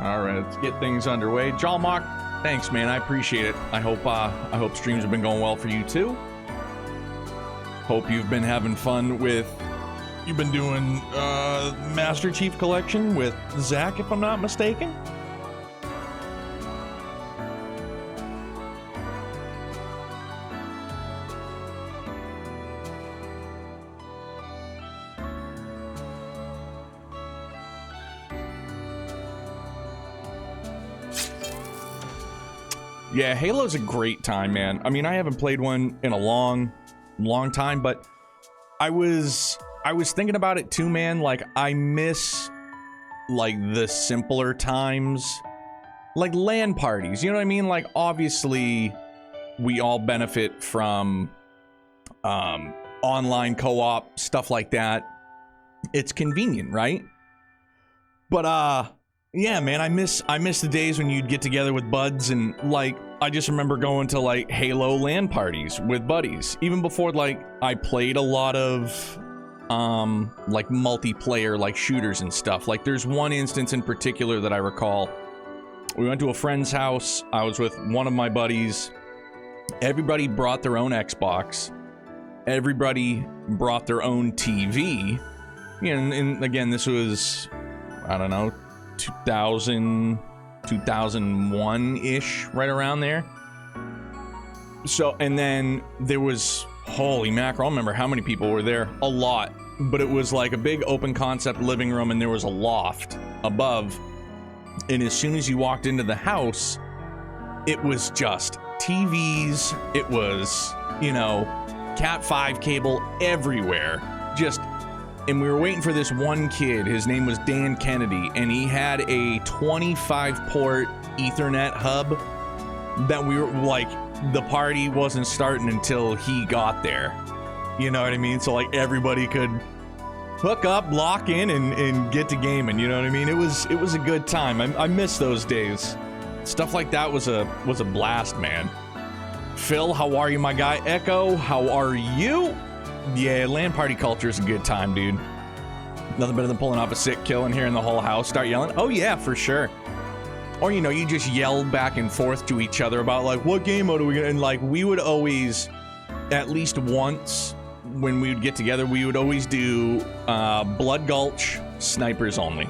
All right, let's get things underway. Jalmock, thanks, man. I appreciate it. I hope streams have been going well for you too. Hope you've been having fun with. You've been doing Master Chief Collection with Zach, if I'm not mistaken. Yeah, Halo's a great time, man. I mean, I haven't played one in a long time, but I was thinking about it too, man. Like, I miss, like, the simpler times. Like, LAN parties, you know what I mean? Like, obviously, we all benefit from online co-op, stuff like that. It's convenient, right? But, yeah, man, I miss the days when you'd get together with buds and, like, I just remember going to, like, Halo LAN parties with buddies. Even before, like, I played a lot of, like, multiplayer, like, shooters and stuff. Like, there's one instance in particular that I recall. We went to a friend's house. I was with one of my buddies. Everybody brought their own Xbox. Everybody brought their own TV. And again, this was, I don't know, 2001-ish, right around there. So, and then there was, holy mackerel, I don't remember how many people were there. A lot. But it was like a big open concept living room, and there was a loft above. And as soon as you walked into the house, it was just TVs. It was, you know, Cat 5 cable everywhere. Just, and we were waiting for this one kid. His name was Dan Kennedy, and he had a 25-port Ethernet hub that we were like, the party wasn't starting until he got there. You know what I mean? So, like, everybody could hook up, lock in, and get to gaming. You know what I mean? It was a good time. I miss those days. Stuff like that was a blast, man. Phil, how are you, my guy? Echo, how are you? Yeah, LAN party culture is a good time, dude. Nothing better than pulling off a sick kill and hearing the whole house start yelling. Oh yeah, for sure. Or, you know, you just yell back and forth to each other about, like, what game mode are we gonna, and, like, we would always, at least once when we would get together, we would always do Blood Gulch, snipers only.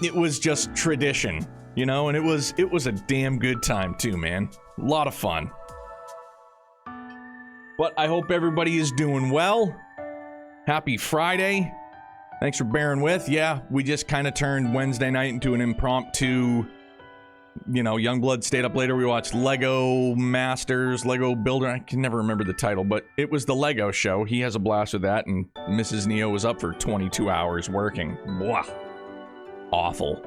It was just tradition, you know, and it was a damn good time too, man. A lot of fun. But I hope everybody is doing well. Happy Friday. Thanks for bearing with. Yeah, we just kind of turned Wednesday night into an impromptu, you know, Youngblood stayed up later. We watched Lego Masters, Lego Builder. I can never remember the title, but it was the Lego show. He has a blast with that, and Mrs. Neo was up for 22 hours working. Blah. Awful.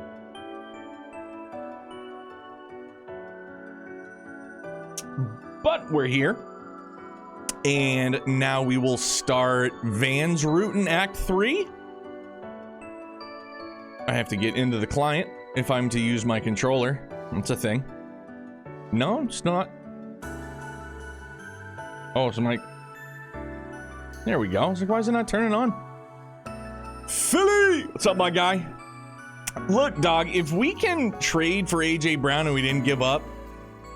But we're here. And now we will start Van's Rootin' Act 3. I have to get into the client if I'm to use my controller. That's a thing. No, it's not. Oh, it's like... There we go. I was like, why is it not turning on? Philly! What's up, my guy? Look, dog, if we can trade for AJ Brown and we didn't give up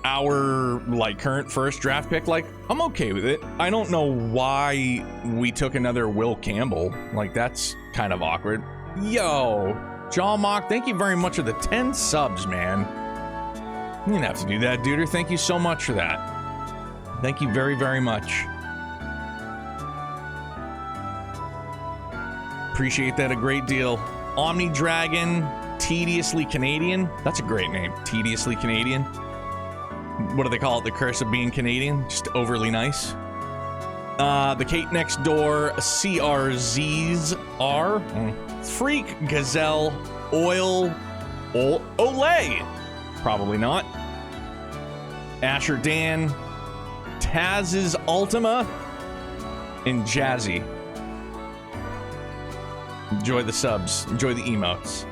our, like, current first draft pick, like, I'm okay with it. I don't know why we took another Will Campbell. Like, that's kind of awkward. Yo, John Mock, thank you very much for the 10 subs, man. You didn't have to do that, duder. Thank you so much for that. Thank you very, very much. Appreciate that a great deal. Omni Dragon, Tediously Canadian. That's a great name. Tediously Canadian. What do they call it? The curse of being Canadian? Just overly nice. The Kate Next Door, CRZs are Freak, Gazelle, Oil, Olay. Probably not. Asher Dan, Taz's Ultima, and Jazzy. Enjoy the subs. Enjoy the emotes.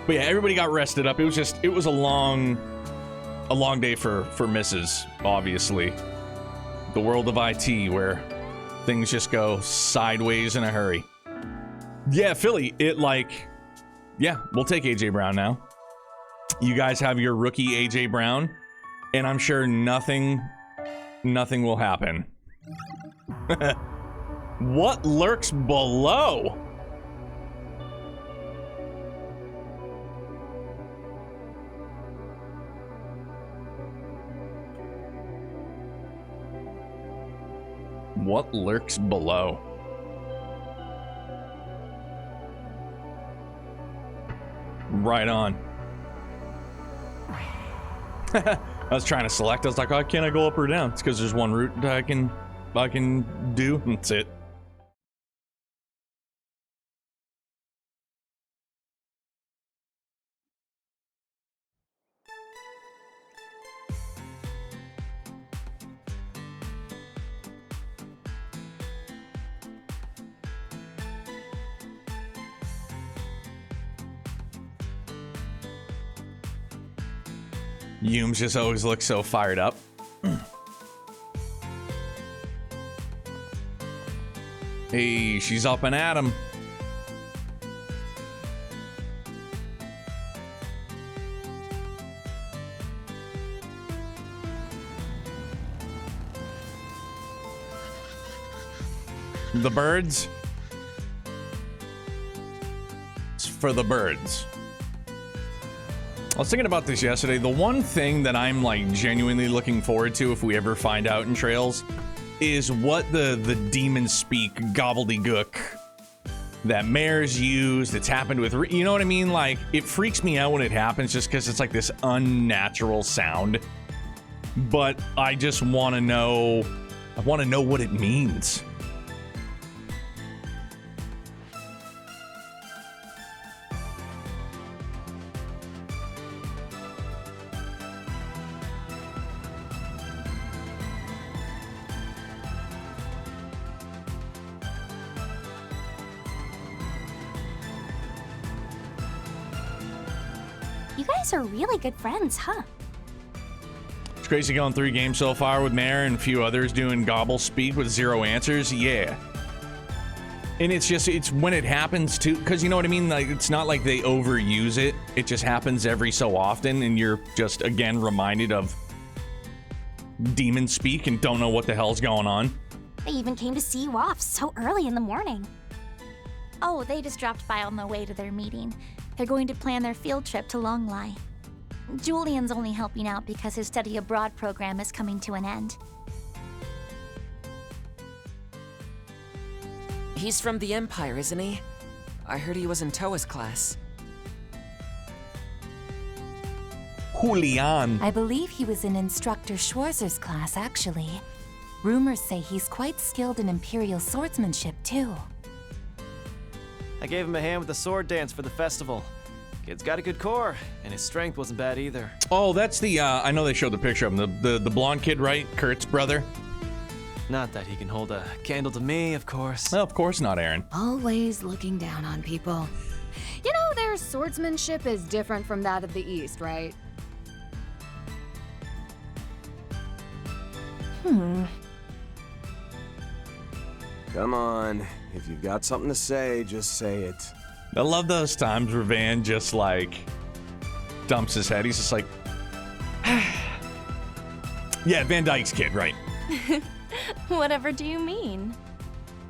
But yeah, everybody got rested up. It was a long day for Mrs., obviously. The world of IT, where things just go sideways in a hurry. Yeah, Philly, it, like, Yeah, we'll take AJ Brown now. You guys have your rookie AJ Brown, and I'm sure nothing will happen. What lurks below? What lurks below? Right on. I was trying to select. I was like, oh, can I go up or down? It's because there's one route that I can do. That's it. Humes just always looks so fired up. Hey, she's up and at him. The birds? It's for the birds. I was thinking about this yesterday. The one thing that I'm like genuinely looking forward to if we ever find out in Trails is what the demon speak gobbledygook that mares use that's happened with, you know what I mean? Like, it freaks me out when it happens just because it's like this unnatural sound. But I just want to know, what it means. Are really good friends, huh? It's crazy going 3 games so far with Mare and a few others doing gobble speak with 0 answers. Yeah. And it's when it happens too, because you know what I mean? Like, it's not like they overuse it. It just happens every so often, and you're just, again, reminded of demon speak and don't know what the hell's going on. They even came to see you off so early in the morning. Oh, they just dropped by on the way to their meeting. They're going to plan their field trip to Lanui. Julian's only helping out because his study abroad program is coming to an end. He's from the Empire, isn't he? I heard he was in Toa's class. Julian. I believe he was in Instructor Schwarzer's class, actually. Rumors say he's quite skilled in Imperial swordsmanship, too. I gave him a hand with the sword dance for the festival. Kid's got a good core, and his strength wasn't bad either. Oh, that's the, I know they showed the picture of him. The blonde kid, right? Kurt's brother? Not that he can hold a candle to me, of course. Well, of course not, Aaron. Always looking down on people. You know, their swordsmanship is different from that of the East, right? Come on. If you've got something to say, just say it. I love those times where Van just, like, dumps his head. He's just like... Yeah, Van Dyke's kid, right. Whatever do you mean?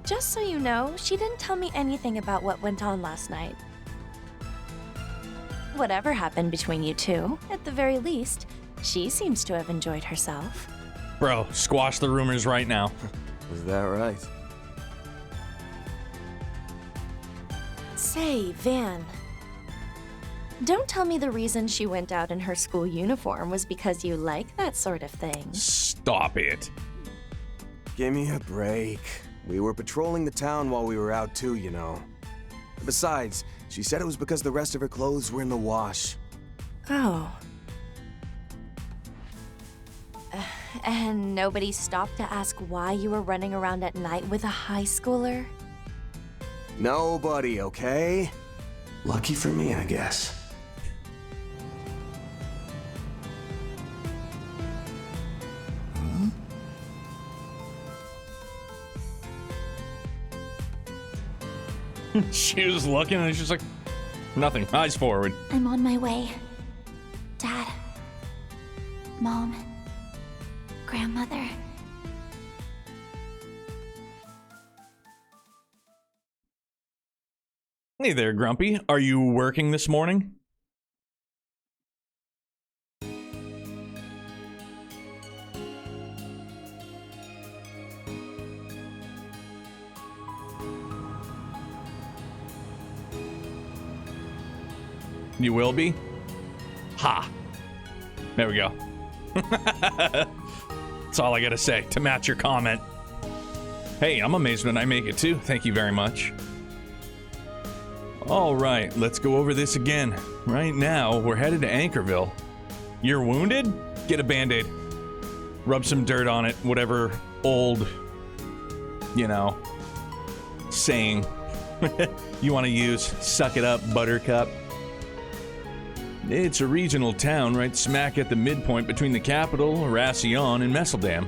Just so you know, she didn't tell me anything about what went on last night. Whatever happened between you two, at the very least, she seems to have enjoyed herself. Bro, squash the rumors right now. Is that right? Say, Van. Don't tell me the reason she went out in her school uniform was because you like that sort of thing. Stop it. Give me a break. We were patrolling the town while we were out too, you know. Besides, she said it was because the rest of her clothes were in the wash. Oh. And nobody stopped to ask why you were running around at night with a high schooler? Nobody, okay? Lucky for me, I guess. She was looking and she's like, Nothing. Eyes forward. I'm on my way. Dad. Mom. Grandmother. Hey there, Grumpy. Are you working this morning? You will be? Ha! There we go. That's all I gotta say to match your comment. Hey, I'm amazed when I make it too. Thank you very much. Alright, let's go over this again. Right now, we're headed to Anchorville. You're wounded? Get a band-aid. Rub some dirt on it, whatever old, you know, saying you want to use. Suck it up, buttercup. It's a regional town right smack at the midpoint between the capital, Racion, and Messeldam.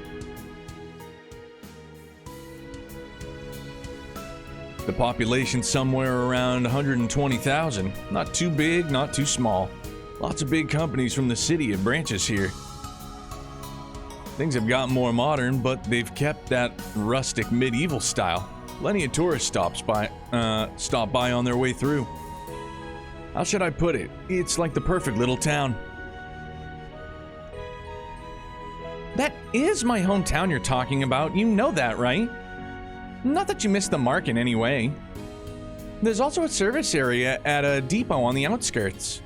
The population's somewhere around 120,000. Not too big, not too small. Lots of big companies from the city have branches here. Things have gotten more modern, but they've kept that rustic medieval style. Plenty of tourists stop by on their way through. How should I put it? It's like the perfect little town. That is my hometown you're talking about. You know that, right? Not that you missed the mark in any way. There's also a service area at a depot on the outskirts.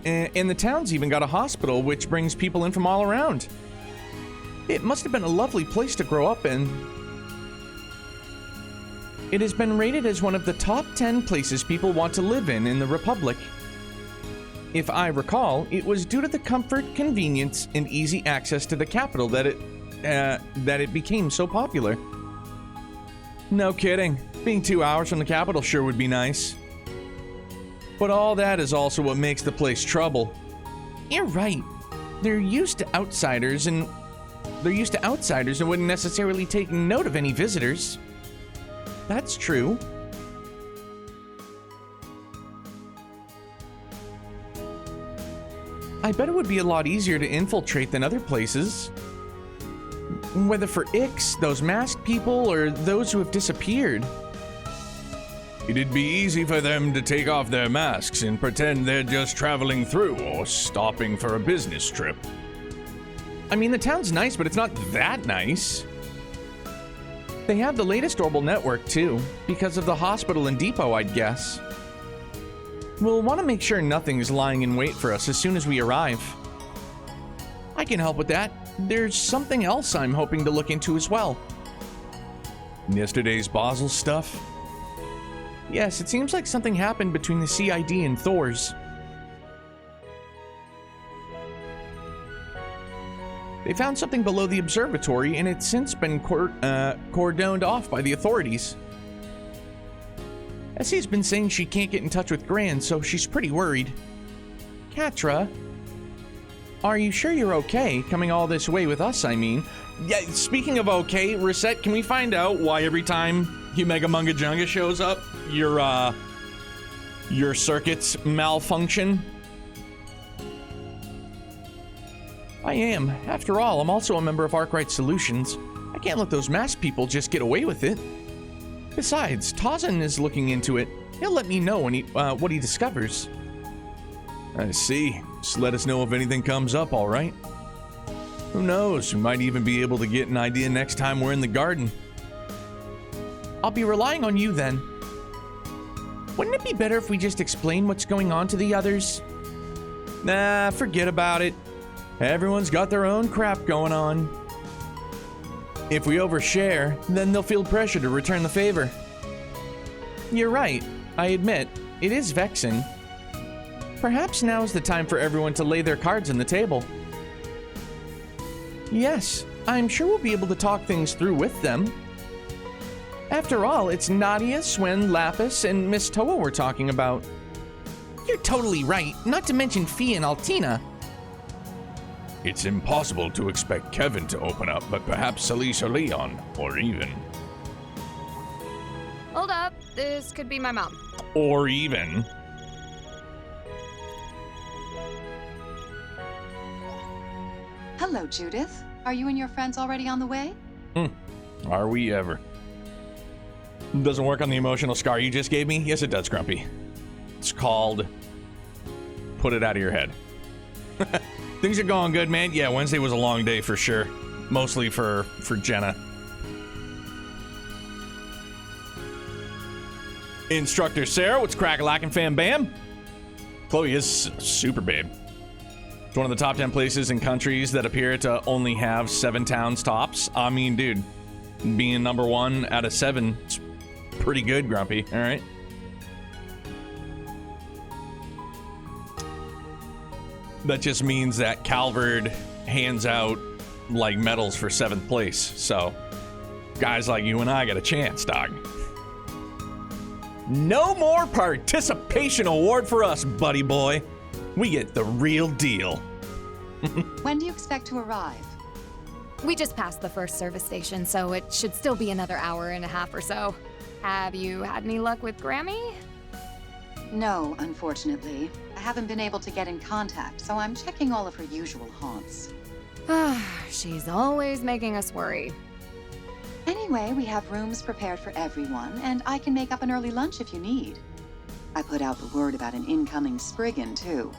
And the town's even got a hospital which brings people in from all around. It must have been a lovely place to grow up in. It has been rated as one of the top 10 places people want to live in the Republic. If I recall, it was due to the comfort, convenience, and easy access to the capital that it became so popular. No kidding. Being 2 hours from the capital sure would be nice. But all that is also what makes the place trouble. You're right. They're used to outsiders and wouldn't necessarily take note of any visitors. That's true. I bet it would be a lot easier to infiltrate than other places. Whether for Ix, those masked people, or those who have disappeared. It'd be easy for them to take off their masks and pretend they're just traveling through or stopping for a business trip. I mean, the town's nice, but it's not that nice. They have the latest orbital network, too, because of the hospital and depot, I'd guess. We'll want to make sure nothing is lying in wait for us as soon as we arrive. I can help with that. There's something else I'm hoping to look into as well. Yesterday's Basel stuff? Yes, it seems like something happened between the CID and Thor's. They found something below the observatory, and it's since been cordoned off by the authorities. Essie's been saying she can't get in touch with Gran, so she's pretty worried. Catra, are you sure you're okay, coming all this way with us, I mean? Yeah, speaking of okay, Reset, can we find out why every time Humega Munga Junga shows up, your circuits malfunction? I am. After all, I'm also a member of Arkwright Solutions. I can't let those masked people just get away with it. Besides, Tarzan is looking into it. He'll let me know when what he discovers. I see. Just let us know if anything comes up, all right? Who knows? We might even be able to get an idea next time we're in the garden. I'll be relying on you then. Wouldn't it be better if we just explain what's going on to the others? Nah, forget about it. Everyone's got their own crap going on. If we overshare, then they'll feel pressure to return the favor. You're right. I admit, it is vexing. Perhaps now is the time for everyone to lay their cards on the table. Yes, I'm sure we'll be able to talk things through with them. After all, it's Nadia, Swen, Lapis, and Miss Toa we're talking about. You're totally right, not to mention Fee and Altina. It's impossible to expect Kevin to open up, but perhaps Celise or Leon, or even... Hold up, this could be my mom. Or even... Hello, Judith. Are you and your friends already on the way? Are we ever? Doesn't work on the emotional scar you just gave me? Yes, it does, Grumpy. It's called... Put it out of your head. Things are going good, man. Yeah, Wednesday was a long day for sure. Mostly for Jenna. Instructor Sarah, what's crack-a-lackin' fam bam? Chloe is super babe. It's one of the top 10 places in countries that appear to only have 7 towns tops. I mean, dude, being number 1 out of 7, it's pretty good, Grumpy, all right? That just means that Calvert hands out, like, medals for 7th place. So, guys like you and I got a chance, dog. No more participation award for us, buddy boy. We get the real deal. When do you expect to arrive? We just passed the first service station, so it should still be another hour and a half or so. Have you had any luck with Grammy? No, unfortunately. I haven't been able to get in contact, so I'm checking all of her usual haunts. She's always making us worry. Anyway, we have rooms prepared for everyone, and I can make up an early lunch if you need. I put out the word about an incoming Spriggan, too.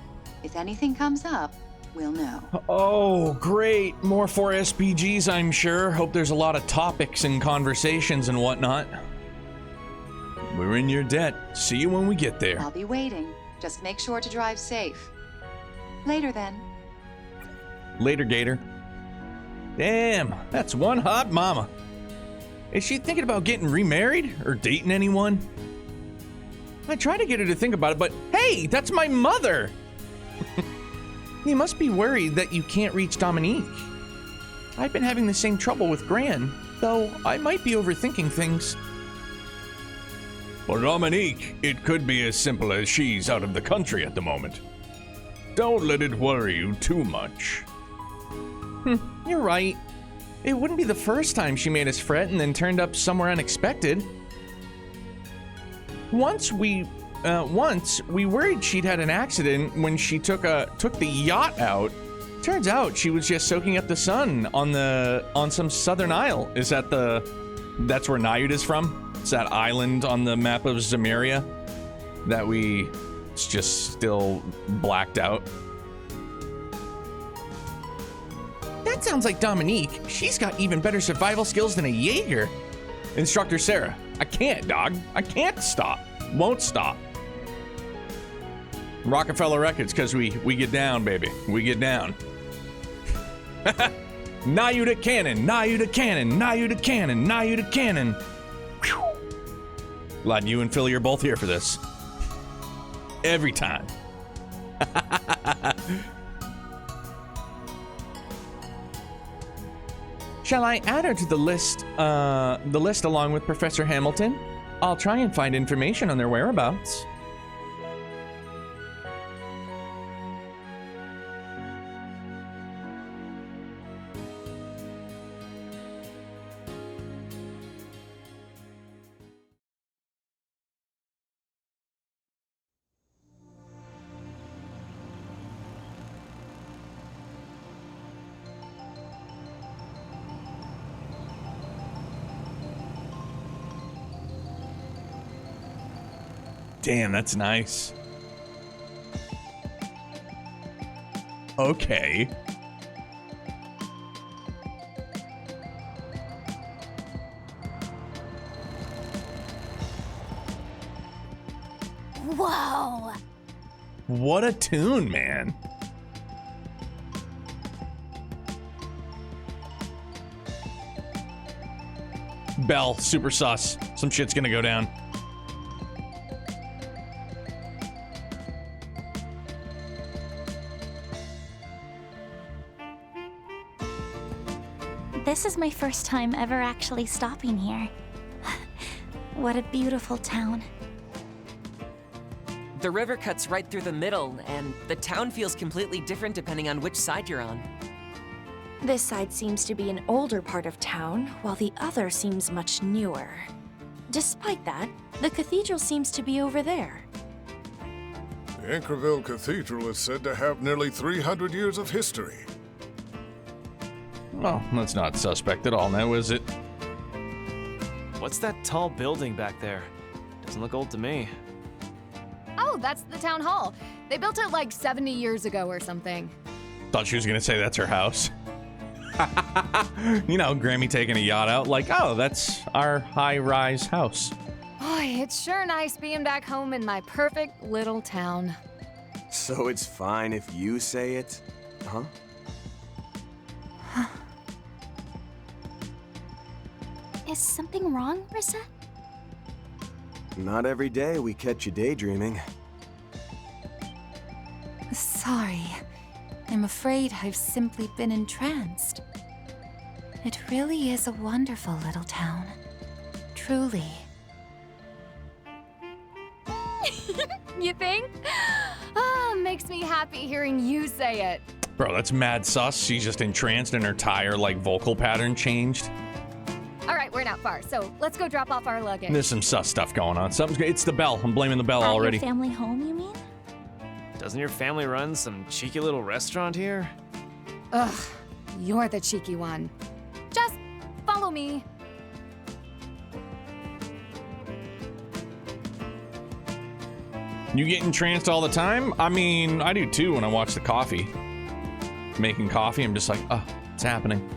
If anything comes up, we'll know. Oh, great. More 4 SPGs, I'm sure. Hope there's a lot of topics and conversations and whatnot. We're in your debt. See you when we get there. I'll be waiting. Just make sure to drive safe. Later, then. Later, Gator. Damn, that's one hot mama. Is she thinking about getting remarried or dating anyone? I tried to get her to think about it, but hey, that's my mother! You must be worried that you can't reach Dominique. I've been having the same trouble with Gran, though I might be overthinking things. For Dominique, it could be as simple as she's out of the country at the moment. Don't let it worry you too much. You're right. It wouldn't be the first time she made us fret and then turned up somewhere unexpected. Once we worried she'd had an accident when she took the yacht out. Turns out she was just soaking up the sun on some southern isle. That's where Nayut is from? It's that island on the map of Zemeria that it's just still blacked out. That sounds like Dominique. She's got even better survival skills than a Jaeger. Instructor Sarah, I can't, dog. I can't stop. Won't stop. Rockefeller Records, because we get down, baby. We get down. Nayuta Cannon, Nayuta Cannon, Nayuta Cannon, Nayuta Cannon. Whew. Glad you and Philly are both here for this. Every time. Shall I add her to the list along with Professor Hamilton? I'll try and find information on their whereabouts. Damn, that's nice. Okay. Whoa! What a tune, man. Bell, super sus. Some shit's gonna go down. This is my first time ever actually stopping here. What a beautiful town. The river cuts right through the middle, and the town feels completely different depending on which side you're on. This side seems to be an older part of town, while the other seems much newer. Despite that, the cathedral seems to be over there. The Anchorville Cathedral is said to have nearly 300 years of history. Oh, that's not suspect at all now, is it? What's that tall building back there? Doesn't look old to me. Oh, that's the town hall. They built it like 70 years ago or something. Thought she was gonna say that's her house. You know, Grammy taking a yacht out, like, oh, that's our high-rise house. Boy, it's sure nice being back home in my perfect little town. So it's fine if you say it, huh? Is something wrong, Rissette? Not every day we catch you daydreaming. Sorry. I'm afraid I've simply been entranced. It really is a wonderful little town. Truly. You think? Ah, makes me happy hearing you say it. Bro, that's mad sus. She's just entranced and her entire, like, vocal pattern changed. All right, we're not far, so let's go drop off our luggage. There's some sus stuff going on. It's the bell. I'm blaming the bell already. Your family home, you mean? Doesn't your family run some cheeky little restaurant here? Ugh, you're the cheeky one. Just follow me. You get entranced all the time? I mean, I do too when I watch the coffee. Making coffee, I'm just like, oh, it's happening.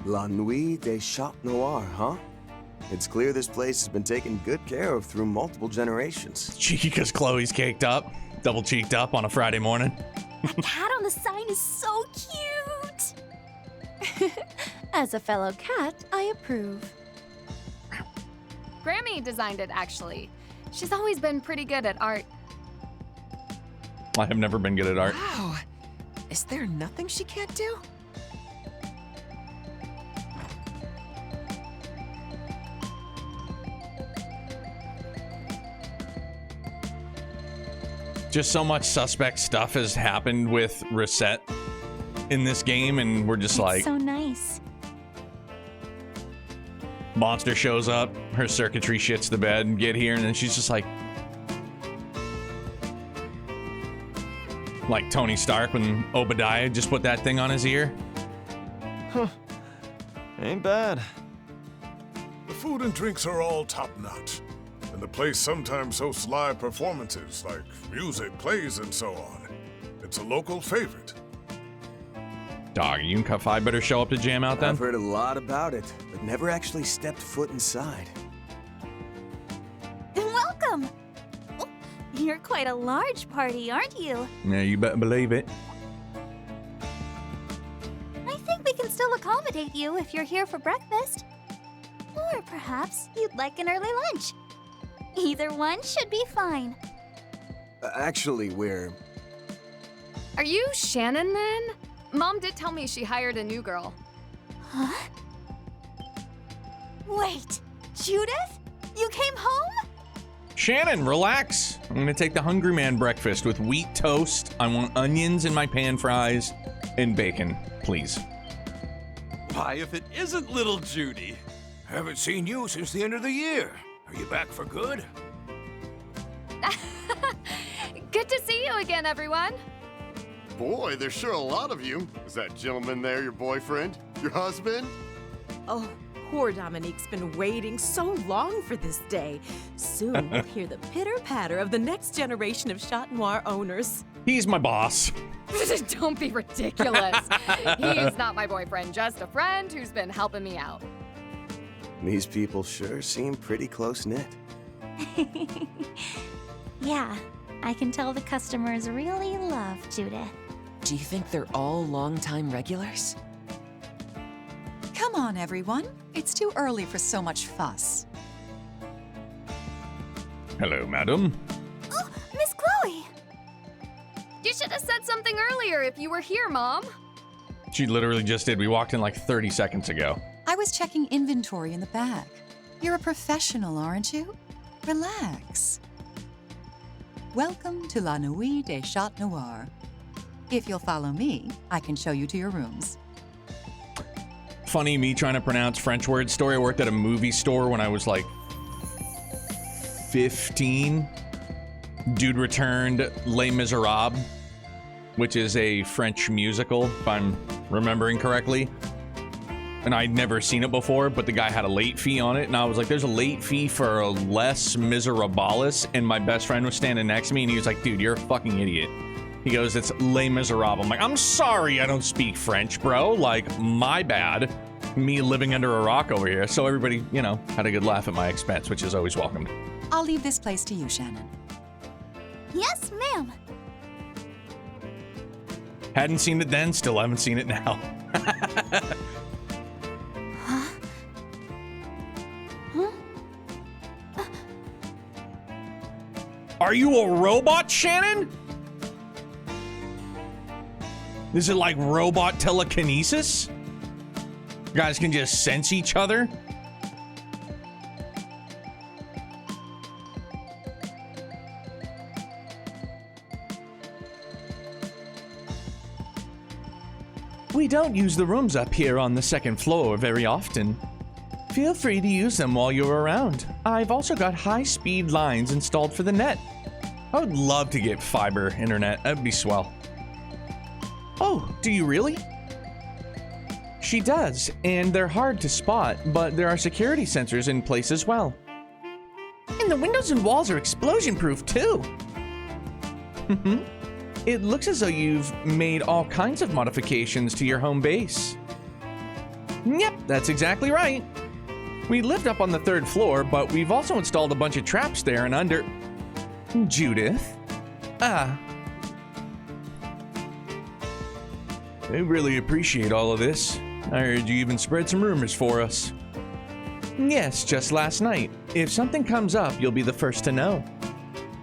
Lanui de Noir, huh? It's clear this place has been taken good care of through multiple generations. Cheeky because Chloe's caked up, double cheeked up on a Friday morning. The cat on the sign is so cute! As a fellow cat, I approve. Grammy designed it, actually. She's always been pretty good at art. I have never been good at art. Wow. Is there nothing she can't do? Just so much suspect stuff has happened with Rissette in this game, and we're just like, So nice. monster shows up, her circuitry shits the bed and get here, and then she's just like Tony Stark when Obadiah just put that thing on his ear. Huh. Ain't bad. The food and drinks are all top-notch, and the place sometimes hosts live performances like music, plays, and so on. It's a local favorite. Dog, you and Cuff I better show up to jam out then? I've heard a lot about it, but never actually stepped foot inside. Welcome! Oh, you're quite a large party, aren't you? Yeah, you better believe it. I think we can still accommodate you if you're here for breakfast. Or perhaps you'd like an early lunch. Either one should be fine. Actually, we're... Are you Shannon, then? Mom did tell me she hired a new girl. Huh? Wait, Judith? You came home? Shannon, relax. I'm gonna take the Hungry Man breakfast with wheat toast. I want onions in my pan fries and bacon, please. Why, if it isn't little Judy? Haven't seen you since the end of the year. Are you back for good? Good to see you again, everyone. Boy, there's sure a lot of you. Is that gentleman there your boyfriend? Your husband? Oh, poor Dominique's been waiting so long for this day. Soon we'll hear the pitter-patter of the next generation of Chat Noir owners. He's my boss. Don't be ridiculous. He's not my boyfriend, just a friend who's been helping me out. These people sure seem pretty close-knit. Yeah, I can tell the customers really love Judith. Do you think they're all longtime regulars? Come on, everyone. It's too early for so much fuss. Hello, madam. Oh, Miss Chloe! You should have said something earlier if you were here, Mom. She literally just did. We walked in like 30 seconds ago. I was checking inventory in the back. You're a professional, aren't you? Relax. Welcome to Lanui de Chat Noir. If you'll follow me, I can show you to your rooms. funny me trying to pronounce French words story. I worked at a movie store when I was like 15. Dude returned Les Miserables, which is a French musical, if I'm remembering correctly. And I'd never seen it before, but the guy had a late fee on it, and I was like, there's a late fee for a Les Miserables, and my best friend was standing next to me, and he was like, dude, you're a fucking idiot. He goes, it's Les Miserables. I'm like, I'm sorry I don't speak French, bro. Like, my bad. Me living under a rock over here. So everybody, you know, had a good laugh at my expense, which is always welcomed. I'll leave this place to you, Shannon. Yes, ma'am. Hadn't seen it then, still haven't seen it now. Are you a robot, Shannon? Is it like robot telekinesis? You guys can just sense each other? We don't use the rooms up here on the second floor very often. Feel free to use them while you're around. I've also got high-speed lines installed for the net. I would love to get fiber internet. That'd be swell. Oh, do you really? She does, and they're hard to spot, but there are security sensors in place as well. And the windows and walls are explosion-proof, too. It looks as though you've made all kinds of modifications to your home base. Yep, that's exactly right. We lived up on the 3rd floor, but we've also installed a bunch of traps there and under... Judith? I really appreciate all of this. I heard you even spread some rumors for us. Yes, just last night. If something comes up, you'll be the first to know.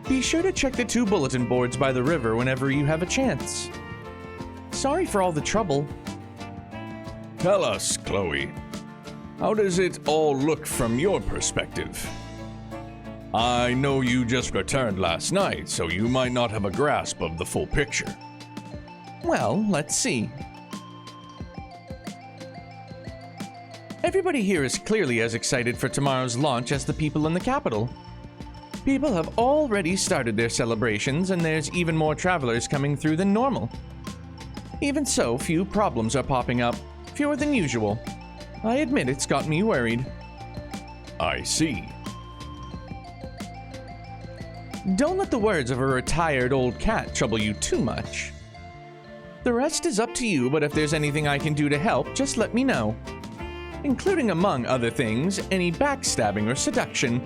Be sure to check the 2 bulletin boards by the river whenever you have a chance. Sorry for all the trouble. Tell us, Chloe. How does it all look from your perspective? I know you just returned last night, so you might not have a grasp of the full picture. Well, let's see. Everybody here is clearly as excited for tomorrow's launch as the people in the capital. People have already started their celebrations, and there's even more travelers coming through than normal. Even so, few problems are popping up, fewer than usual. I admit it's got me worried. I see. Don't let the words of a retired old cat trouble you too much. The rest is up to you, but if there's anything I can do to help, just let me know. Including, among other things, any backstabbing or seduction.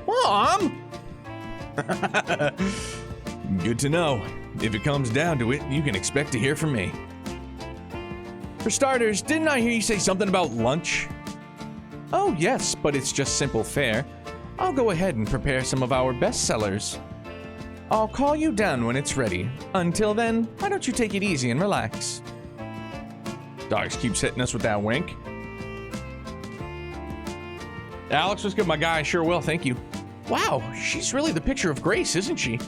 Mom! Good to know. If it comes down to it, you can expect to hear from me. For starters, didn't I hear you say something about lunch? Oh yes, but it's just simple fare. I'll go ahead and prepare some of our best sellers. I'll call you down when it's ready. Until then, why don't you take it easy and relax? Dogs keeps hitting us with that wink. Alex was good, my guy. Sure will, thank you. Wow, she's really the picture of grace, isn't she?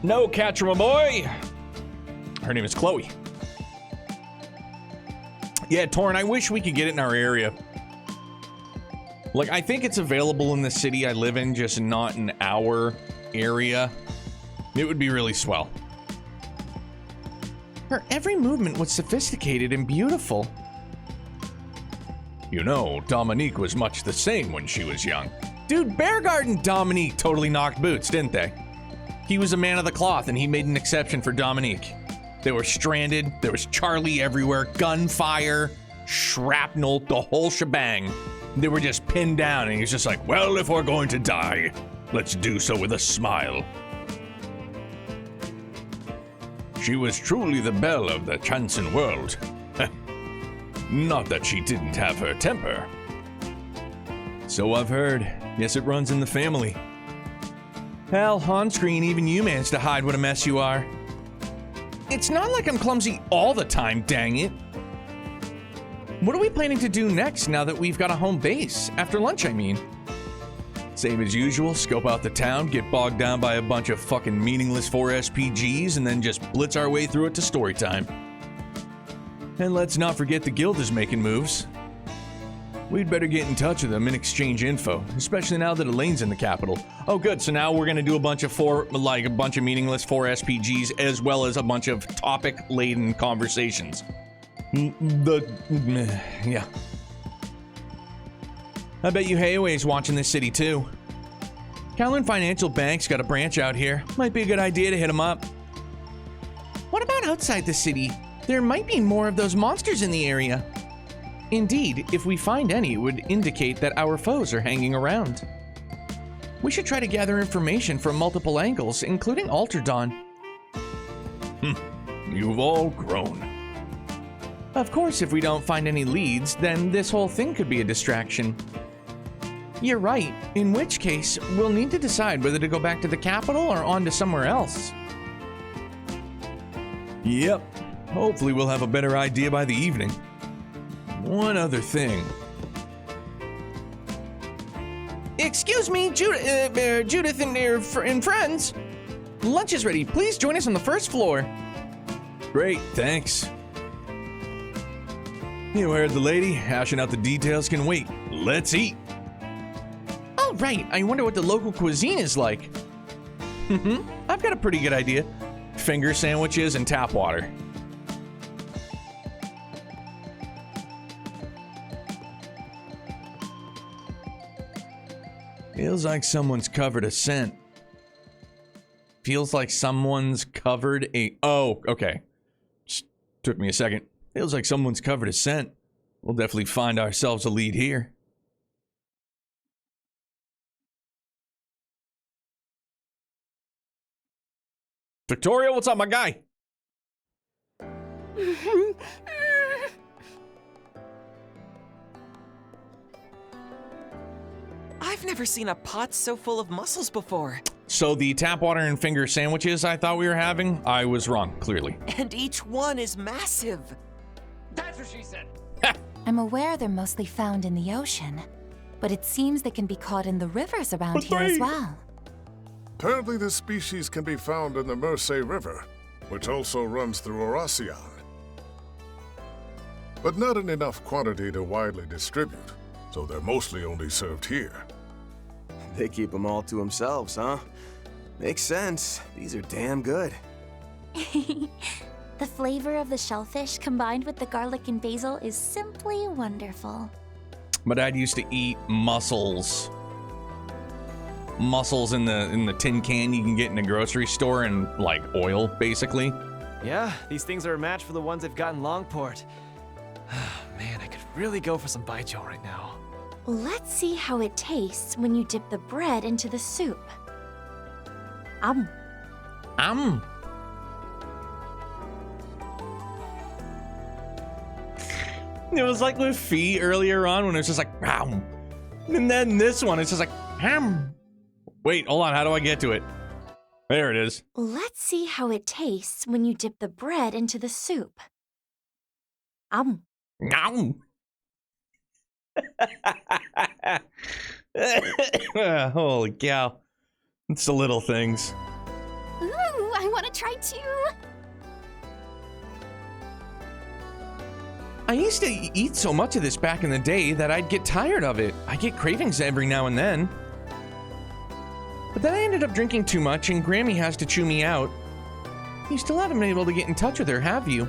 No catcher, my boy. Her name is Chloe. Yeah, Torrin, I wish we could get it in our area. Like, I think it's available in the city I live in, just not in our area. It would be really swell. Her every movement was sophisticated and beautiful. You know, Dominique was much the same when she was young. Dude, Bearguard and Dominique totally knocked boots, didn't they? He was a man of the cloth, and he made an exception for Dominique. They were stranded, there was Charlie everywhere, gunfire, shrapnel, the whole shebang. They were just pinned down, and he was just like, well, if we're going to die, let's do so with a smile. She was truly the belle of the Chanson world. Not that she didn't have her temper. So I've heard. Yes, it runs in the family. Hell, on screen, even you manage to hide what a mess you are. It's not like I'm clumsy all the time, dang it. What are we planning to do next now that we've got a home base? After lunch, I mean. Same as usual, scope out the town, get bogged down by a bunch of fucking meaningless 4 SPGs, and then just blitz our way through it to story time. And let's not forget the guild is making moves. We'd better get in touch with them and exchange info, especially now that Elaine's in the capital. Oh good, so now we're gonna do a bunch of meaningless 4 SPGs as well as a bunch of topic-laden conversations. Yeah. I bet you Hayeway's watching this city too. Kowloon Financial Bank's got a branch out here. Might be a good idea to hit them up. What about outside the city? There might be more of those monsters in the area. Indeed, if we find any, it would indicate that our foes are hanging around. We should try to gather information from multiple angles, including Alterdon. You've all grown. Of course, if we don't find any leads, then this whole thing could be a distraction. You're right, in which case, we'll need to decide whether to go back to the capital or on to somewhere else. Yep. Hopefully we'll have a better idea by the evening. One other thing. Excuse me, Judith and friends. Lunch is ready. Please join us on the first floor. Great, thanks. You heard the lady. Hashing out the details can wait. Let's eat. Oh, right. I wonder what the local cuisine is like. I've got a pretty good idea. Finger sandwiches and tap water. Feels like someone's covered a scent. Feels like someone's covered a... Oh, okay. Just took me a second. Feels like someone's covered a scent. We'll definitely find ourselves a lead here. Victoria, what's up, my guy? I've never seen a pot so full of mussels before. So the tap water and finger sandwiches I thought we were having, I was wrong, clearly. And each one is massive. That's what she said. I'm aware they're mostly found in the ocean, but it seems they can be caught in the rivers around here as well. Apparently this species can be found in the Mersey River, which also runs through Oracion. But not in enough quantity to widely distribute, so they're mostly only served here. They keep them all to themselves, huh? Makes sense. These are damn good. The flavor of the shellfish combined with the garlic and basil is simply wonderful. My dad used to eat mussels. Mussels in the tin can you can get in a grocery store and like oil, basically. Yeah, these things are a match for the ones they've got in Longport. Man, I could really go for some baijiu right now. Let's see how it tastes when you dip the bread into the soup. It was like with Fee earlier on when it was just like, Ram. And then this one, it's just like, ham. Wait, hold on, how do I get to it? There it is. Let's see how it tastes when you dip the bread into the soup. Holy cow. It's the little things. Ooh, I want to try too. I used to eat so much of this back in the day that I'd get tired of it. I get cravings every now and then. But then I ended up drinking too much and Grammy has to chew me out. You still haven't been able to get in touch with her, have you?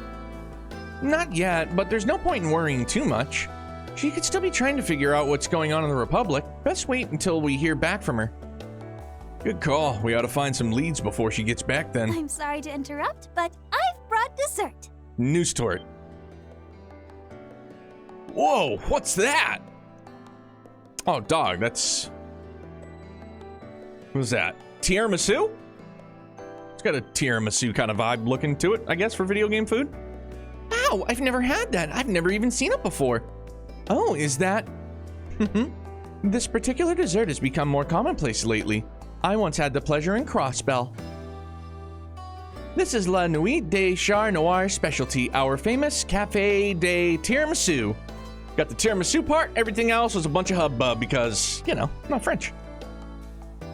Not yet, but there's no point in worrying too much. She could still be trying to figure out what's going on in the Republic. Best wait until we hear back from her. Good call. We ought to find some leads before she gets back then. I'm sorry to interrupt, but I've brought dessert. News tort. Whoa, what's that? Oh, dog, that's... What was that? Tiramisu? It's got a tiramisu kind of vibe looking to it, I guess, for video game food. Wow, I've never had that. I've never even seen it before. Oh, is that... This particular dessert has become more commonplace lately. I once had the pleasure in Crossbell. This is Lanui de Char Noir specialty, our famous Café de Tiramisu. Got the tiramisu part, everything else was a bunch of hubbub because, you know, I'm not French.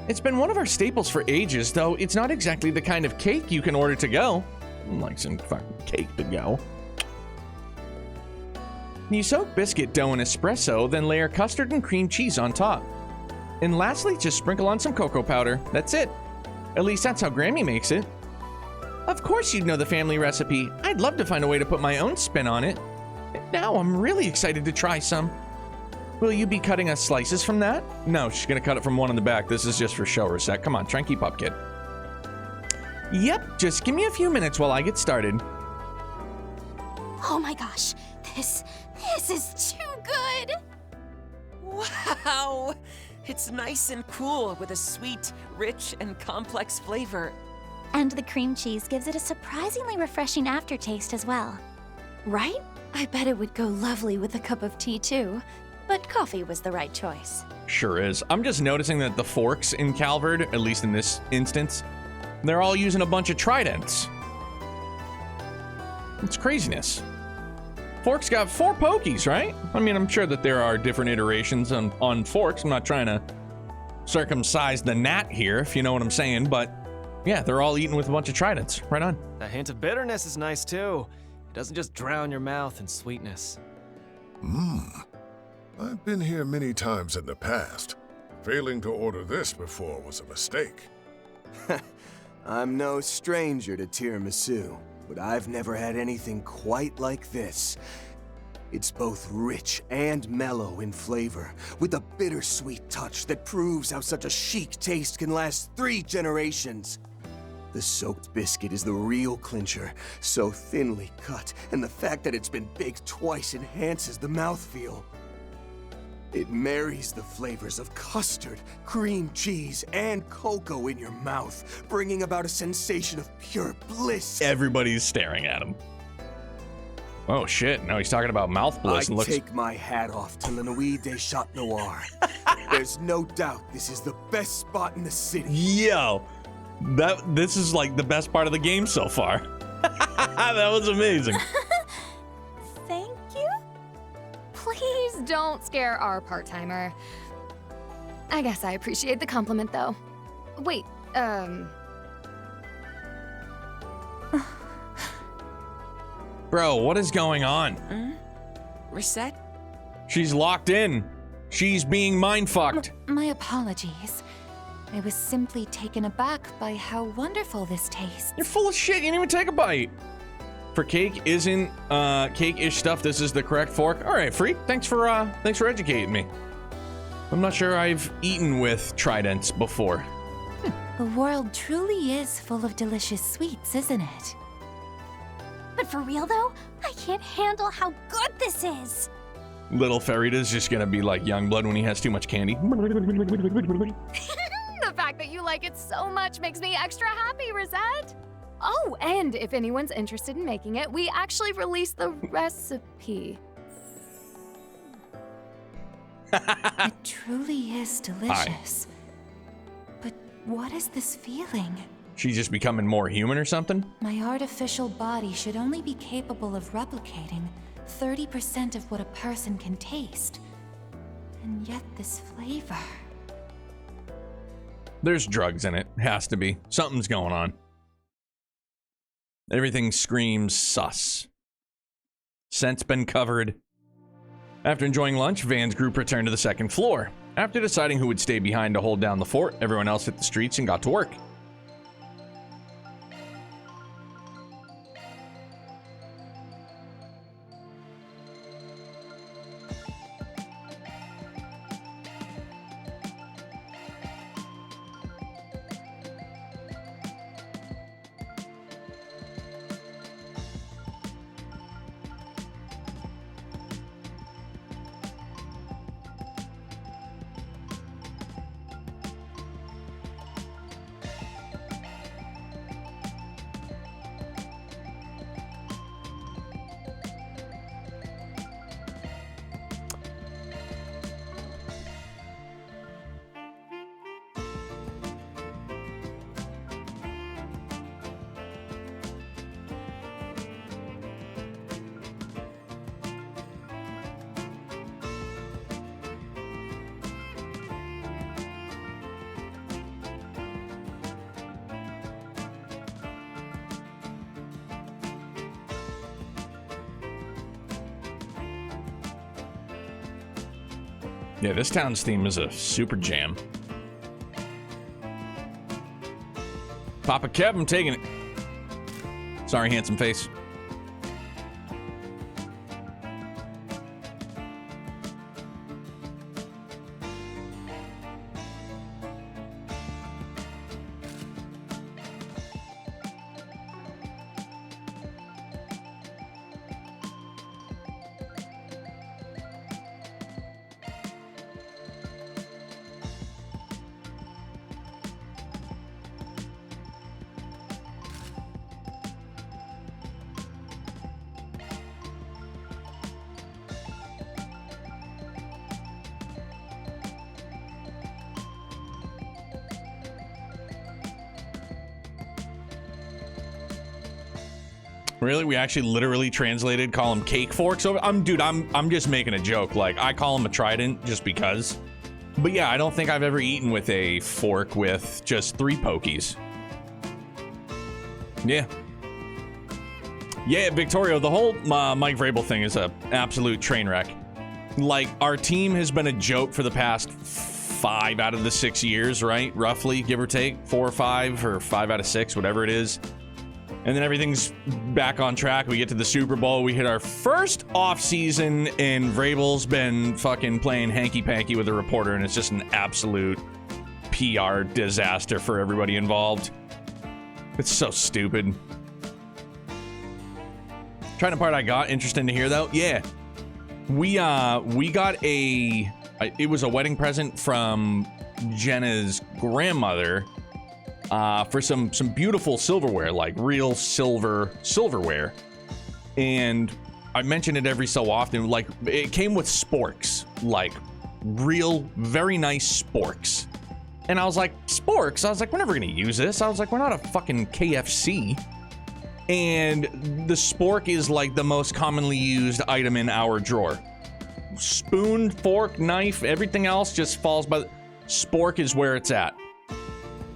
It's been one of our staples for ages, though it's not exactly the kind of cake you can order to go. Like some fucking cake to go. You soak biscuit dough in espresso, then layer custard and cream cheese on top. And lastly, just sprinkle on some cocoa powder. That's it. At least that's how Grammy makes it. Of course you'd know the family recipe. I'd love to find a way to put my own spin on it. Now I'm really excited to try some. Will you be cutting us slices from that? No, she's gonna cut it from one in the back. This is just for show, Rosette. Come on, try and keep up, kid. Yep, just give me a few minutes while I get started. Oh my gosh, this is too good! Wow! It's nice and cool with a sweet, rich, and complex flavor. And the cream cheese gives it a surprisingly refreshing aftertaste as well. Right? I bet it would go lovely with a cup of tea too. But coffee was the right choice. Sure is. I'm just noticing that the forks in Calvard, at least in this instance, they're all using a bunch of tridents. It's craziness. Forks got 4 pokies, right? I mean, I'm sure that there are different iterations on forks. I'm not trying to circumcise the gnat here, if you know what I'm saying, but yeah, they're all eating with a bunch of tridents. Right on. A hint of bitterness is nice too. It doesn't just drown your mouth in sweetness. I've been here many times in the past. Failing to order this before was a mistake. I'm no stranger to tiramisu, but I've never had anything quite like this. It's both rich and mellow in flavor, with a bittersweet touch that proves how such a chic taste can last 3 generations. The soaked biscuit is the real clincher, so thinly cut, and the fact that it's been baked twice enhances the mouthfeel. It marries the flavors of custard, cream cheese, and cocoa in your mouth, bringing about a sensation of pure bliss. Everybody's staring at him. Oh shit, now he's talking about mouth bliss. I take my hat off to Lanui de Chat Noir. There's no doubt this is the best spot in the city. Yo, this is like the best part of the game so far. That was amazing. Thank you? Please don't scare our part-timer. I guess I appreciate the compliment, though. Wait, Bro, what is going on? Reset? She's locked in. She's being mind-fucked. My apologies. I was simply taken aback by how wonderful this tastes. You're full of shit. You didn't even take a bite. For cake isn't cake-ish stuff, this is the correct fork. All right, freak. Thanks for educating me. I'm not sure I've eaten with tridents before. The world truly is full of delicious sweets, isn't it? But for real though, I can't handle how good this is! Little Ferrita's just gonna be like Youngblood when he has too much candy. The fact that you like it so much makes me extra happy, Rosette! Oh, and if anyone's interested in making it, we actually released the recipe. It truly is delicious. But what is this feeling? She's just becoming more human or something? My artificial body should only be capable of replicating 30% of what a person can taste. And yet this flavor... There's drugs in it. Has to be. Something's going on. Everything screams sus. Scent's been covered. After enjoying lunch, Van's group returned to the 2nd floor. After deciding who would stay behind to hold down the fort, everyone else hit the streets and got to work. Yeah, this town's theme is a super jam. Papa Kev, I'm taking it. Sorry, handsome face. Really? We actually literally translated, call them cake forks over. Dude, I'm just making a joke. Like, I call them a trident just because. But yeah, I don't think I've ever eaten with a fork with just 3 pokies. Yeah. Yeah, Victorio, the whole Mike Vrabel thing is a absolute train wreck. Like, our team has been a joke for the past 5 out of the 6 years, right? Roughly, give or take. 4 or 5, or 5 out of 6, whatever it is. And then everything's back on track. We get to the Super Bowl. We hit our first off season, and Vrabel's been fucking playing hanky-panky with a reporter, and it's just an absolute PR disaster for everybody involved. It's so stupid. Trying to part I got interesting to hear though. Yeah, we got it was a wedding present from Jenna's grandmother. For some beautiful silverware, like real silverware. And I mention it every so often, like it came with sporks, like real, very nice sporks. And I was like, sporks? I was like, we're never gonna use this. I was like, we're not a fucking KFC. And the spork is like the most commonly used item in our drawer. Spoon, fork, knife, everything else just falls by the... Spork is where it's at.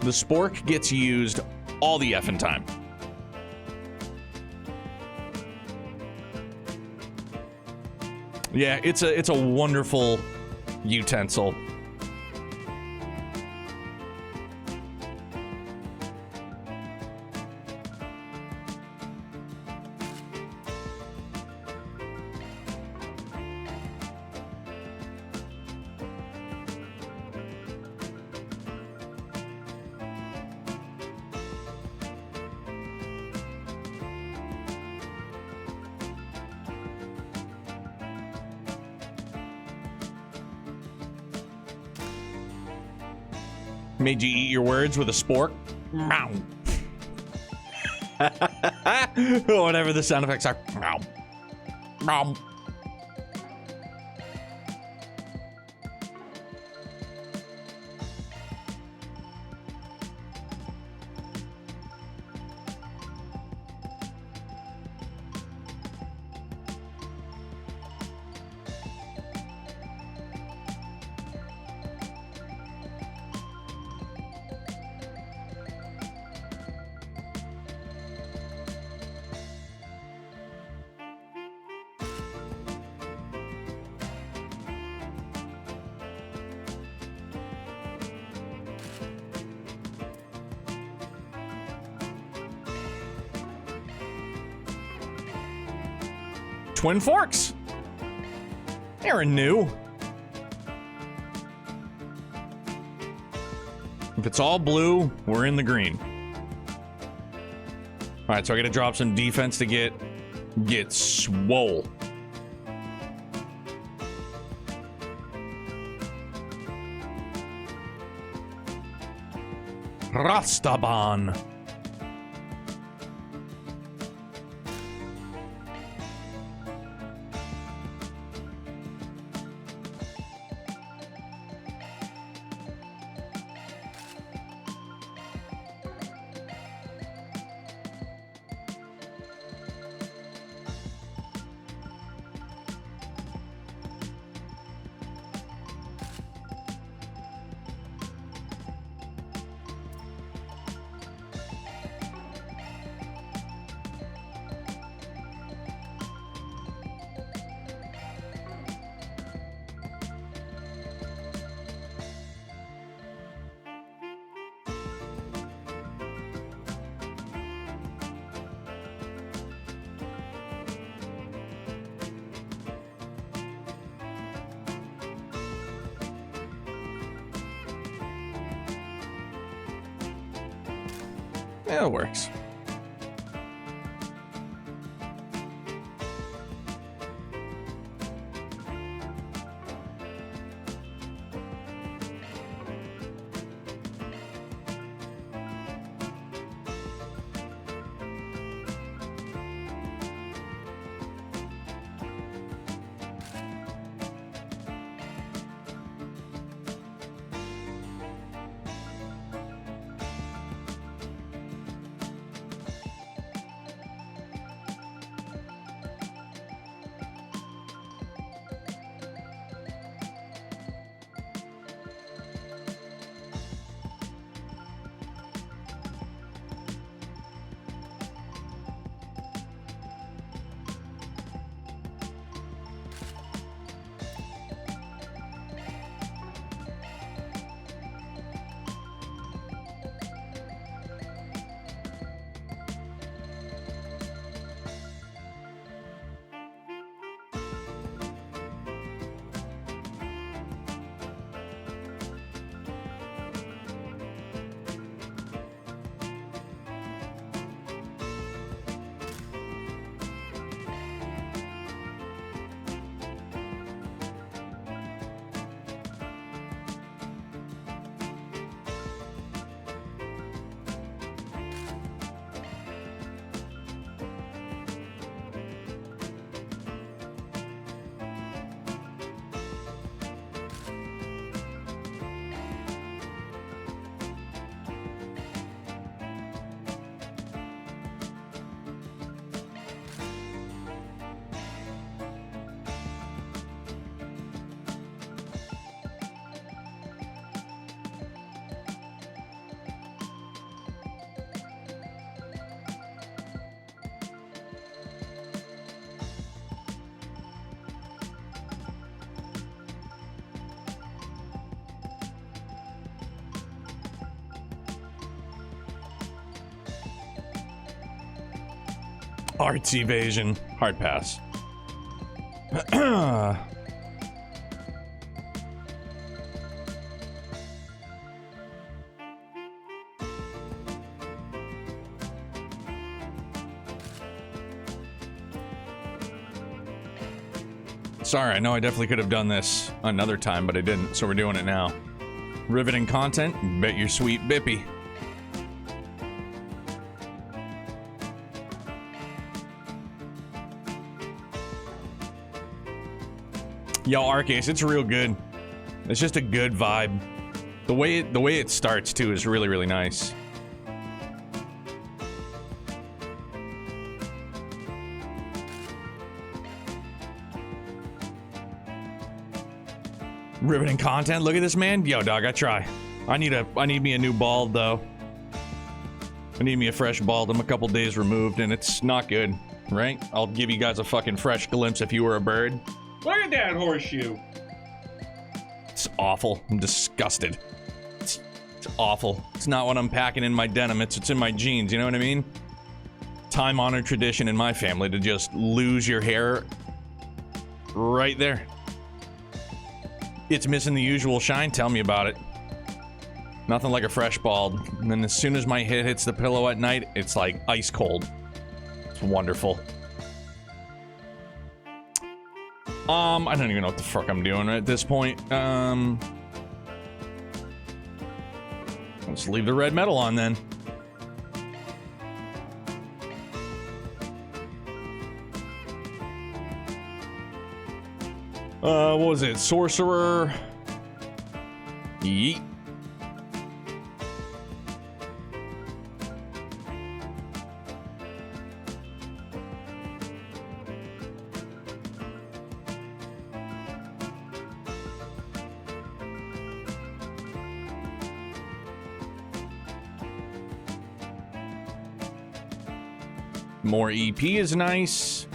The spork gets used all the effing time. Yeah, it's a wonderful utensil. Made you eat your words with a spork? Whatever the sound effects are. Twin forks. They're new. If it's all blue, we're in the green. All right, so I got to drop some defense to get swole. Rastaban. Yeah, it works. Arts evasion. Hard pass. Sorry, I know I definitely could have done this another time, but I didn't, so we're doing it now. Riveting content, bet your sweet bippy. Yo, Arcase, it's real good. It's just a good vibe. The way it starts too is really, really nice. Riveting content. Look at this, man. Yo, dog, I try. I need me a new bald though. I need me a fresh bald. I'm a couple days removed and it's not good, right? I'll give you guys a fucking fresh glimpse if you were a bird. Look at that horseshoe. It's awful. I'm disgusted. It's awful. It's not what I'm packing in my denim. It's in my jeans. You know what I mean? Time-honored tradition in my family to just lose your hair right there. It's missing the usual shine. Tell me about it. Nothing like a fresh bald. And then as soon as my head hits the pillow at night, it's like ice cold. It's wonderful. I don't even know what the fuck I'm doing at this point. Let's leave the red metal on then. What was it? Sorcerer. Yeet. More EP is nice.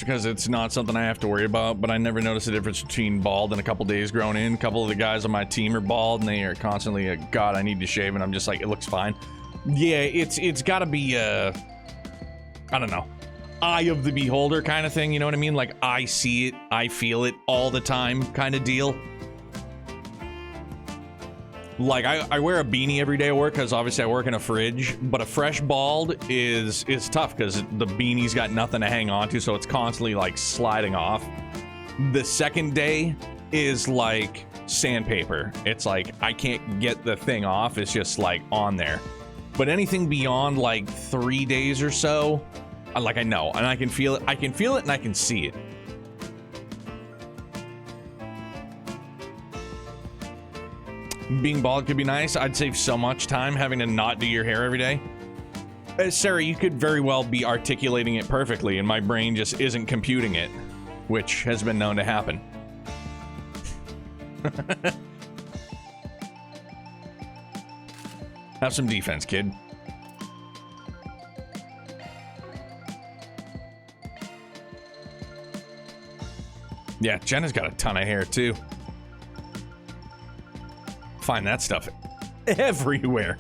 because it's not something I have to worry about, but I never noticed the difference between bald and a couple days grown in. A couple of the guys on my team are bald, and they are constantly, God, I need to shave, and I'm just like, it looks fine. Yeah, it's gotta be, I don't know, eye of the beholder kind of thing, you know what I mean? Like, I see it, I feel it all the time kind of deal. Like, I wear a beanie every day at work because obviously I work in a fridge, but a fresh bald is tough because the beanie's got nothing to hang on to, so it's constantly, like, sliding off. The second day is like sandpaper. It's like, I can't get the thing off, it's just, like, on there. But anything beyond, like, 3 days or so, like, I know, and I can feel it. I can feel it and I can see it. Being bald could be nice. I'd save so much time having to not do your hair every day. Sarah, you could very well be articulating it perfectly, and my brain just isn't computing it, which has been known to happen. Have some defense, kid. Yeah, Jenna's got a ton of hair, too. Find that stuff everywhere.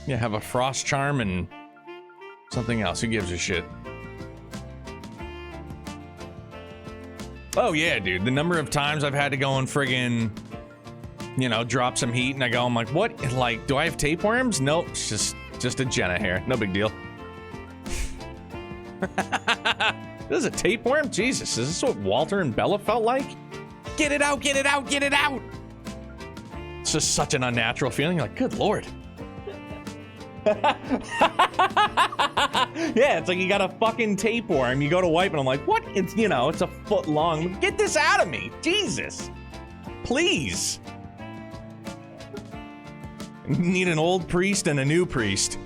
Yeah, have a frost charm and something else. Who gives a shit? Oh yeah, dude. The number of times I've had to go and friggin', you know, drop some heat, and I go, I'm like, what? Like, do I have tapeworms? Nope, it's just a Jenna hair. No big deal. This is a tapeworm? Jesus, is this what Walter and Bella felt like? Get it out, get it out, get it out! It's just such an unnatural feeling. Like, good lord. Yeah, it's like you got a fucking tapeworm. You go to wipe, and I'm like, what? It's, you know, it's a foot long. Get this out of me. Jesus. Please. Need an old priest and a new priest.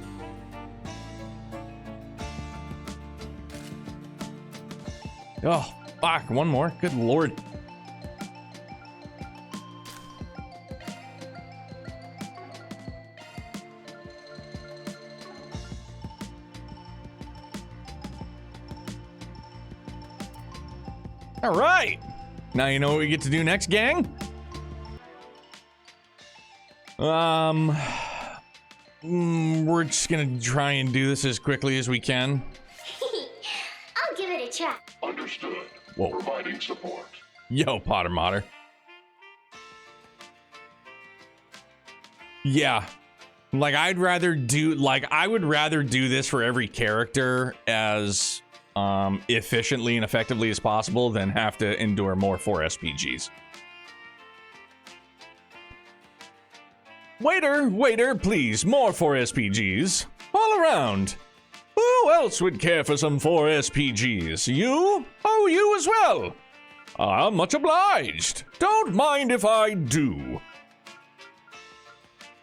Oh, fuck. One more. Good lord. All right. Now you know what we get to do next, gang? We're just gonna try and do this as quickly as we can. I'll give it a try. Understood. Whoa. Providing support. Yo, Potter Modder. Yeah. Like, I would rather do this for every character as efficiently and effectively as possible than have to endure more 4 SPGs. Waiter, please, more 4 SPGs. All around. Who else would care for some 4 SPGs? You? Oh, you as well. Much obliged. Don't mind if I do.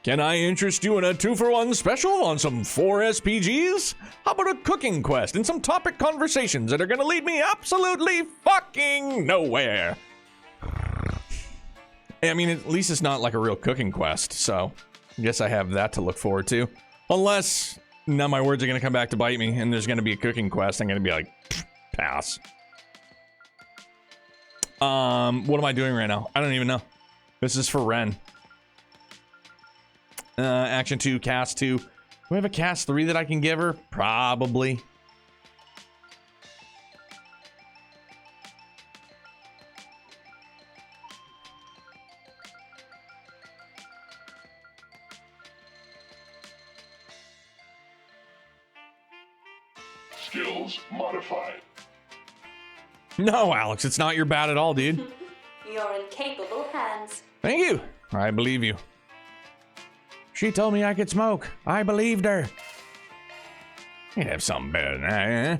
Can I interest you in a 2-for-1 special on some 4 SPGs? How about a cooking quest and some topic conversations that are gonna lead me absolutely fucking nowhere? I mean, at least it's not like a real cooking quest, so I guess I have that to look forward to. Unless now my words are gonna come back to bite me and there's gonna be a cooking quest, I'm gonna be like, pass. What am I doing right now? I don't even know. This is for Ren. Action 2, cast 2. Do we have a cast 3 that I can give her? Probably. Skills modified. No, Alex, it's not your bad at all, dude. You're in capable hands. Thank you. I believe you. She told me I could smoke. I believed her. You'd have something better than that, eh?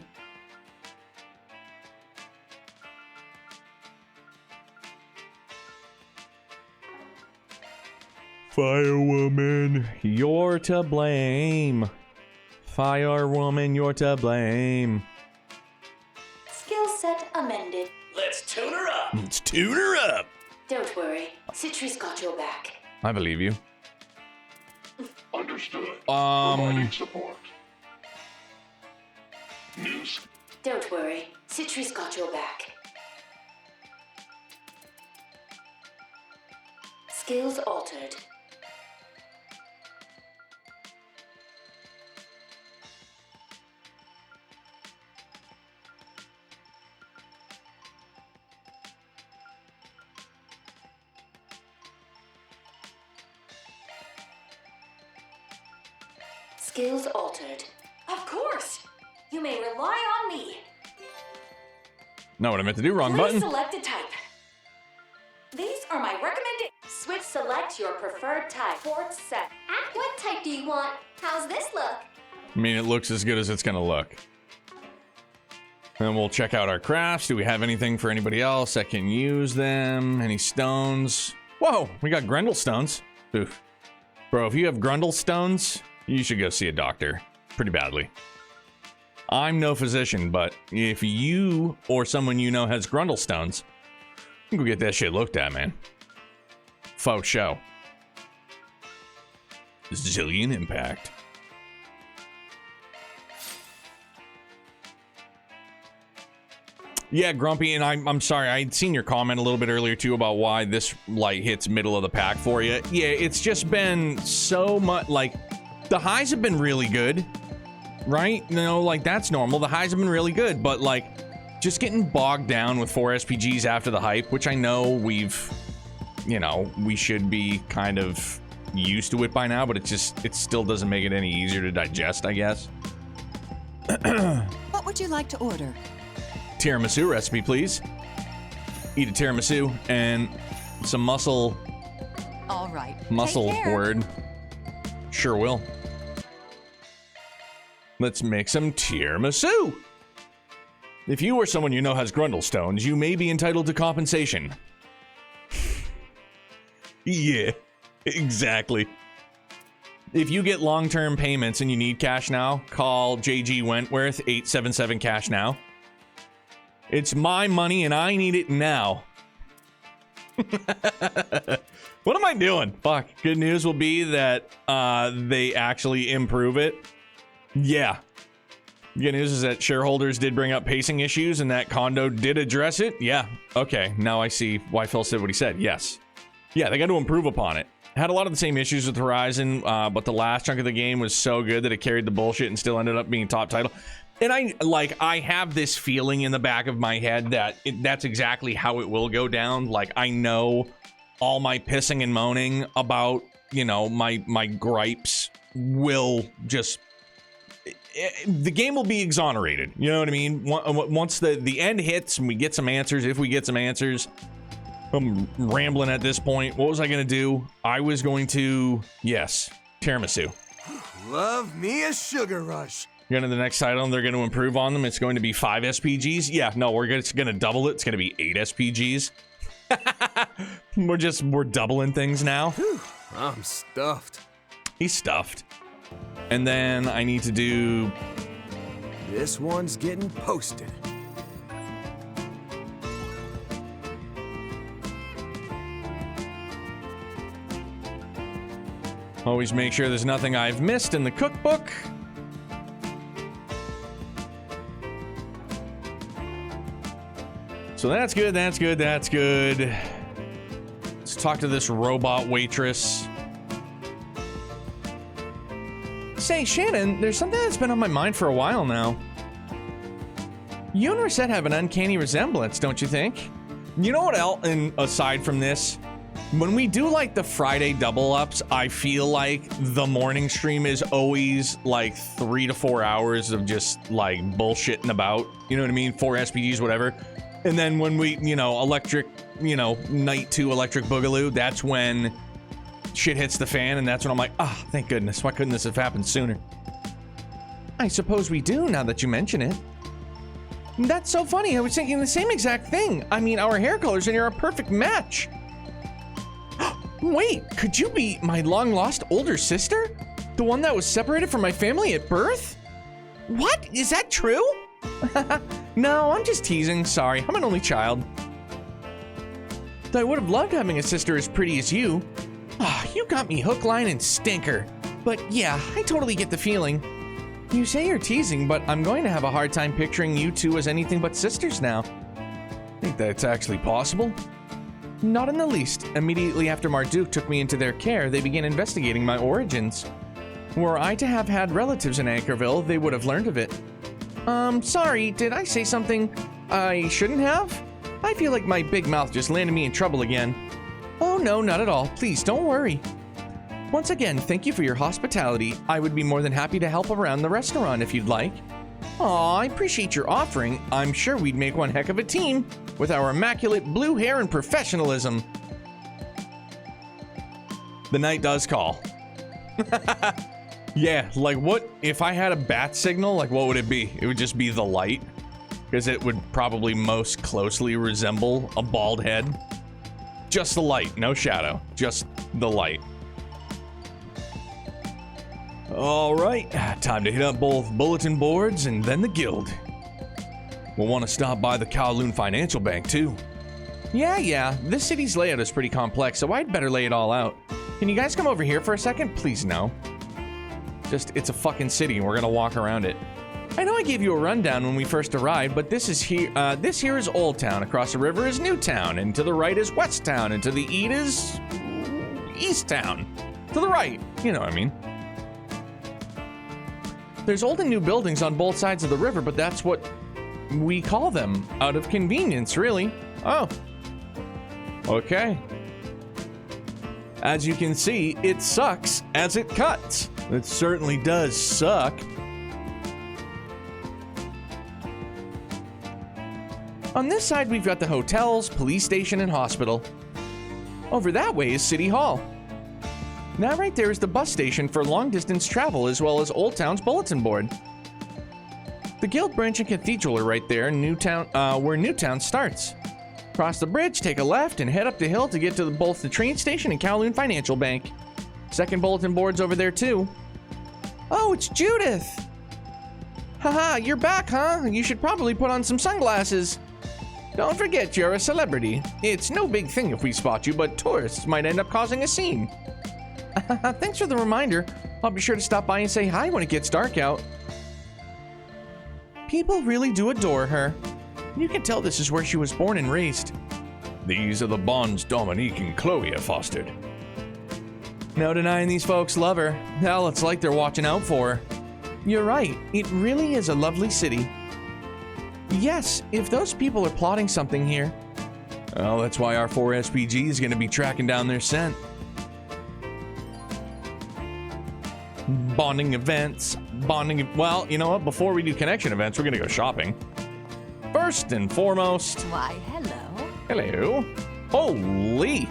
Firewoman, you're to blame. Firewoman, you're to blame. Skill set amended. Let's tune her up. Let's tune her up. Don't worry, Citri's got your back. I believe you. Understood. Providing support. News. Don't worry, Citri's got your back. Skills altered. Skills altered. Of course! You may rely on me. Not what I meant to do. Wrong Please button. select a type. These are my recommendations. Switch select your preferred type. Fourth set. What type do you want? How's this look? I mean, it looks as good as it's gonna look. And we'll check out our crafts. Do we have anything for anybody else that can use them? Any stones? Whoa, we got Grendel stones. Oof. Bro, if you have Grendel stones, you should go see a doctor. Pretty badly. I'm no physician, but if you or someone you know has Grendel stones, you can go get that shit looked at, man. Faux show. Zillion impact. Yeah, Grumpy, and I'm sorry, I'd seen your comment a little bit earlier too about why this light hits middle of the pack for you. Yeah, it's just been so much, like, the highs have been really good, right? You know, like, that's normal. The highs have been really good, but, like, just getting bogged down with 4 SPGs after the hype, which I know we've, you know, we should be kind of used to it by now, but it still doesn't make it any easier to digest, I guess. What would you like to order? Tiramisu recipe, please. Eat a tiramisu and some muscle. All right. Muscle Take care. word. Sure will. Let's make some tiramisu. If you or someone you know has Grundle stones, you may be entitled to compensation. Yeah, exactly. If you get long-term payments and you need cash now, call JG Wentworth 877 cash now. It's my money and I need it now. What am I doing? Fuck. Good news will be that they actually improve it. Yeah. Good news is that shareholders did bring up pacing issues and that Kondo did address it. Yeah. Okay. Now I see why Phil said what he said. Yes. Yeah, they got to improve upon it. Had a lot of the same issues with Horizon, but the last chunk of the game was so good that it carried the bullshit and still ended up being top title. And I have this feeling in the back of my head that that's exactly how it will go down. Like, I know all my pissing and moaning about, you know, my gripes will just... the game will be exonerated. You know what I mean? Once the end hits and we get some answers, if we get some answers... I'm rambling at this point. What was I going to do? I was going to... Yes, tiramisu. Love me a sugar rush. Going to the next item, they're going to improve on them. It's going to be 5 SPGs. Yeah, no, we're going to double it. It's going to be 8 SPGs. We're doubling things now. Whew, I'm stuffed. He's stuffed. And then I need to do... This one's getting posted. Always make sure there's nothing I've missed in the cookbook. So that's good, that's good, that's good. Let's talk to this robot waitress. Say, Shannon, there's something that's been on my mind for a while now. You and Reset have an uncanny resemblance, don't you think? You know what else, and aside from this, when we do like the Friday double ups, I feel like the morning stream is always like 3 to 4 hours of just like bullshitting about, you know what I mean? 4 SPGs, whatever. And then when we, you know, night 2 electric boogaloo, that's when shit hits the fan. And that's when I'm like, ah, thank goodness. Why couldn't this have happened sooner? I suppose we do now that you mention it. That's so funny. I was thinking the same exact thing. I mean, our hair colors and you're a perfect match. Wait, could you be my long-lost older sister? The one that was separated from my family at birth? What? Is that true? No, I'm just teasing. Sorry, I'm an only child. I would have loved having a sister as pretty as you. Ah, you got me hook, line, and stinker. But yeah, I totally get the feeling. You say you're teasing, but I'm going to have a hard time picturing you two as anything but sisters now. Think that's actually possible? Not in the least. Immediately after Marduk took me into their care, they began investigating my origins. Were I to have had relatives in Anchorville, they would have learned of it. Sorry, did I say something I shouldn't have? I feel like my big mouth just landed me in trouble again. Oh no, not at all. Please, don't worry. Once again, thank you for your hospitality. I would be more than happy to help around the restaurant if you'd like. Aw, I appreciate your offering. I'm sure we'd make one heck of a team with our immaculate blue hair and professionalism. The night does call. Yeah, like what if I had a bat signal? Like what would it be? It would just be the light, because it would probably most closely resemble a bald head. Just the light, no shadow, just the light. All right, time to hit up both bulletin boards and then the guild. We'll want to stop by the Kowloon Financial Bank too. Yeah, this city's layout is pretty complex, so I'd better lay it all out. Can you guys come over here for a second? Please, no. Just, it's a fucking city and we're gonna walk around it. I know I gave you a rundown when we first arrived, but this here is Old Town. Across the river is New Town, and to the right is West Town, and to the east is East Town. To the right, you know what I mean. There's old and new buildings on both sides of the river, but that's what we call them, out of convenience, really. Oh. Okay. As you can see, it sucks as it cuts. It certainly does suck. On this side, we've got the hotels, police station, and hospital. Over that way is City Hall. Now right there is the bus station for long-distance travel, as well as Old Town's bulletin board. The Guild Branch and Cathedral are right there in Newtown, where Newtown starts. Cross the bridge, take a left, and head up the hill to get to both the train station and Kowloon Financial Bank. Second bulletin board's over there too. Oh, it's Judith! Haha, you're back, huh? You should probably put on some sunglasses. Don't forget you're a celebrity. It's no big thing if we spot you, but tourists might end up causing a scene. Thanks for the reminder. I'll be sure to stop by and say hi when it gets dark out. People really do adore her. You can tell this is where she was born and raised. These are the bonds Dominique and Chloe have fostered. No denying these folks love her. Hell, it's like they're watching out for her. You're right. It really is a lovely city. Yes, if those people are plotting something here. Well, that's why our 4 SPG is going to be tracking down their scent. Bonding events, well, you know what? Before we do connection events, we're going to go shopping. First and foremost. Why, hello. Hello. Holy.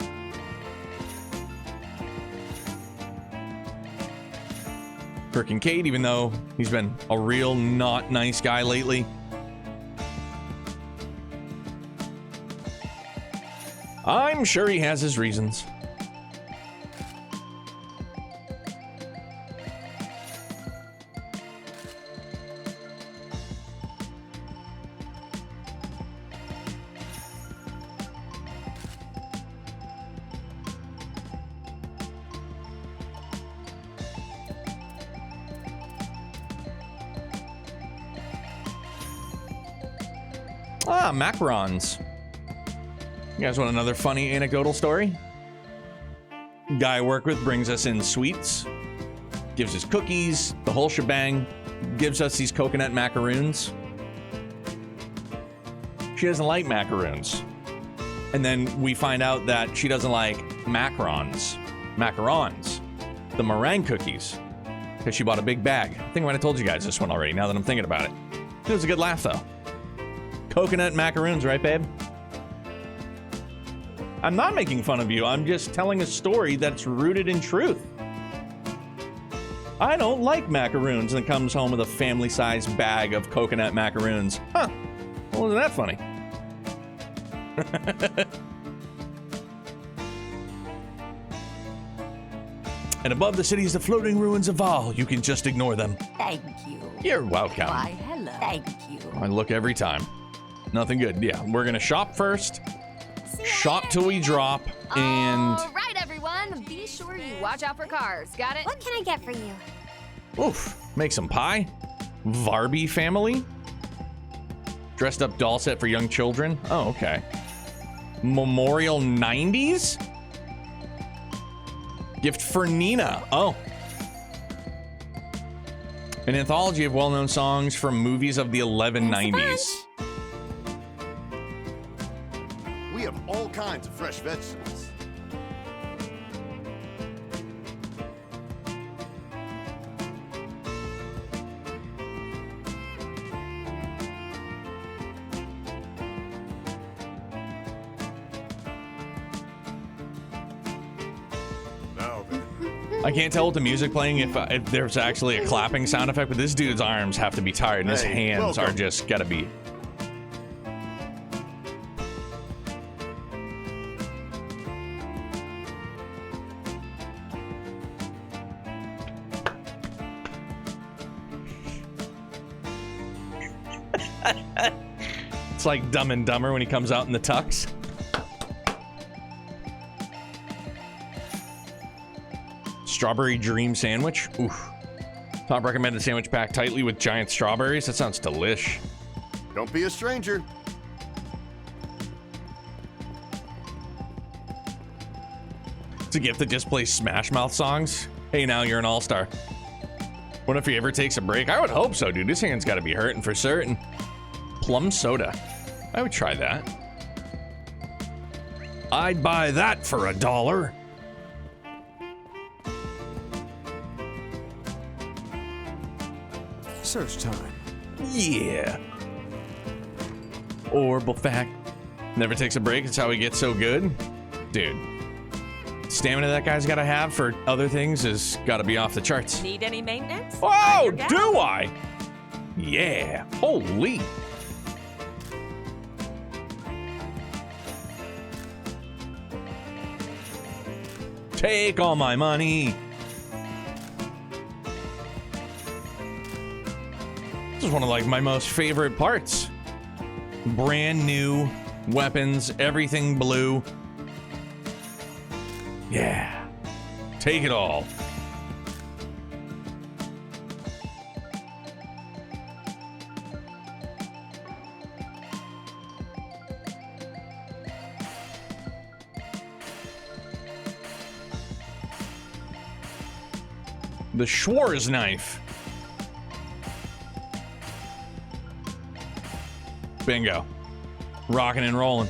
For Kincaid, even though he's been a real not nice guy lately. I'm sure he has his reasons. Ah, macarons. You guys want another funny anecdotal story? Guy I work with brings us in sweets, gives us cookies, the whole shebang, gives us these coconut macaroons. She doesn't like macaroons. And then we find out that she doesn't like macarons, the meringue cookies, because she bought a big bag. I think I might have told you guys this one already, now that I'm thinking about it. It was a good laugh, though. Coconut macaroons, right, babe? I'm not making fun of you. I'm just telling a story that's rooted in truth. I don't like macaroons, and comes home with a family-sized bag of coconut macaroons. Huh. Well, isn't that funny? And above the city is the floating ruins of Val. You can just ignore them. Thank you. You're welcome. Why, hello. Thank you. I look every time. Nothing good. Yeah, we're gonna shop first. Shop till we drop, and... All right, everyone. Be sure you watch out for cars. Got it? What can I get for you? Oof, make some pie. Varby family. Dressed up doll set for young children. Oh, okay. Memorial 90s? Gift for Nina. Oh. An anthology of well-known songs from movies of the 1190s. We have all kinds of fresh vegetables. I can't tell with the music playing if there's actually a clapping sound effect, but this dude's arms have to be tired and his hands are just gotta be. It's like Dumb and Dumber when he comes out in the tux. Strawberry Dream Sandwich. Oof. Top recommended sandwich packed tightly with giant strawberries. That sounds delish. Don't be a stranger. It's a gift that just plays Smash Mouth songs. Hey, now you're an all-star. What if he ever takes a break? I would hope so, dude. His hand's got to be hurting for certain. Plum soda. I would try that. I'd buy that for $1. Search time. Yeah. Horrible fact. Never takes a break. It's how he gets so good. Dude. Stamina that guy's got to have for other things has got to be off the charts. Need any maintenance? Oh, do I? Yeah. Holy. Take all my money. This is one of like my most favorite parts. Brand new weapons, everything blue. Yeah. Take it all. The Schwarz knife. Bingo. Rocking and rolling.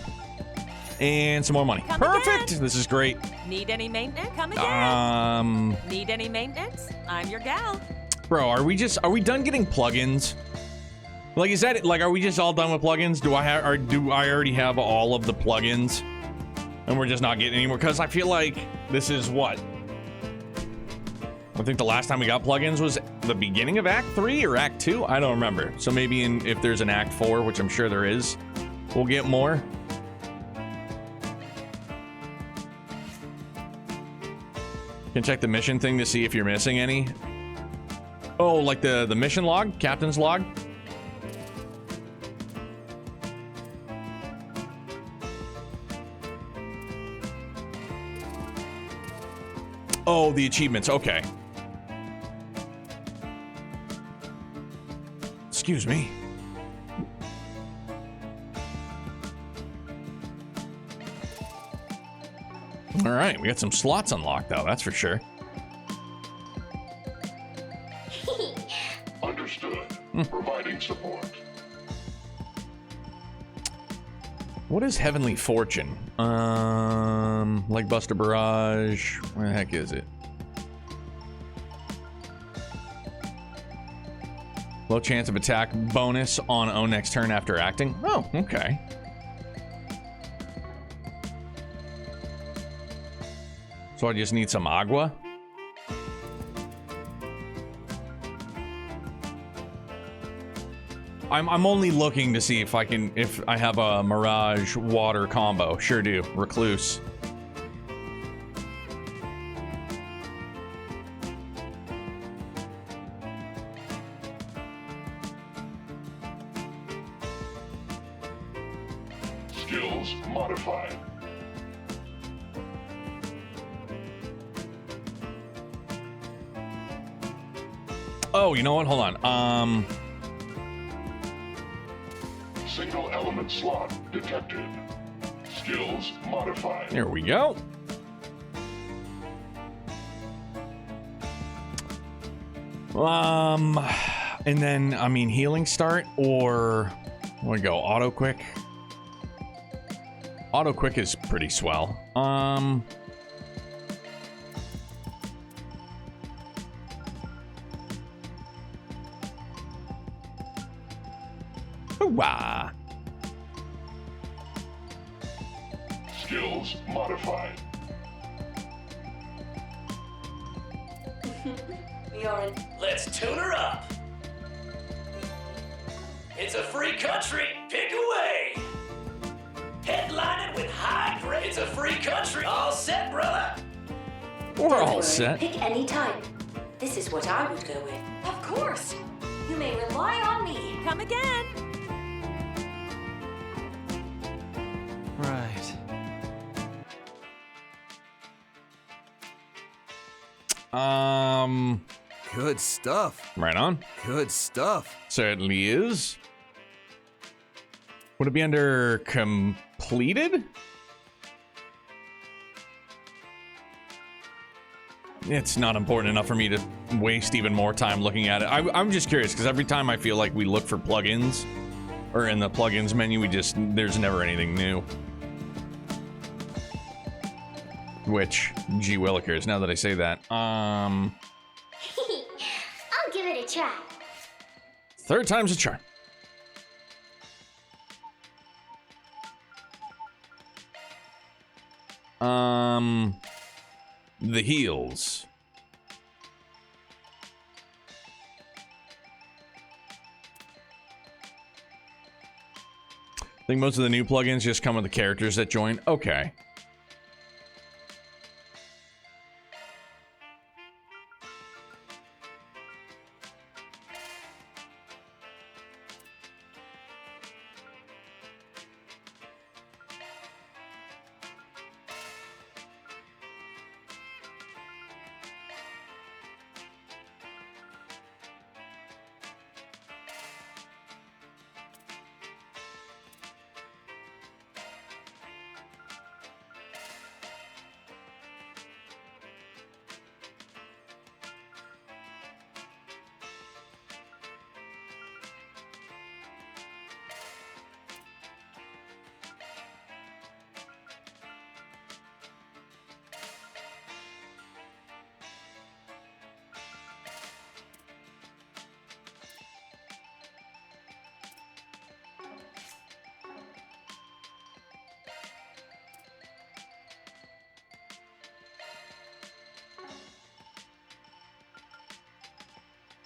And some more money. Come Perfect. again. This is great. Need any maintenance? Come again. Um, Need any maintenance? I'm your gal. Bro, are we done getting plugins? Like, is that it? Like, are we just all done with plugins? Do I already have all of the plugins? And we're just not getting any more? Because I feel like this is what? I think the last time we got plugins was the beginning of Act 3 or Act 2? I don't remember. So maybe if there's an Act 4, which I'm sure there is, we'll get more. Can check the mission thing to see if you're missing any. Oh, like the mission log? Captain's log? Oh, the achievements. Okay. Excuse me. All right, we got some slots unlocked, though. That's for sure. Understood. Providing support. What is Heavenly Fortune? Like Buster Barrage. Where the heck is it? Low chance of attack bonus on O next turn after acting. Oh, okay. So I just need some agua. I'm only looking to see if I have a Mirage water combo. Sure do. Recluse. Skills modified. Oh, you know what? Hold on. Single element slot detected. Skills modified. There we go. And then, I mean, healing start or we go auto quick. Auto quick is pretty swell. Hooah. Skills modified. Let's tune her up. It's a free country. Pick away. Headlining with high grade. It's a free country. All set, brother. We're all set. Pick any type. This is what I would go with. Of course. You may rely on me. Come again. Right. Good stuff. Right on. Good stuff. Certainly is. Would it be under completed? It's not important enough for me to waste even more time looking at it. I'm just curious because every time I feel like we look for plugins or in the plugins menu, there's never anything new. Which, gee willikers, now that I say that. I'll give it a try. Third time's a charm. The heals. I think most of the new plugins just come with the characters that join. Okay.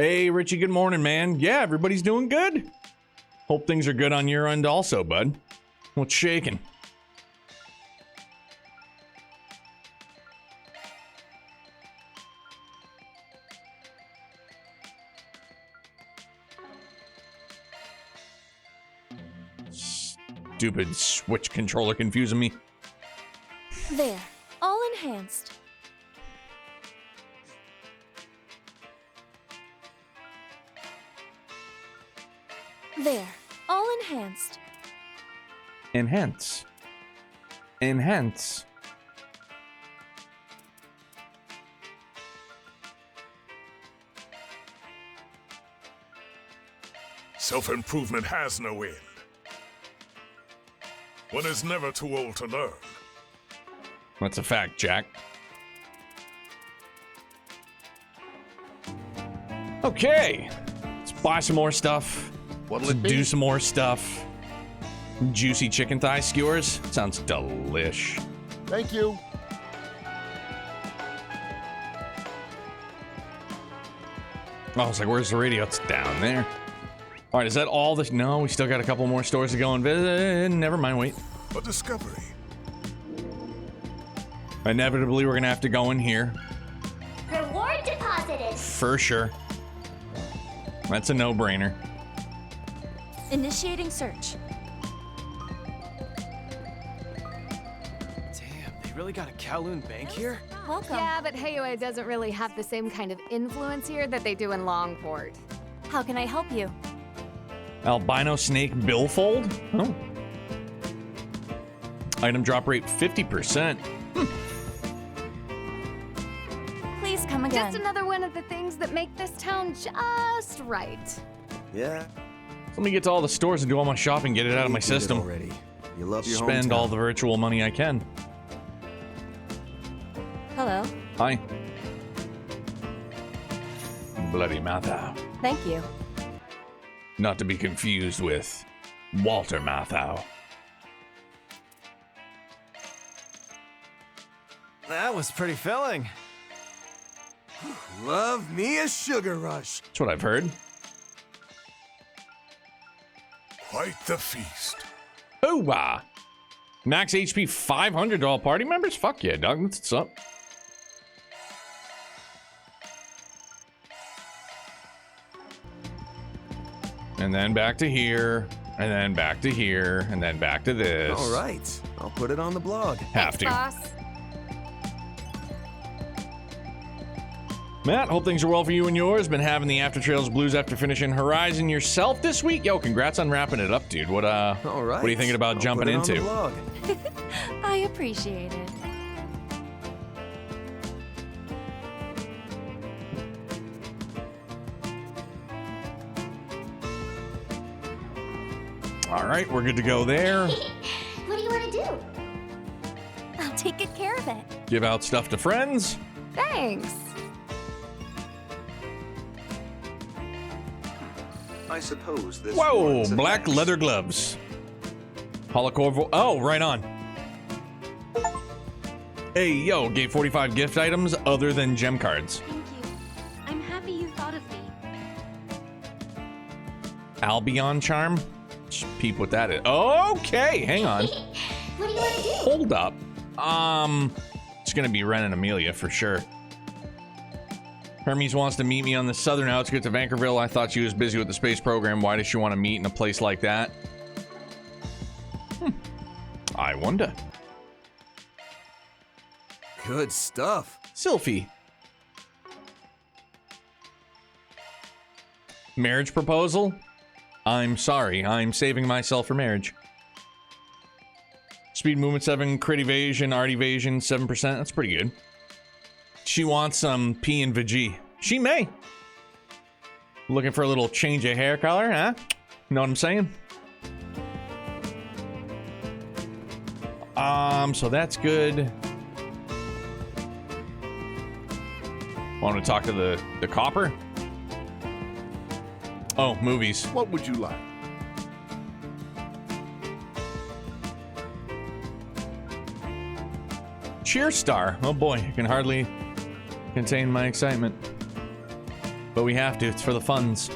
Hey, Richie, good morning, man. Yeah, everybody's doing good. Hope things are good on your end also, bud. What's shaking? Stupid Switch controller confusing me. There, all enhanced. There, all enhanced. Enhance. Enhance. Self-improvement has no end. One is never too old to learn. That's a fact, Jack. Okay. Let's buy some more stuff. What'll Let's it be? do some more stuff. Juicy chicken thigh skewers. Sounds delish. Thank you. I was like, where's the radio? It's down there. All right, is that all the... No, we still got a couple more stores to go and visit. Never mind, wait. A discovery. Inevitably, we're going to have to go in here. Reward deposited. For sure. That's a no-brainer. Initiating search. really got a Kowloon bank here? Welcome. Yeah, but Hayeway doesn't really have the same kind of influence here that they do in Longport. How can I help you? Albino snake billfold? Oh. Item drop rate 50%. Please come again. Just another one of the things that make this town just right. Yeah. Let me get to all the stores and do all my shopping, get it out of my system. Already. You love your Spend hometown. all the virtual money I can. Hello. Hi. Bloody Mathau. Thank you. Not to be confused with Walter Mathau. That was pretty filling. Love me a sugar rush. That's what I've heard. Quite the feast. Oh, wow. Max HP 500 to all party members? Fuck yeah, dog. That's what's up. And then back to here, and then back to here, and then back to this. All right. I'll put it on the blog. Have to. Boss. Matt, hope things are well for you and yours. Been having the After Trails blues after finishing Horizon yourself this week? Yo, congrats on wrapping it up, dude. What All right. What are you thinking about I'll jumping put it on the into? blog. I appreciate it. All right, we're good to go there. What do you want to do? I'll take good care of it. Give out stuff to friends. Thanks. I suppose this. Whoa, warrants a black thanks. leather gloves. Holocorvo. Oh, right on. Hey, yo, gave 45 gift items other than gem cards. Thank you. I'm happy you thought of me. Albion charm? Just peep what that is. Okay, hang on. What do you want to do? Hold up. It's gonna be Ren and Amelia for sure. Hermes wants to meet me on the southern outskirts of Anchorville. I thought she was busy with the space program. Why does she want to meet in a place like that? I wonder. Good stuff. Sylphie. Marriage proposal? I'm sorry. I'm saving myself for marriage. Speed movement 7, crit evasion, art evasion 7%. That's pretty good. She wants some P and Vg. She may. Looking for a little change of hair color, huh? Know what I'm saying? So that's good. Want to talk to the copper? Oh, movies. What would you like? Cheer Star. Oh boy, I can hardly contain my excitement. But we have to, it's for the funds.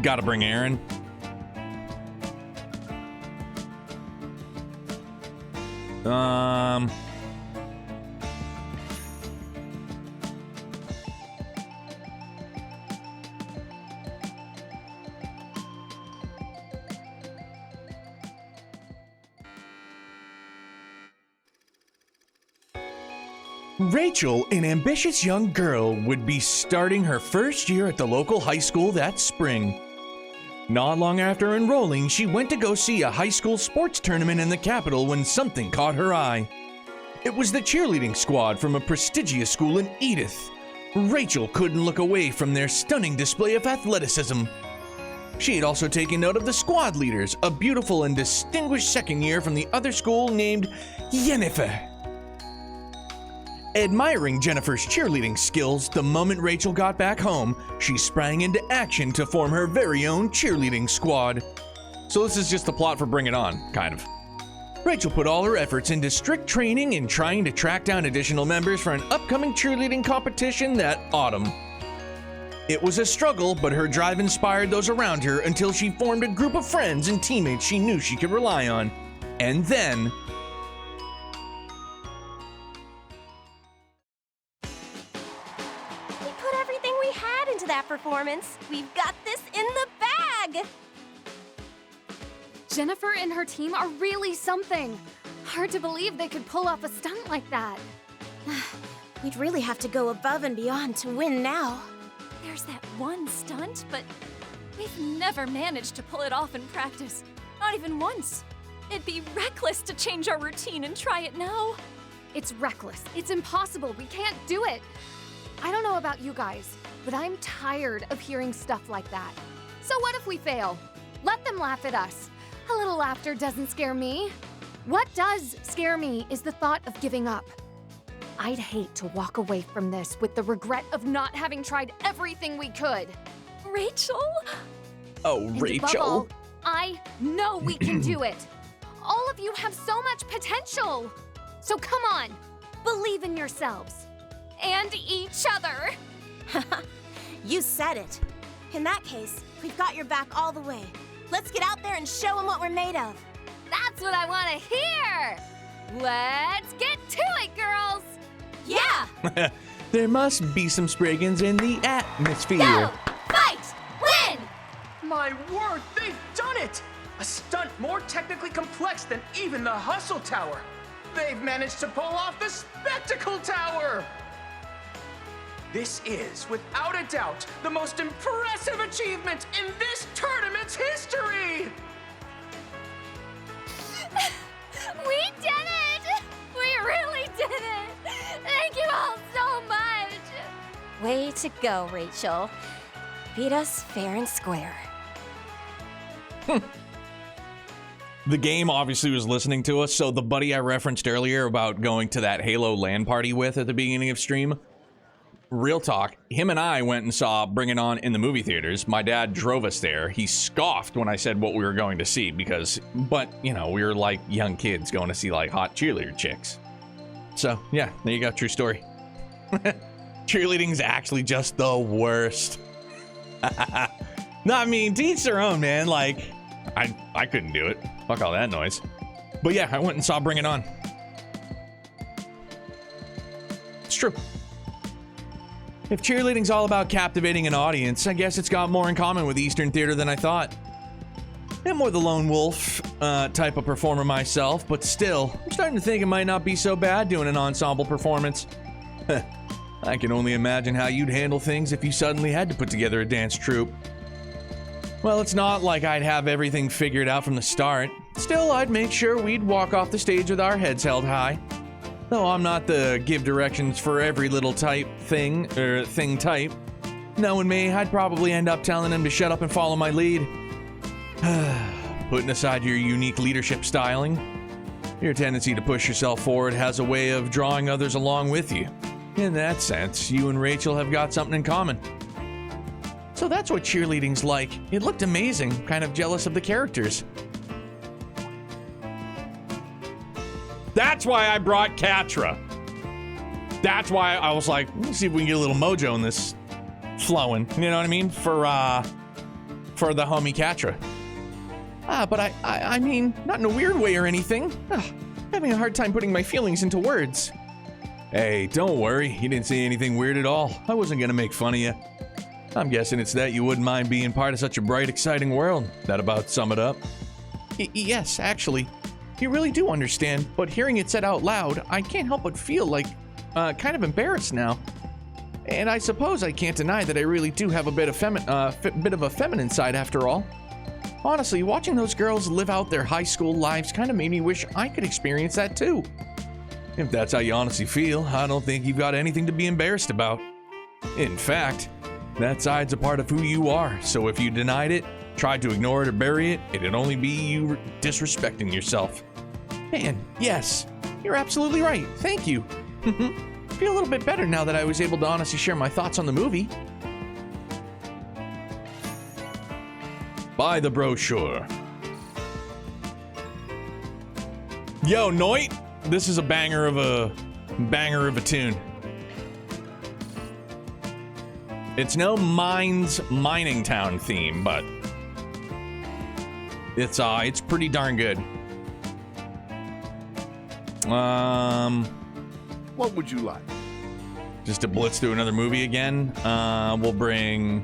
Gotta bring Aaron. Rachel, an ambitious young girl, would be starting her first year at the local high school that spring. Not long after enrolling, she went to go see a high school sports tournament in the capital when something caught her eye. It was the cheerleading squad from a prestigious school in Edith. Rachel couldn't look away from their stunning display of athleticism. She had also taken note of the squad leaders, a beautiful and distinguished second year from the other school named Yennefer. Admiring Jennifer's cheerleading skills, the moment Rachel got back home, she sprang into action to form her very own cheerleading squad. So this is just the plot for Bring It On, kind of. Rachel put all her efforts into strict training and trying to track down additional members for an upcoming cheerleading competition that autumn. It was a struggle, but her drive inspired those around her until she formed a group of friends and teammates she knew she could rely on. And then... We put everything we had into that performance. We've got this in the bag. Jennifer and her team are really something. Hard to believe they could pull off a stunt like that. We'd really have to go above and beyond to win now. There's that one stunt, but we've never managed to pull it off in practice. Not even once. It'd be reckless to change our routine and try it now. It's reckless. It's impossible. We can't do it. I don't know about you guys, but I'm tired of hearing stuff like that. So what if we fail? Let them laugh at us. A little laughter doesn't scare me. What does scare me is the thought of giving up. I'd hate to walk away from this with the regret of not having tried everything we could. Rachel? Oh, And Rachel. above all, I know we can do it. All of you have so much potential. So come on, believe in yourselves. And each other. You said it. In that case, we've got your back all the way. Let's get out there and show them what we're made of. That's what I want to hear. Let's get to it, girls. Yeah! There must be some Spriggans in the atmosphere. Go! Fight! Win! My word, they've done it! A stunt more technically complex than even the Hustle Tower. They've managed to pull off the Spectacle Tower! This is, without a doubt, the most impressive achievement in this tournament's history! We did it! We really did it! Thank you all so much! Way to go, Rachel. Beat us fair and square. The game obviously was listening to us, so the buddy I referenced earlier about going to that Halo LAN party with at the beginning of stream, real talk, him and I went and saw Bring It On in the movie theaters. My dad drove us there. He scoffed when I said what we were going to see but, you know, we were like young kids going to see like hot cheerleader chicks. So, yeah, there you go, true story. Cheerleading's actually just the worst. No, I mean, to each their own, man. Like, I couldn't do it. Fuck all that noise. But yeah, I went and saw Bring It On. It's true. If cheerleading's all about captivating an audience, I guess it's got more in common with Eastern Theater than I thought. I'm more the lone wolf type of performer myself, but still, I'm starting to think it might not be so bad doing an ensemble performance. I can only imagine how you'd handle things if you suddenly had to put together a dance troupe. Well, it's not like I'd have everything figured out from the start. Still, I'd make sure we'd walk off the stage with our heads held high. Though I'm not the give directions for every little thing type. Knowing me, I'd probably end up telling them to shut up and follow my lead. Putting aside your unique leadership styling, your tendency to push yourself forward has a way of drawing others along with you. In that sense, you and Rachel have got something in common. So that's what cheerleading's like. It looked amazing, kind of jealous of the characters. That's why I brought Katra. That's why I was like, let's see if we can get a little mojo in this flowing. You know what I mean? For the homie Katra. But I mean, not in a weird way or anything. Having a hard time putting my feelings into words. Hey, don't worry. You didn't say anything weird at all. I wasn't gonna make fun of you. I'm guessing it's that you wouldn't mind being part of such a bright, exciting world. That about sum it up? Yes, actually. You really do understand, but hearing it said out loud, I can't help but feel like kind of embarrassed now. And I suppose I can't deny that I really do have a bit of a feminine side after all. Honestly, watching those girls live out their high school lives kind of made me wish I could experience that too. If that's how you honestly feel, I don't think you've got anything to be embarrassed about. In fact, that side's a part of who you are, so if you denied it, tried to ignore it or bury it, it'd only be you disrespecting yourself. Man, yes, you're absolutely right. Thank you. Feel a little bit better now that I was able to honestly share my thoughts on the movie. Buy the brochure. Yo, Noit, this is a banger of a tune. It's no mining town theme, but it's pretty darn good. What would you like? Just to blitz through another movie again. We'll bring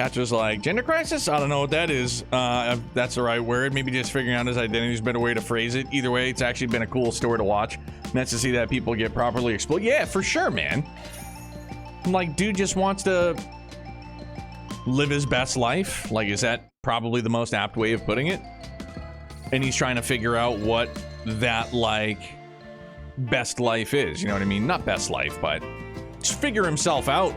Catcher's like, gender crisis? I don't know what that is. If that's the right word. Maybe just figuring out his identity is a better way to phrase it. Either way, it's actually been a cool story to watch. Nice to see that people get properly exploited. Yeah, for sure, man. Like, dude just wants to live his best life. Like, is that probably the most apt way of putting it? And he's trying to figure out what that, like, best life is. You know what I mean? Not best life, but just figure himself out.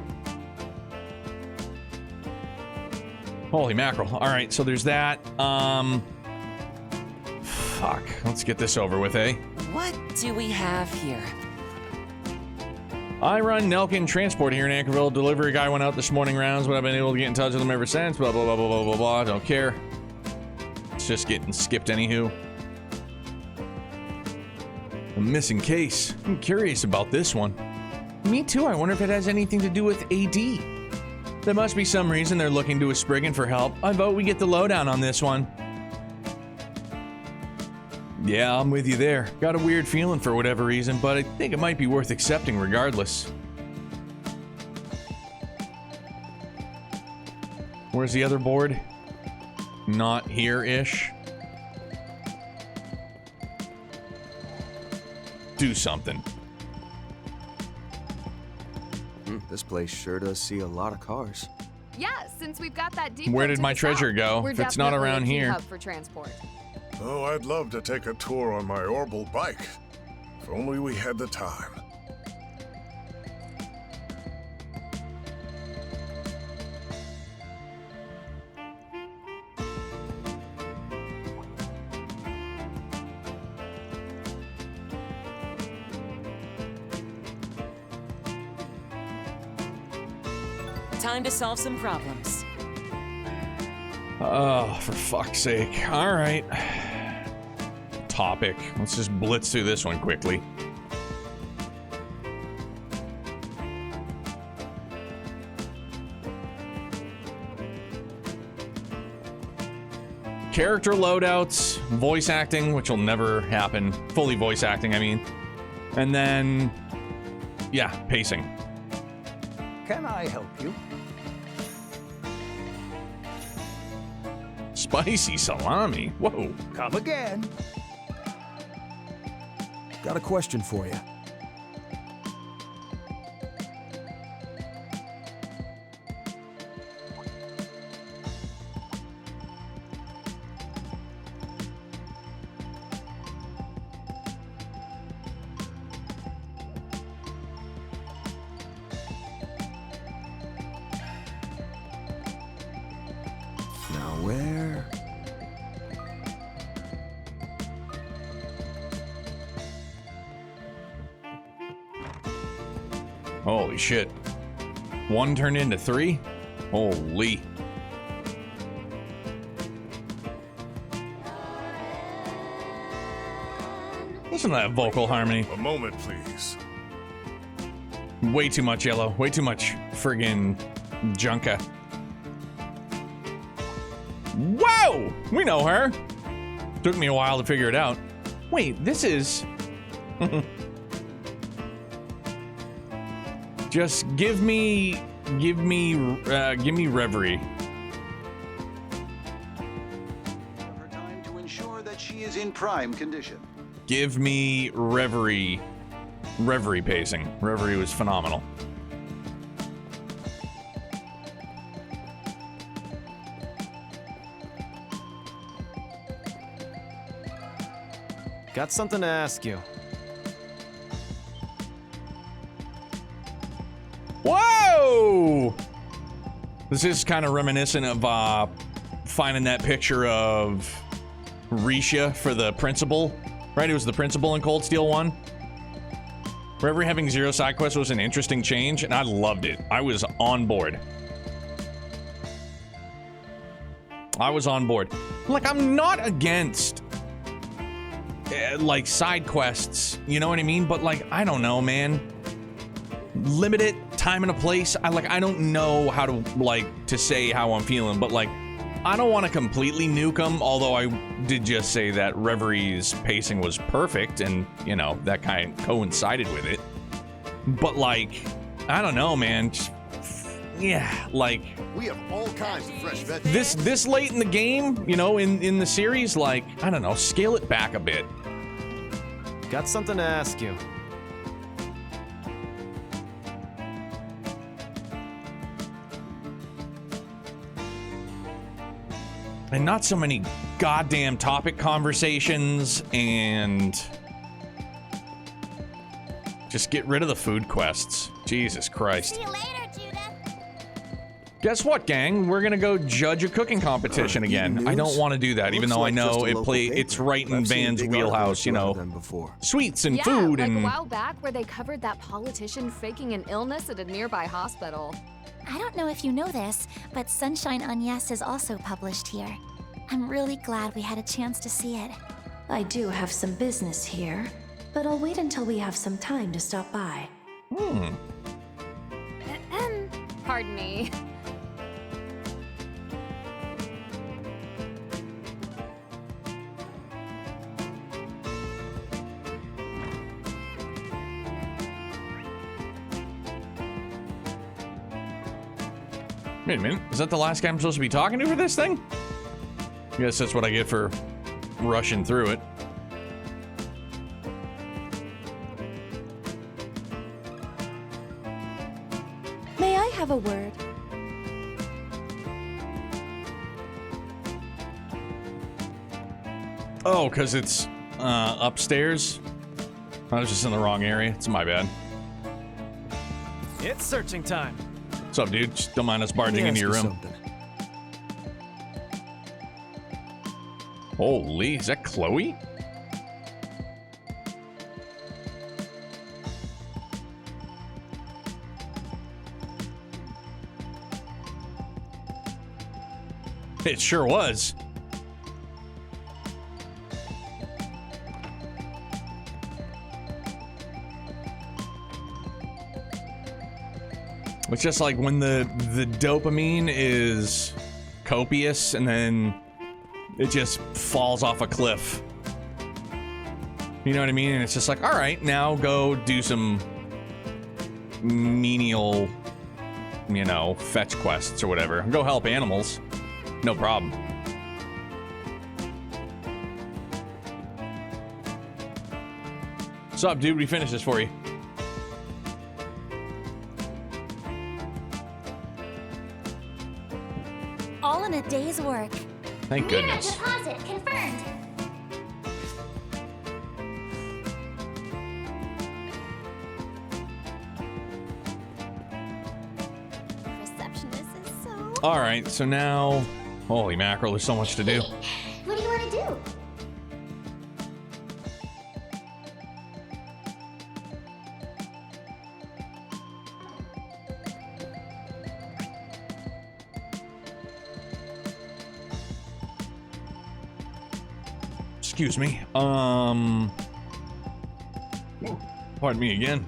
Holy mackerel. All right, so there's that. Fuck. Let's get this over with, eh? What do we have here? I run Nelkin Transport here in Anchorville. Delivery guy went out this morning rounds, but I've been able to get in touch with him ever since. Blah, blah, blah, blah, blah, blah, blah. Don't care. It's just getting skipped anywho. A missing case. I'm curious about this one. Me too. I wonder if it has anything to do with AD. There must be some reason they're looking to a Spriggan for help. I vote we get the lowdown on this one. Yeah, I'm with you there. Got a weird feeling for whatever reason, but I think it might be worth accepting regardless. Where's the other board? Not here-ish. Do something. This place sure does see a lot of cars. Yeah, since we've got that depot Where did to my the treasure south, go? we're If it's not definitely around a key here. hub for transport. Oh, I'd love to take a tour on my orbital bike. If only we had the time. Time to solve some problems. Oh, for fuck's sake. All right. Topic. Let's just blitz through this one quickly. Character loadouts, voice acting, which will never happen. Fully voice acting, I mean. And then, yeah, pacing. Can I help you? Spicy salami. Whoa. Come again. Got a question for you. Now where? Holy shit. One turned into three? Holy. Listen to that vocal harmony. A moment, please. Way too much yellow. Way too much friggin' Junka. Whoa! We know her. Took me a while to figure it out. Wait, this is... Just give me Reverie. Her time to ensure that she is in prime condition. Give me Reverie. Reverie pacing. Reverie was phenomenal. Got something to ask you. Whoa! This is kind of reminiscent of finding that picture of Risha for the principal, right? It was the principal in Cold Steel 1. Reverie having zero side quests was an interesting change, and I loved it. I was on board. I was on board. Like, I'm not against like side quests, you know what I mean? But like, I don't know, man. Limit it, time and a place. I don't know how to say how I'm feeling, but like, I don't want to completely nuke them, although I did just say that Reverie's pacing was perfect, and, you know, that kind of coincided with it. But, like, I don't know, man. Just yeah, like We have all kinds of fresh vegetables. this late in the game, you know, in the series, like, I don't know, scale it back a bit. Got something to ask you. And not so many goddamn topic conversations, and just get rid of the food quests. Jesus Christ. See you later, Judah. Guess what, gang? We're gonna go judge a cooking competition again. I don't want to do that, even though I know it's right in Van's wheelhouse, you know. Sweets and food like and a while back where they covered that politician faking an illness at a nearby hospital. I don't know if you know this, but Sunshine on Yes is also published here. I'm really glad we had a chance to see it. I do have some business here, but I'll wait until we have some time to stop by. Pardon me. Wait a minute, is that the last guy I'm supposed to be talking to for this thing? I guess that's what I get for rushing through it. May I have a word? Oh, because it's upstairs? I was just in the wrong area. It's my bad. It's searching time. What's up, dude? Just don't mind us barging into your room. Holy, is that Chloe? It sure was. It's just like when the dopamine is copious and then it just falls off a cliff. You know what I mean? And it's just like, all right, now go do some menial, you know, fetch quests or whatever. Go help animals. No problem. What's up, dude? We finished this for you. All in a day's work. Thank goodness. Deposit confirmed. Receptionist is so... All right, so now, holy mackerel, there's so much to do. What do you want to do? Excuse me. Pardon me again.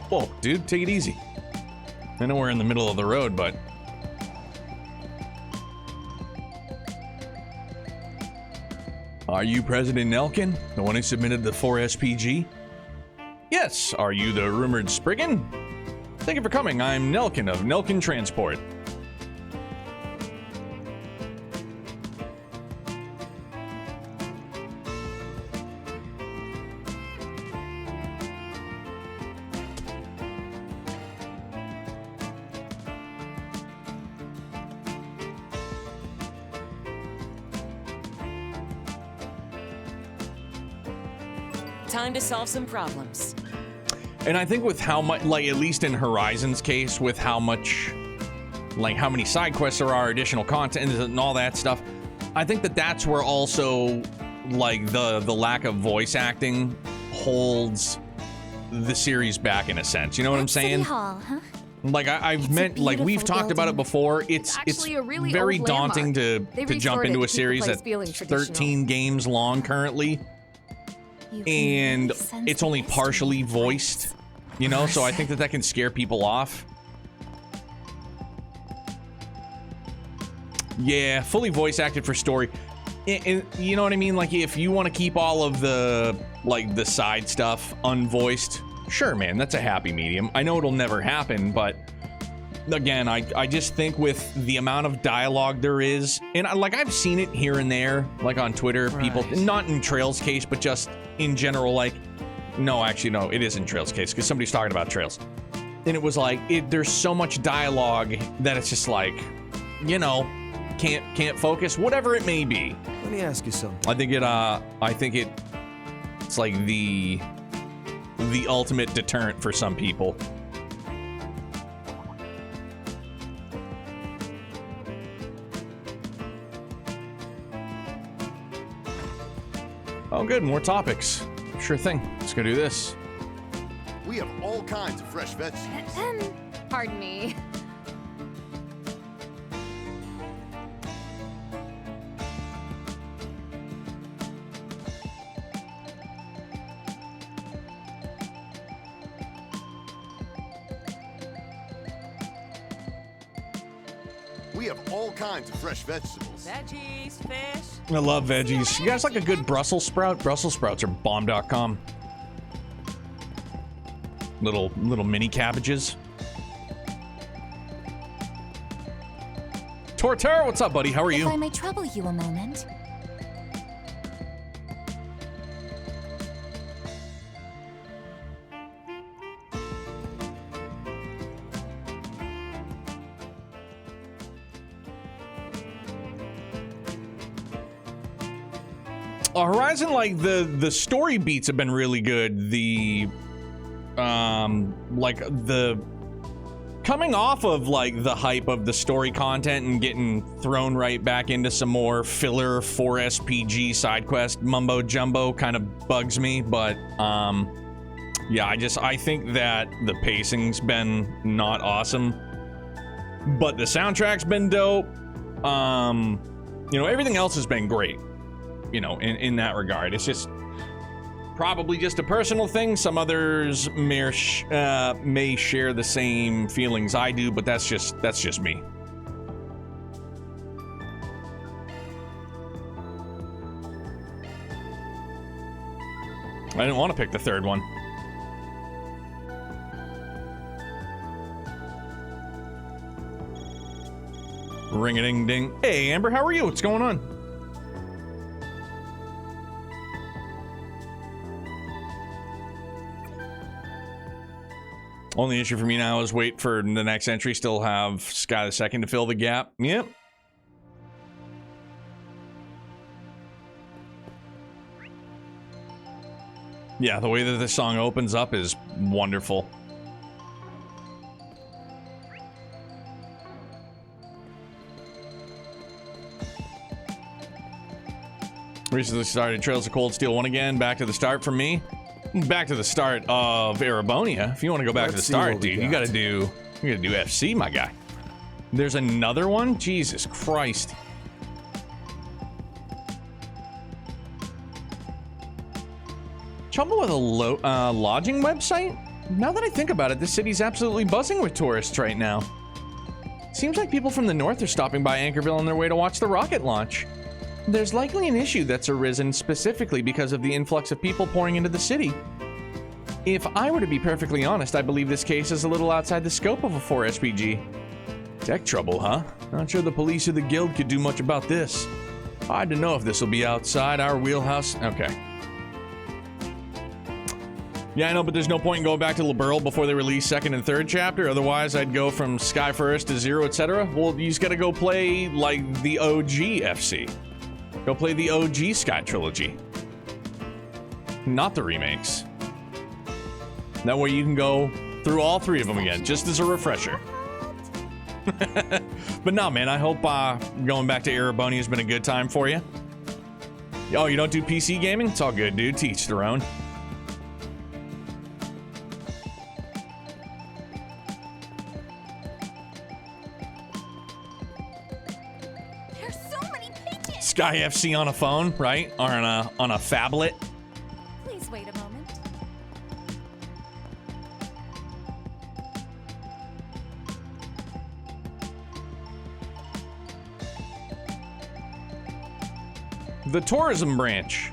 Whoa, dude, take it easy. I know we're in the middle of the road, but... Are you President Nelkin, the one who submitted the 4SPG? Yes. Are you the rumored Spriggan? Thank you for coming. I'm Nelkin of Nelkin Transport. Time to solve some problems. And I think with how much, like, at least in Horizon's case, with how much, like, how many side quests there are, additional content, and all that stuff, I think that that's where also, like, the lack of voice acting holds the series back in a sense. You know what I'm saying? City Hall, huh? Like, I've meant, like, we've talked about it before. It's actually a really very old daunting landmark. to They jump restored it into to a keep the series place that's feeling traditional. 13 games long currently. And it's only partially voiced, you know, so I think that can scare people off. Yeah, fully voice acted for story. And you know what I mean? Like, if you want to keep all of the, like, the side stuff unvoiced, sure, man, that's a happy medium. I know it'll never happen, but again, I just think with the amount of dialogue there is, and I've seen it here and there, like on Twitter, people, not in Trails' case, but just in general, like, no, actually, no, it isn't Trails' case, because somebody's talking about Trails. And it was like, there's so much dialogue that it's just like, you know, can't focus, whatever it may be. Let me ask you something. I think it's like the ultimate deterrent for some people. Oh, good, more topics. Sure thing. Let's go do this. We have all kinds of fresh vegetables. Pardon me. We have all kinds of fresh vegetables. Veggies, fish. I love veggies. You guys like a good Brussels sprout? Brussels sprouts are bomb.com. Little mini cabbages. Torterra, what's up, buddy? How are you? If I may trouble you a moment. Horizon, like the story beats have been really good. The like the coming off of like the hype of the story content and getting thrown right back into some more filler 4SPG side quest mumbo jumbo kind of bugs me, but yeah, I think that the pacing's been not awesome, but the soundtrack's been dope. You know, everything else has been great, you know, in that regard. It's just probably just a personal thing. Some others may share the same feelings I do, but that's just me. I didn't want to pick the third one. Ring-a-ding-ding. Hey, Amber, how are you? What's going on? Only issue for me now is wait for the next entry. Still have Sky the Second to fill the gap. Yep. Yeah, the way that this song opens up is wonderful. Recently started Trails of Cold Steel 1 again. Back to the start for me. Back to the start of Erebonia. If you want to go back to the start, dude, you gotta do FC, my guy. There's another one? Jesus Christ. Trouble with a lodging website? Now that I think about it, this city's absolutely buzzing with tourists right now. Seems like people from the north are stopping by Anchorville on their way to watch the rocket launch. There's likely an issue that's arisen specifically because of the influx of people pouring into the city. If I were to be perfectly honest, I believe this case is a little outside the scope of a 4SPG. Tech trouble, huh? Not sure the police or the guild could do much about this. Hard to know if this will be outside our wheelhouse. Okay. Yeah, I know, but there's no point in going back to Liberl before they release second and third chapter. Otherwise, I'd go from Sky First to Zero, etc. Well, you just gotta go play, like, the OG FC. Go play the OG Sky Trilogy. Not the remakes. That way you can go through all three of them again, just as a refresher. But no, man, I hope going back to Erebonia has been a good time for you. Oh, you don't do PC gaming? It's all good, dude. To each their own. Sky FC on a phone, right? Or on a phablet. Please wait a moment. The tourism branch.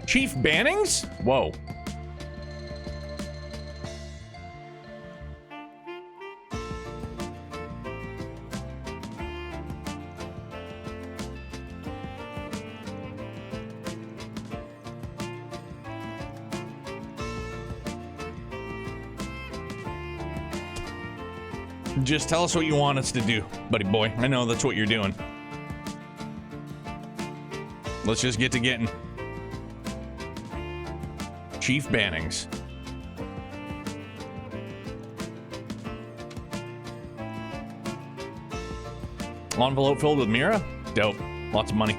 Chief Bannings? Whoa. Just tell us what you want us to do, buddy boy. I know that's what you're doing. Let's just get to getting. Chief Bannings. Envelope filled with Mira? Dope. Lots of money.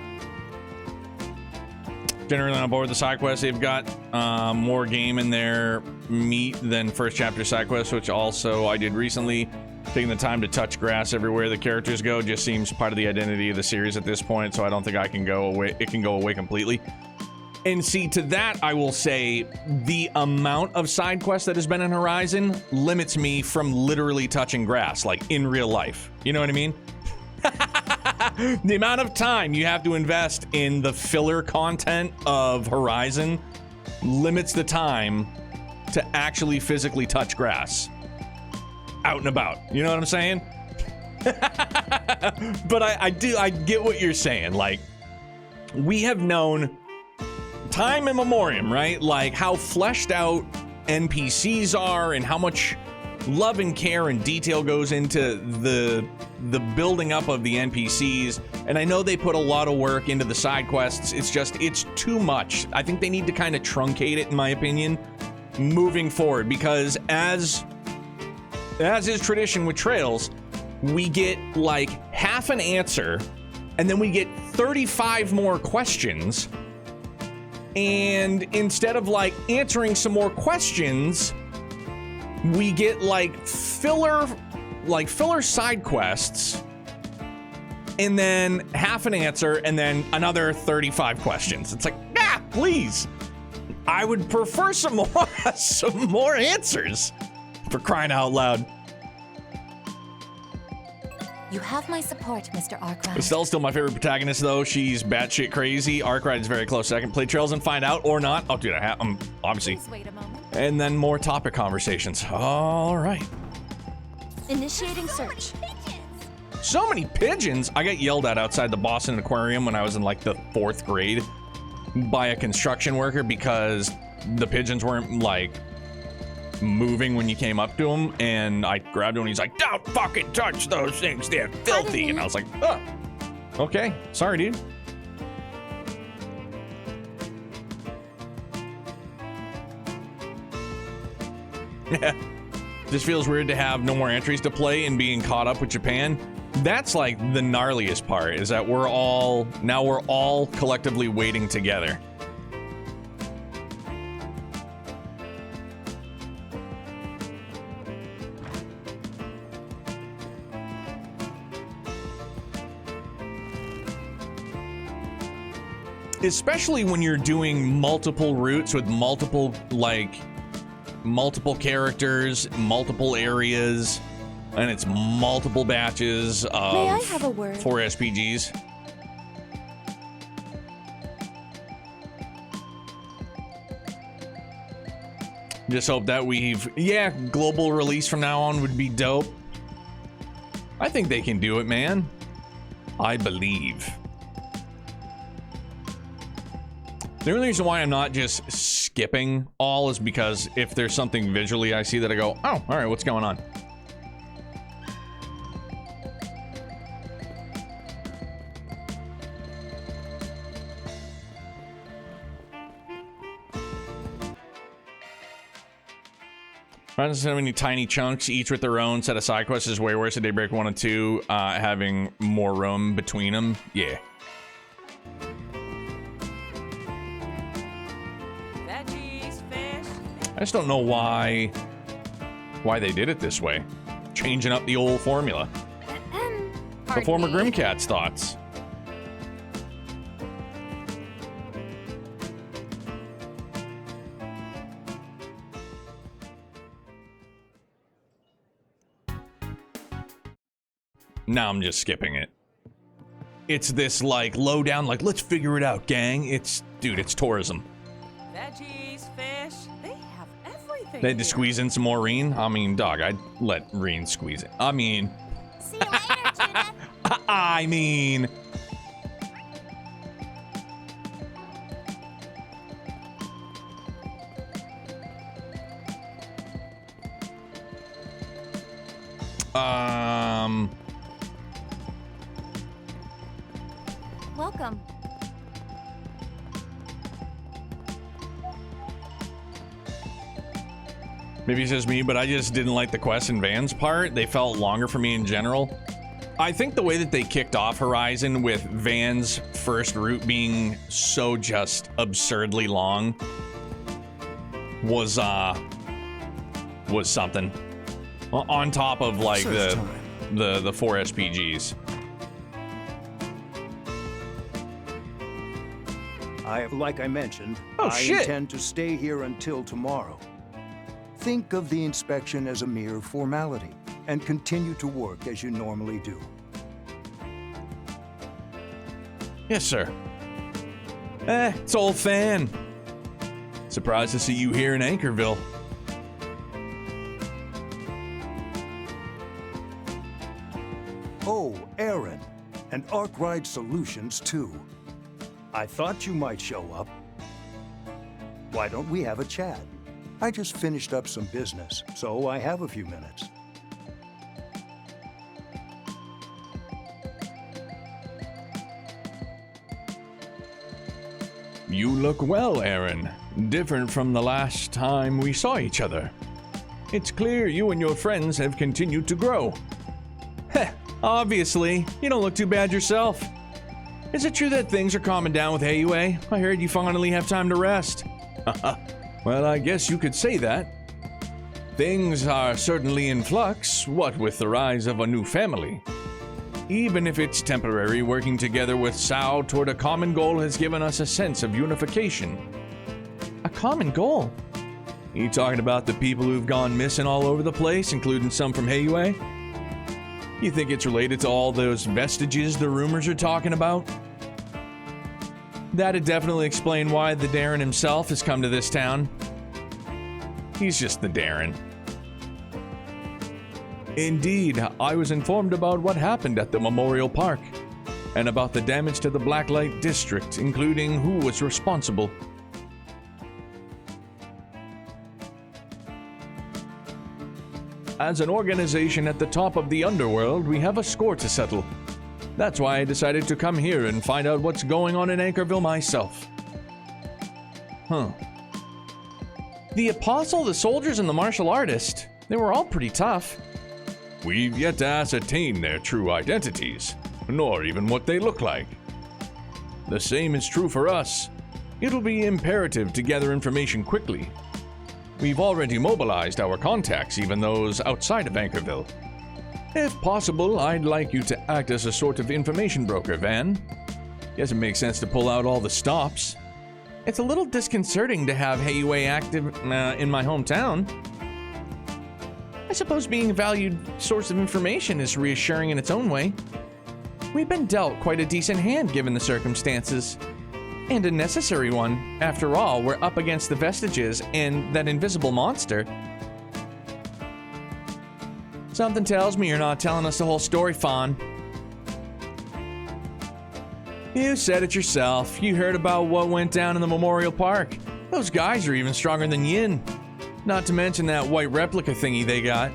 Generally on board with the side quest, they've got more game in their meat than first chapter side quest, which also I did recently. Taking the time to touch grass everywhere the characters go just seems part of the identity of the series at this point, so I don't think I can go away. It can go away completely. And see, to that, I will say the amount of side quests that has been in Horizon limits me from literally touching grass, like in real life. You know what I mean? The amount of time you have to invest in the filler content of Horizon limits the time to actually physically touch grass out and about. You know what I'm saying? But I get what you're saying. Like, we have known time immemorial, right? Like how fleshed out NPCs are and how much love and care and detail goes into the building up of the NPCs. And I know they put a lot of work into the side quests. It's too much. I think they need to kind of truncate it, in my opinion, moving forward, because as is tradition with Trails, we get like half an answer and then we get 35 more questions. And instead of like answering some more questions, we get like filler side quests and then half an answer and then another 35 questions. It's like, please. I would prefer some more answers, for crying out loud. You have my support, Mr. Arkwright. Estelle's still my favorite protagonist, though. She's batshit crazy. Arkwright is very close second. Play Trails and find out or not. Oh, dude, I'm obviously. Please wait a moment. And then more topic conversations. All right. Initiating search. So many pigeons. I got yelled at outside the Boston Aquarium when I was in like the 4th grade by a construction worker because the pigeons weren't like moving when you came up to him, and I grabbed him and he's like, "Don't fucking touch those things, they're filthy." And I was like, "Oh, okay, sorry, dude." This feels weird to have no more entries to play and being caught up with Japan. That's like the gnarliest part, is that we're all collectively waiting together. Especially when you're doing multiple routes with multiple characters, multiple areas, and it's multiple batches of May I have a word? 4 SPGs. Just hope that global release from now on would be dope. I think they can do it, man. I believe. The only reason why I'm not just skipping all is because if there's something visually I see that I go, "Oh, all right, what's going on?" Rather than so many tiny chunks, each with their own set of side quests, is way worse at Daybreak 1 and 2, having more room between them. Yeah. I just don't know why they did it this way. Changing up the old formula. The former Grimcat's thoughts. Now I'm just skipping it. It's this like low down, like, let's figure it out, gang. Dude, it's tourism. Veggies, fish, they have everything. They had to squeeze in some more Reen. I mean, dog, I'd let Reen squeeze it. I mean. See you later, Judith. I mean. Welcome. Maybe it's just me, but I just didn't like the quest and Vans part. They felt longer for me in general. I think the way that they kicked off Horizon with Van's first route being so just absurdly long was something. On top of like the 4 SPGs. Like I mentioned, Oh, I shit. intend to stay here until tomorrow. Think of the inspection as a mere formality, and continue to work as you normally do. Yes, sir. It's old Fan. Surprised to see you here in Anchorville. Oh, Aaron, and Arkwright Solutions too. I thought you might show up. Why don't we have a chat? I just finished up some business, so I have a few minutes. You look well, Aaron. Different from the last time we saw each other. It's clear you and your friends have continued to grow. Heh, obviously. You don't look too bad yourself. Is it true that things are calming down with Hayeway? I heard you finally have time to rest. Well, I guess you could say that. Things are certainly in flux, what with the rise of a new family. Even if it's temporary, working together with Sao toward a common goal has given us a sense of unification. A common goal? You talking about the people who've gone missing all over the place, including some from Hayeway? You think it's related to all those vestiges the rumors are talking about? That'd definitely explain why the Darren himself has come to this town. He's just the Darren. Indeed, I was informed about what happened at the Memorial Park, and about the damage to the Blacklight District, including who was responsible. As an organization at the top of the underworld, we have a score to settle. That's why I decided to come here and find out what's going on in Anchorville myself. The Apostle, the soldiers, and the martial artist. They were all pretty tough. We've yet to ascertain their true identities, nor even what they look like. The same is true for us. It'll be imperative to gather information quickly. We've already mobilized our contacts, even those outside of Anchorville. If possible, I'd like you to act as a sort of information broker, Van. Guess it makes sense to pull out all the stops. It's a little disconcerting to have Hayeway active in my hometown. I suppose being a valued source of information is reassuring in its own way. We've been dealt quite a decent hand given the circumstances. And a necessary one. After all, we're up against the vestiges and that invisible monster. Something tells me you're not telling us the whole story, Fawn. You said it yourself. You heard about what went down in the Memorial Park. Those guys are even stronger than Yin. Not to mention that white replica thingy they got.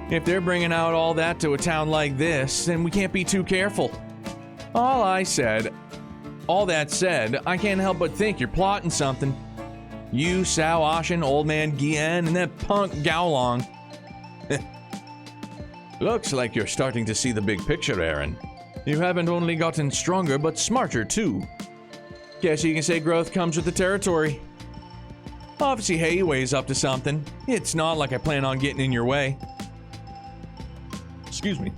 If they're bringing out all that to a town like this, then we can't be too careful. All that said, I can't help but think you're plotting something. You, Sao Ashin, Old Man Gian, and that punk Gaolong. Looks like you're starting to see the big picture, Aaron. You haven't only gotten stronger, but smarter too. Guess you can say growth comes with the territory. Obviously, Hayeway's up to something. It's not like I plan on getting in your way. Excuse me.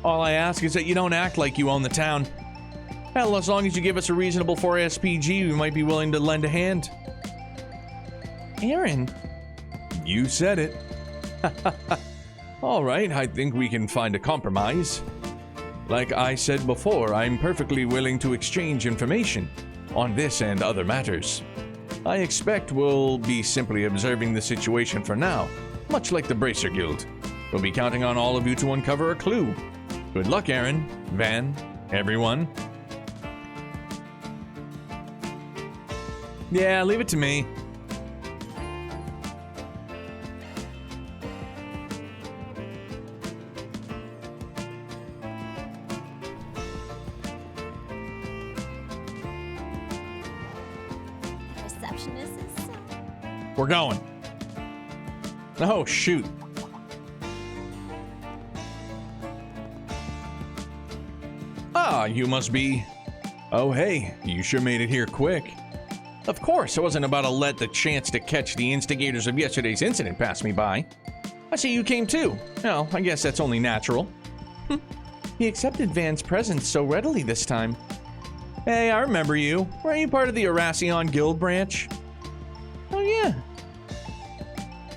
All I ask is that you don't act like you own the town. Hell, as long as you give us a reasonable 4 SPG, we might be willing to lend a hand. Aaron. You said it. All right, I think we can find a compromise. Like I said before, I'm perfectly willing to exchange information on this and other matters. I expect we'll be simply observing the situation for now, much like the Bracer Guild. We'll be counting on all of you to uncover a clue. Good luck, Aaron, Van, everyone. Yeah, leave it to me. We're going. Oh, shoot. Ah, you must be... Oh, hey, you sure made it here quick. Of course, I wasn't about to let the chance to catch the instigators of yesterday's incident pass me by. I see you came too. Well, I guess that's only natural. He accepted Van's presence so readily this time. Hey, I remember you. Were you part of the Erasion Guild branch? Oh, yeah.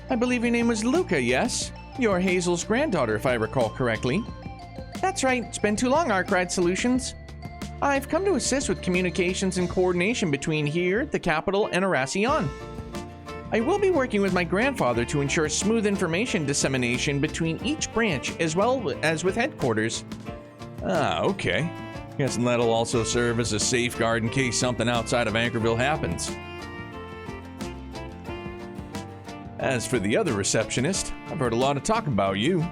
I believe your name was Luca, yes? You're Hazel's granddaughter, if I recall correctly. That's right. It's been too long, Arkride Solutions. I've come to assist with communications and coordination between here, the capital, and Erasion. I will be working with my grandfather to ensure smooth information dissemination between each branch as well as with headquarters. Ah, okay. Guess that'll also serve as a safeguard in case something outside of Anchorville happens. As for the other receptionist, I've heard a lot of talk about you.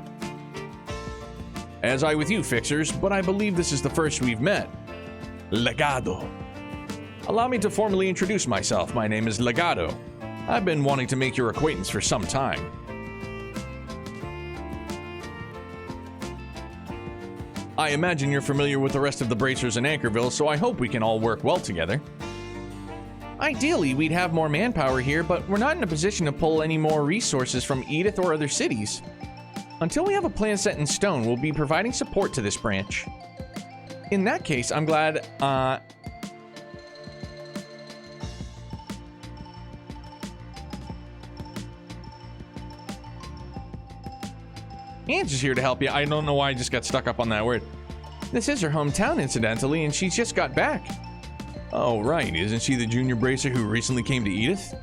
As I with you, Fixers, but I believe this is the first we've met. Legado. Allow me to formally introduce myself. My name is Legado. I've been wanting to make your acquaintance for some time. I imagine you're familiar with the rest of the bracers in Anchorville, so I hope we can all work well together. Ideally, we'd have more manpower here, but we're not in a position to pull any more resources from Edith or other cities. Until we have a plan set in stone, we'll be providing support to this branch. In that case, I'm glad, Ange is here to help you. I don't know why I just got stuck up on that word. This is her hometown, incidentally, and she's just got back. Oh, right. Isn't she the junior bracer who recently came to Edith?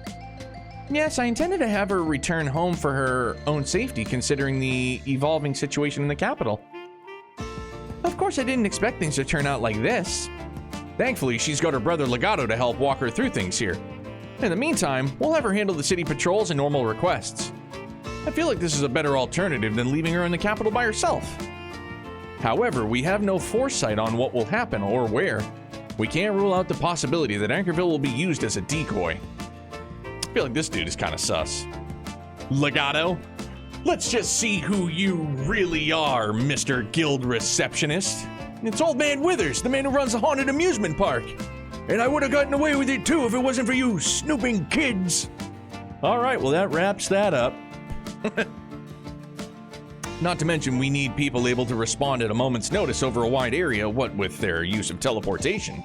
Yes, I intended to have her return home for her own safety, considering the evolving situation in the capital. Of course, I didn't expect things to turn out like this. Thankfully, she's got her brother Legato to help walk her through things here. In the meantime, we'll have her handle the city patrols and normal requests. I feel like this is a better alternative than leaving her in the capital by herself. However, we have no foresight on what will happen or where. We can't rule out the possibility that Anchorville will be used as a decoy. I feel like this dude is kind of sus. Legato, let's just see who you really are, Mr. Guild Receptionist. It's Old Man Withers, the man who runs the haunted amusement park. And I would have gotten away with it too if it wasn't for you snooping kids. All right, well that wraps that up. Not to mention, we need people able to respond at a moment's notice over a wide area, what with their use of teleportation.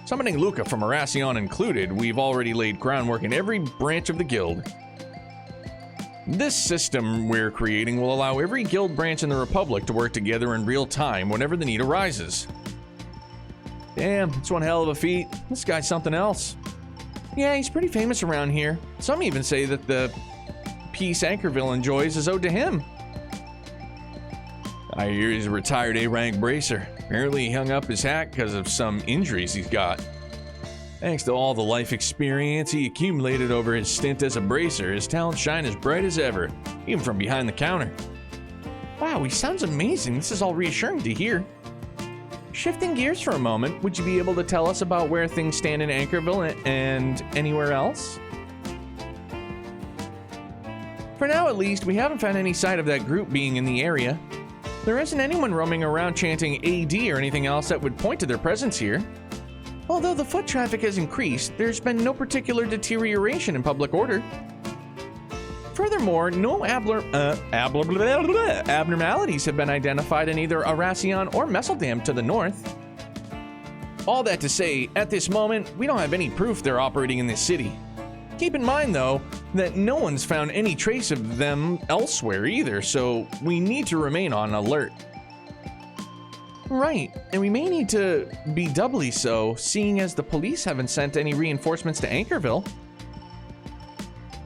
Summoning Luca from Erasion included, we've already laid groundwork in every branch of the guild. This system we're creating will allow every guild branch in the Republic to work together in real time whenever the need arises. Damn, it's one hell of a feat. This guy's something else. Yeah, he's pretty famous around here. Some even say that the peace Anchorville enjoys is owed to him. I hear he's a retired A-rank bracer. Apparently he hung up his hat because of some injuries he's got. Thanks to all the life experience he accumulated over his stint as a bracer, his talents shine as bright as ever, even from behind the counter. Wow, he sounds amazing. This is all reassuring to hear. Shifting gears for a moment, would you be able to tell us about where things stand in Anchorville and anywhere else? For now, at least, we haven't found any sign of that group being in the area. There isn't anyone roaming around chanting AD or anything else that would point to their presence here. Although the foot traffic has increased, there's been no particular deterioration in public order. Furthermore, no abnormalities have been identified in either Erasion or Messeldam to the north. All that to say, at this moment, we don't have any proof they're operating in this city. Keep in mind, though, that no one's found any trace of them elsewhere either, so we need to remain on alert. Right, and we may need to be doubly so, seeing as the police haven't sent any reinforcements to Anchorville.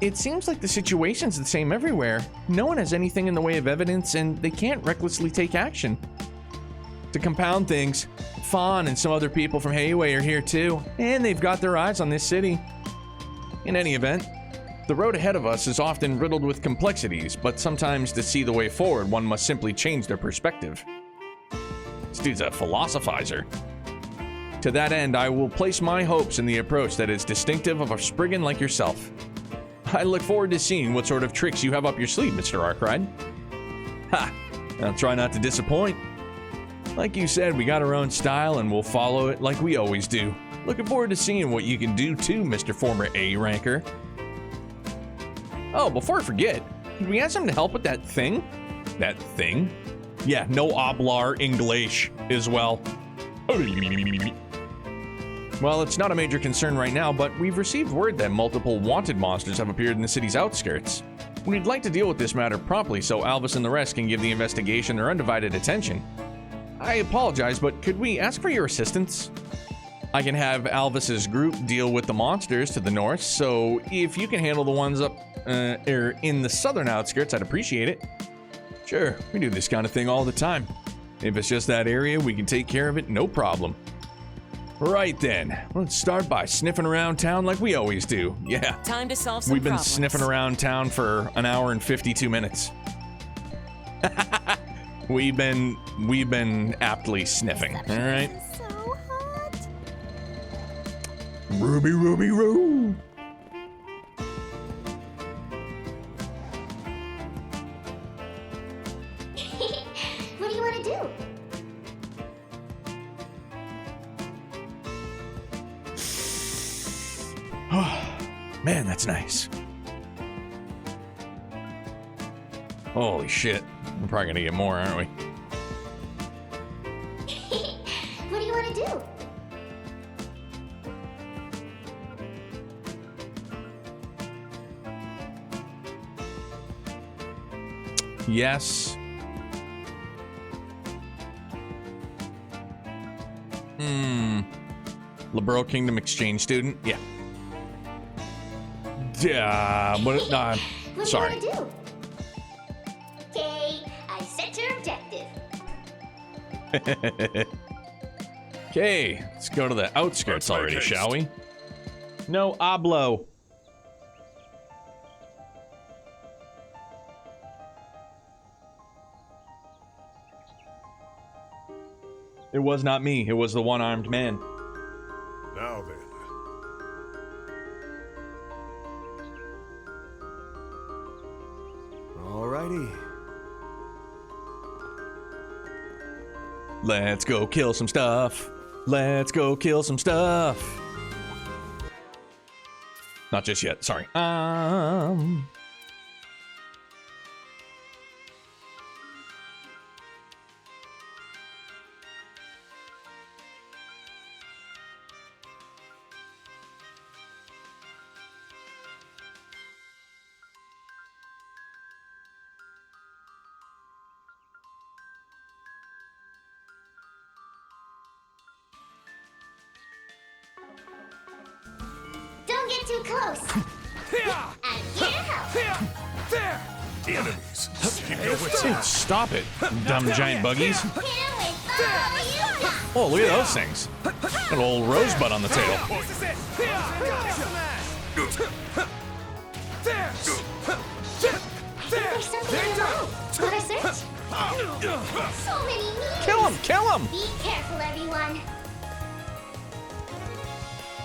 It seems like the situation's the same everywhere. No one has anything in the way of evidence, and they can't recklessly take action. To compound things, Fawn and some other people from Hayeway are here too, and they've got their eyes on this city. In any event, the road ahead of us is often riddled with complexities, but sometimes to see the way forward, one must simply change their perspective. This dude's a philosophizer. To that end, I will place my hopes in the approach that is distinctive of a Spriggan like yourself. I look forward to seeing what sort of tricks you have up your sleeve, Mr. Arkwright. Ha! I'll try not to disappoint. Like you said, we got our own style and we'll follow it like we always do. Looking forward to seeing what you can do too, Mr. Former A-Ranker. Oh, before I forget, did we ask him to help with that thing? That thing? Yeah, no hablar English as well. Well, it's not a major concern right now, but we've received word that multiple wanted monsters have appeared in the city's outskirts. We'd like to deal with this matter promptly so Albus and the rest can give the investigation their undivided attention. I apologize, but could we ask for your assistance? I can have Albus's group deal with the monsters to the north, so if you can handle the ones up in the southern outskirts, I'd appreciate it. Sure, we do this kind of thing all the time. If it's just that area, we can take care of it, no problem. Right then, let's start by sniffing around town like we always do. Yeah. Time to solve some We've been problems. sniffing around town for an hour and 52 minutes. We've been aptly sniffing, all right? So hot. Ruby, Ruby, Roo. What do you want to do? Man, that's nice. Holy shit. We're probably gonna get more, aren't we? What do you want to do? Yes. Liberal Kingdom exchange student? Yeah. Yeah, but What sorry. do you want to do? Okay, I set your objective. Okay, let's go to the outskirts already, shall we? No hablo. It was not me. It was the one-armed man. Now then. Alrighty. Let's go kill some stuff. Let's go kill some stuff. Not just yet. Sorry. Don't get too close. I'm here to help. There! The enemies. Keep your wits Dude, about. stop it, dumb giant buggies. Oh, look at those things. Got an old rosebud on the tail. This is it. There! There's something in the road. Want to search? So many memes. Kill him! Kill him! Be careful, everyone.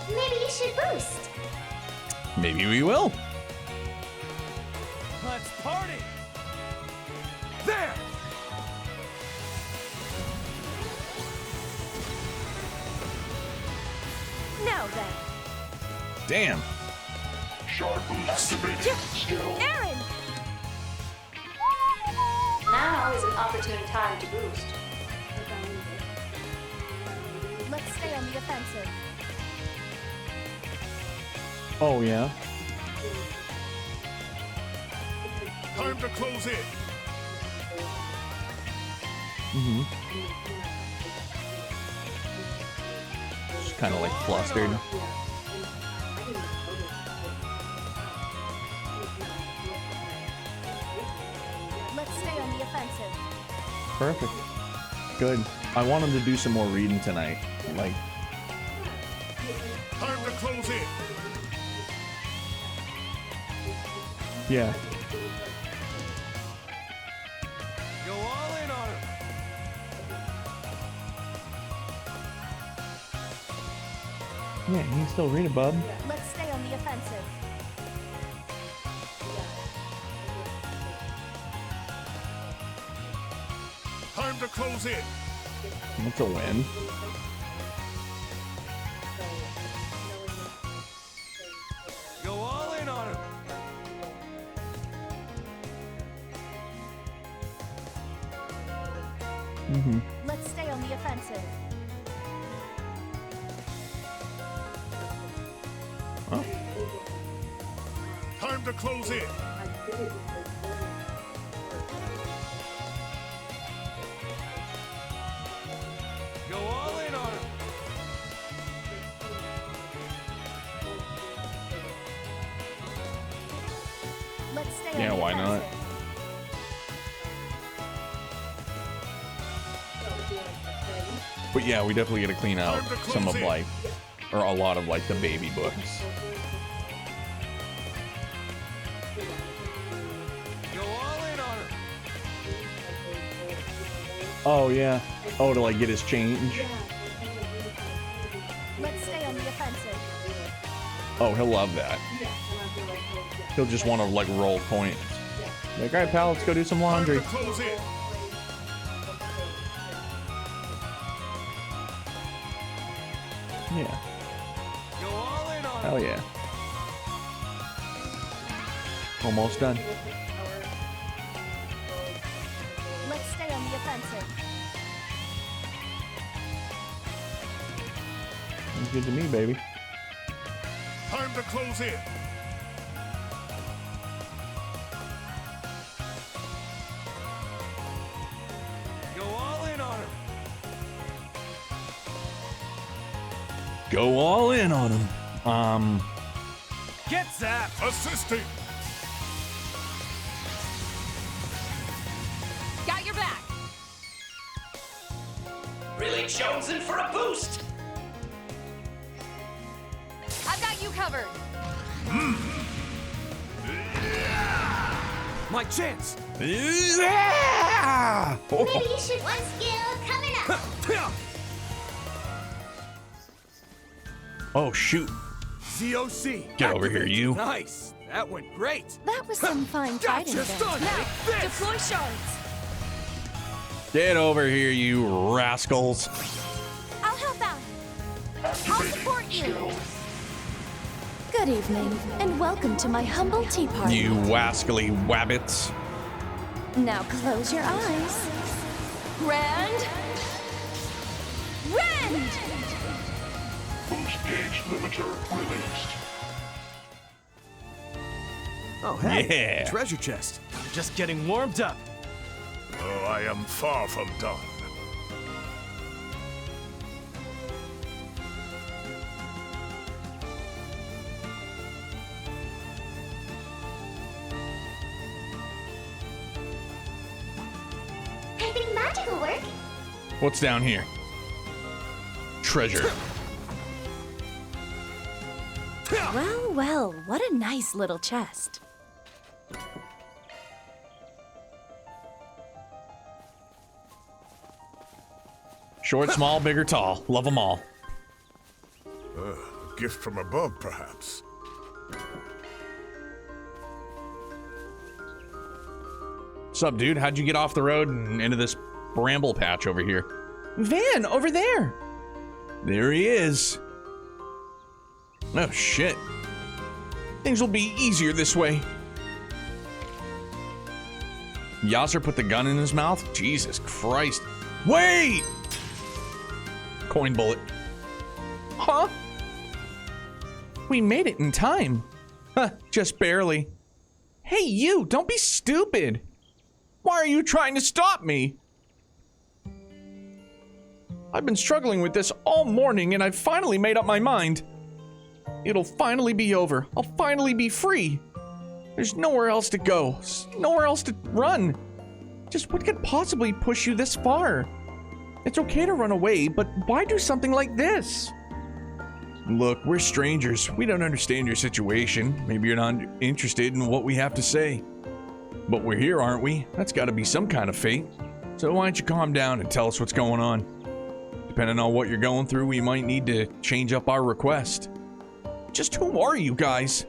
Maybe you should boost. Maybe we will. Let's party! There! Now then. Damn. Sharp activated. Skill. Aaron! Now is an opportune time to boost. Let's stay on the offensive. Oh, yeah. Time to close in. Mm-hmm. Just kind of like flustered. Let's stay on the offensive. Perfect. Good. I want him to do some more reading tonight. Like, Time to close in. yeah. Go all in on him. Yeah, you can still read it, bub. Let's stay on the offensive. to close in. That's a win. Go all in on him. Let's stay on the offensive. Oh. Time to close in. Go all in on him. Let's stay Yeah, on the why not? offensive. But yeah, we definitely got to clean out some of like, or a lot of like the baby books. Go all in on him. Oh yeah. Oh, to like get his change. Let's stay on the offensive. Oh, he'll love that. He'll just want to like roll points. Like, all right, pal, let's go do some laundry. Close in. Yeah. Go all in on him. Hell yeah. Almost done. Let's stay on the offensive. Sounds good to me, baby. Time to close in. Go all in on him. Go all in on him. Get zapped. Assisting. Got your back. Really jonesing for a boost. I've got you covered. My chance. Yeah! Maybe you should one skill coming up. Oh shoot. COC. Get over here, you. Nice. That went great. That was some fine fighting Gotcha, there. stunned. Now, This. deploy shards. Get over here, you rascals. I'll help out. I'll support you. Good evening, and welcome to my humble tea party. You wascally wabbits. Now close your eyes. Rend! Rend! Boost gauge limiter released. Oh, hey. Yeah. Treasure chest. Just getting warmed up. Oh, I am far from done. I think magic will work. What's down here? Treasure. Well, well, what a nice little chest. Short, small, big, or tall. Love them all. A gift from above, perhaps. Sup, dude? How'd you get off the road and into this bramble patch over here? Van, over there! There he is. Oh, shit. Things will be easier this way. Yasser put the gun in his mouth? Jesus Christ. Wait! Coin bullet. Huh? We made it in time. Huh, just barely. Hey, you! Don't be stupid! Why are you trying to stop me? I've been struggling with this all morning and I've finally made up my mind. It'll finally be over. I'll finally be free. There's nowhere else to go. Nowhere else to run. Just what could possibly push you this far? It's okay to run away, but why do something like this? Look, we're strangers. We don't understand your situation. Maybe you're not interested in what we have to say. But we're here, aren't we? That's got to be some kind of fate. So why don't you calm down and tell us what's going on? Depending on what you're going through, we might need to change up our request. Just who are you guys?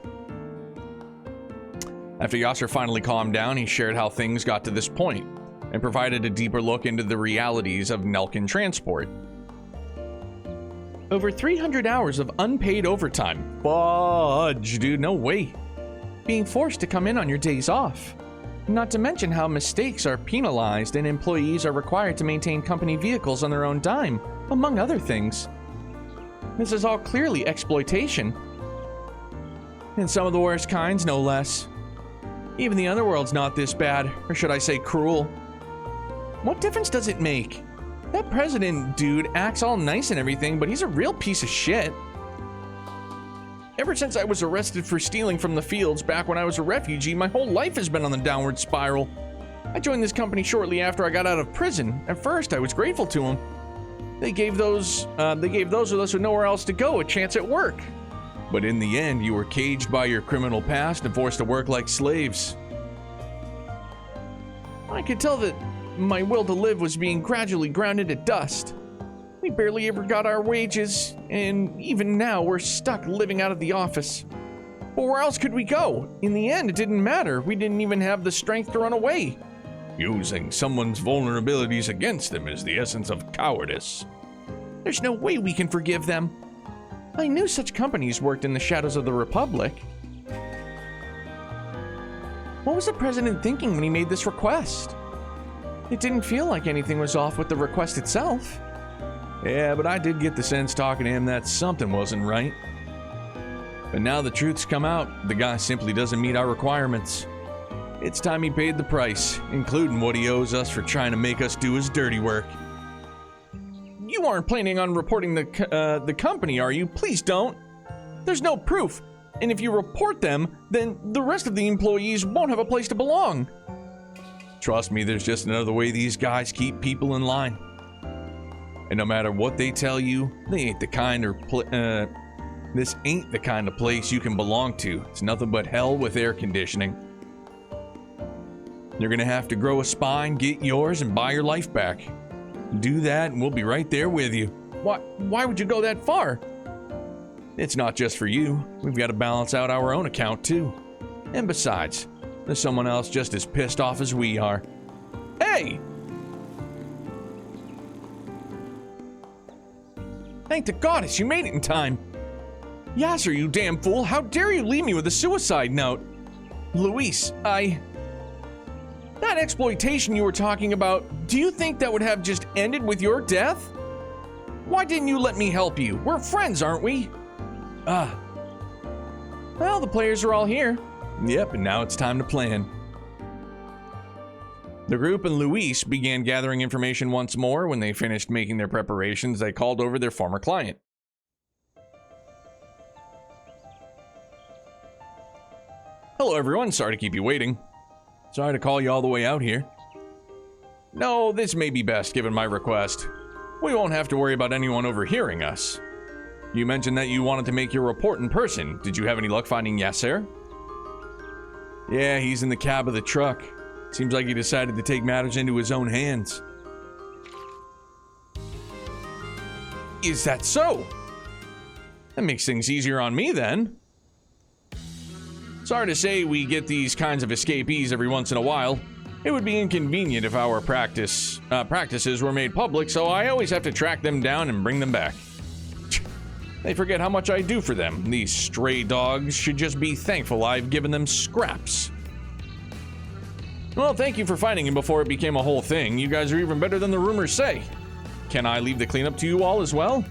After Yasser finally calmed down, he shared how things got to this point. and provided a deeper look into the realities of Nelkin transport. Over 300 hours of unpaid overtime. Fudge, dude, no way. Being forced to come in on your days off. Not to mention how mistakes are penalized and employees are required to maintain company vehicles on their own dime, among other things. This is all clearly exploitation. And some of the worst kinds, no less. Even the underworld's not this bad, or should I say cruel. What difference does it make? That president dude acts all nice and everything, but he's a real piece of shit. Ever since I was arrested for stealing from the fields back when I was a refugee, my whole life has been on the downward spiral. I joined this company shortly after I got out of prison. At first, I was grateful to them. They gave those of us with nowhere else to go a chance at work. But in the end, you were caged by your criminal past and forced to work like slaves. I could tell that my will to live was being gradually ground into dust. We barely ever got our wages, and even now we're stuck living out of the office. But where else could we go? In the end, it didn't matter. We didn't even have the strength to run away. Using someone's vulnerabilities against them is the essence of cowardice. There's no way we can forgive them. I knew such companies worked in the shadows of the Republic. What was the president thinking when he made this request? It didn't feel like anything was off with the request itself. Yeah, but I did get the sense talking to him that something wasn't right. But now the truth's come out. The guy simply doesn't meet our requirements. It's time he paid the price, including what he owes us for trying to make us do his dirty work. You aren't planning on reporting the company, are you? Please don't. There's no proof, and if you report them, then the rest of the employees won't have a place to belong. Trust me, there's just another way these guys keep people in line. And no matter what they tell you, they ain't the kind of this ain't the kind of place you can belong to. It's nothing but hell with air conditioning. You're gonna have to grow a spine, get yours, and buy your life back. Do that, and we'll be right there with you. Why would you go that far? It's not just for you. We've got to balance out our own account, too. And besides, there's someone else just as pissed off as we are. Hey! Thank the goddess you made it in time. Yasser, you damn fool. How dare you leave me with a suicide note? Luis, That exploitation you were talking about, do you think that would have just ended with your death? Why didn't you let me help you? We're friends, aren't we? Well, the players are all here. Yep, and now it's time to plan. The group and Luis began gathering information once more. When they finished making their preparations, they called over their former client. Hello, everyone. Sorry to keep you waiting. Sorry to call you all the way out here. No, this may be best given my request. We won't have to worry about anyone overhearing us. You mentioned that you wanted to make your report in person. Did you have any luck finding Yasser? Yeah, he's in the cab of the truck. Seems like he decided to take matters into his own hands. Is that so? That makes things easier on me then. Sorry to say we get these kinds of escapees every once in a while. It would be inconvenient if our practices were made public, so I always have to track them down and bring them back. They forget how much I do for them. These stray dogs should just be thankful I've given them scraps. Well, thank you for finding him before it became a whole thing. You guys are even better than the rumors say. Can I leave the cleanup to you all as well?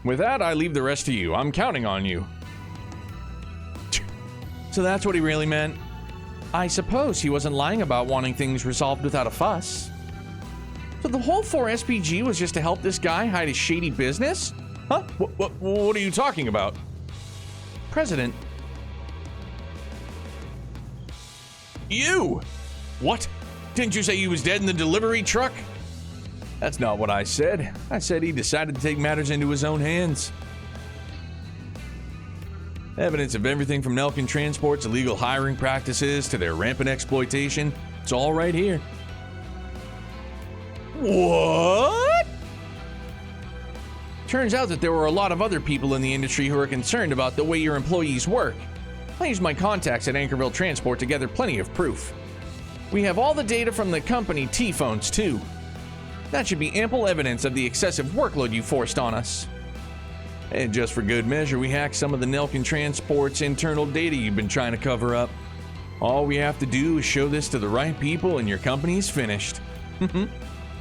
With that, I leave the rest to you. I'm counting on you. So that's what he really meant. I suppose he wasn't lying about wanting things resolved without a fuss. So the whole 4SPG was just to help this guy hide his shady business? Huh? What are you talking about? President. You! What? Didn't you say he was dead in the delivery truck? That's not what I said. I said he decided to take matters into his own hands. Evidence of everything from Nelkin Transport's illegal hiring practices to their rampant exploitation. It's all right here. What? Turns out that there were a lot of other people in the industry who are concerned about the way your employees work. I used my contacts at Anchorville Transport to gather plenty of proof. We have all the data from the company T-phones, too. That should be ample evidence of the excessive workload you forced on us. And just for good measure, we hacked some of the Nelkin Transport's internal data you've been trying to cover up. All we have to do is show this to the right people and your company's finished.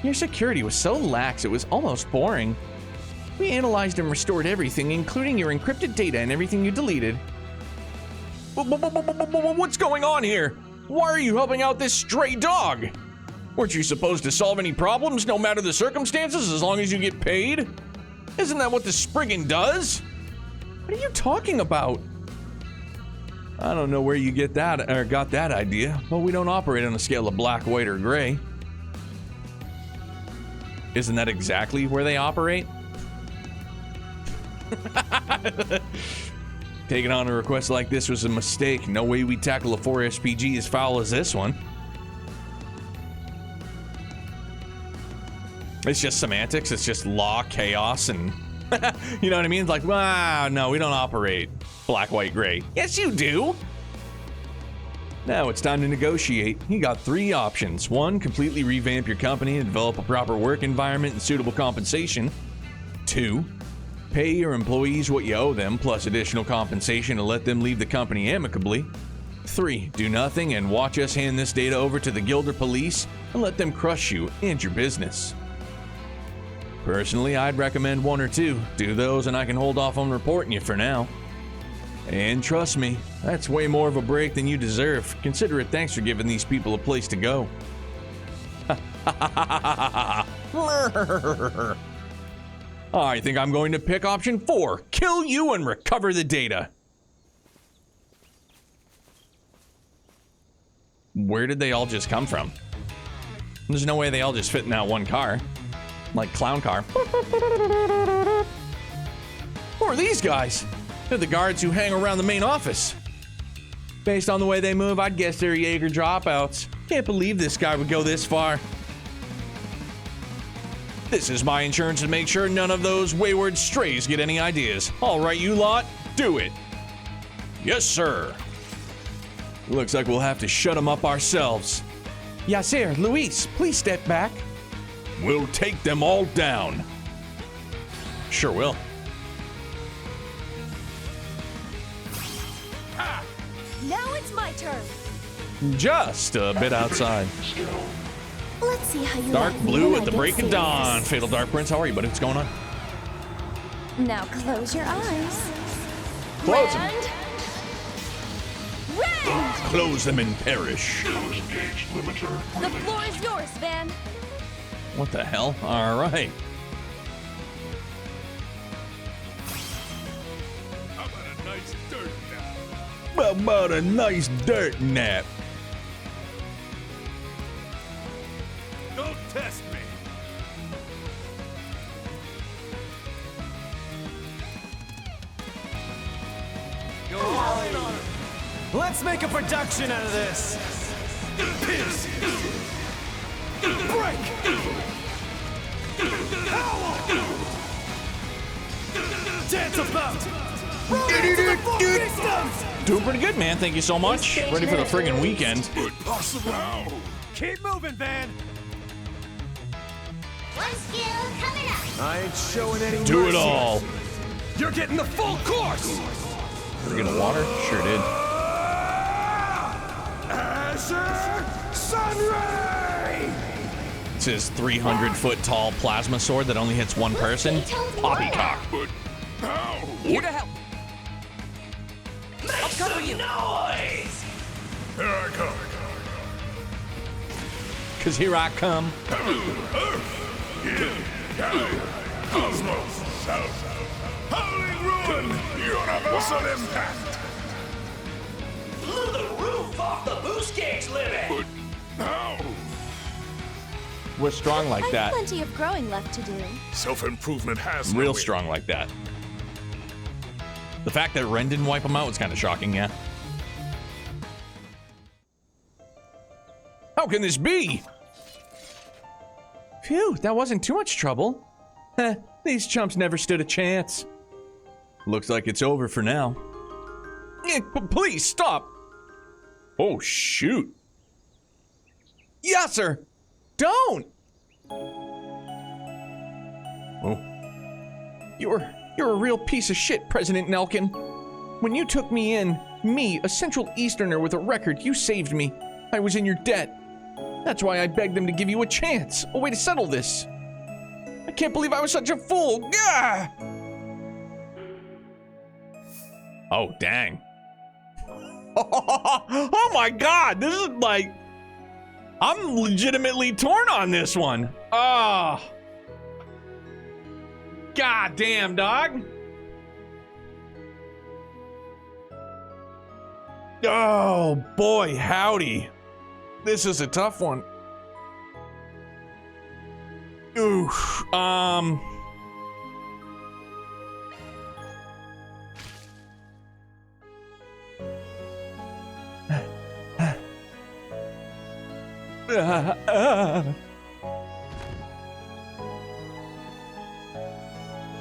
Your security was so lax it was almost boring. We analyzed and restored everything, including your encrypted data and everything you deleted. What's going on here? Why are you helping out this stray dog? Weren't you supposed to solve any problems, no matter the circumstances, as long as you get paid? Isn't that what the Spriggan does? What are you talking about? I don't know where you get that or got that idea, but we don't operate on a scale of black, white, or gray. Isn't that exactly where they operate? Taking on a request like this was a mistake. No way we tackle a 4SPG as foul as this one. It's just semantics. It's just law, chaos, and you know what I mean? It's like, wow, no, we don't operate black, white, gray. Yes, you do. Now it's time to negotiate. You got 3 options. 1, completely revamp your company and develop a proper work environment and suitable compensation. 2, pay your employees what you owe them, plus additional compensation to let them leave the company amicably. 3, do nothing and watch us hand this data over to the Gilder police and let them crush you and your business. Personally, I'd recommend 1 or 2. Do those and I can hold off on reporting you for now. And trust me, that's way more of a break than you deserve. Consider it thanks for giving these people a place to go. I think I'm going to pick option 4. Kill you and recover the data. Where did they all just come from? There's no way they all just fit in that one car. Like clown car. Who are these guys? They're the guards who hang around the main office. Based on the way they move, I'd guess they're Jaeger dropouts. Can't believe this guy would go this far. This is my insurance to make sure none of those wayward strays get any ideas. All right, you lot, do it. Yes, sir. Looks like we'll have to shut them up ourselves. Yes, sir. Luis, please step back. We'll take them all down. Sure will. Now it's my turn. Just a bit outside. Let's see how you Dark like me blue when at the I break get of dawn. serious. Fatal Dark Prince, how are you, buddy? What's going on? Now close your eyes. Close them. And red! Close them and perish. The floor is yours, Van. What the hell? All right. How about a nice dirt nap? How about a nice dirt nap? Don't test me. Go all in on him. Let's make a production out of this. Pierce. Break. Howl. Dance about. Doing pretty good, man. Thank you so much. Ready for the friggin' weekend. Possible. Keep moving, Van. One skill coming up. I ain't showing any Do it mercy. all. You're getting the full course. Did we get a water? Sure did. Azure Sunray. It's his 300-foot tall plasma sword that only hits one person. Poppycock. But how? Here to help. Make some noise! Here I come. Cause here I come. Cosmos. Howling ruin. Universal impact. Blew the roof off the boost gauge limit! But how? We're strong like I've that. plenty of growing left to do. Self-improvement has Real no strong like that. The fact that Ren didn't wipe him out was kind of shocking, yeah. How can this be? Phew, that wasn't too much trouble. Heh, these chumps never stood a chance. Looks like it's over for now. Please, stop! Oh, shoot. Yasser! Don't! Oh. You're a real piece of shit, President Nelkin. When you took me in, a Central Easterner with a record, you saved me. I was in your debt. That's why I begged them to give you a chance, a way to settle this. I can't believe I was such a fool. Gah! Oh, dang. Oh my god, this is like... I'm legitimately torn on this one. Oh. God damn, dog. Oh, boy, howdy. This is a tough one. Oof.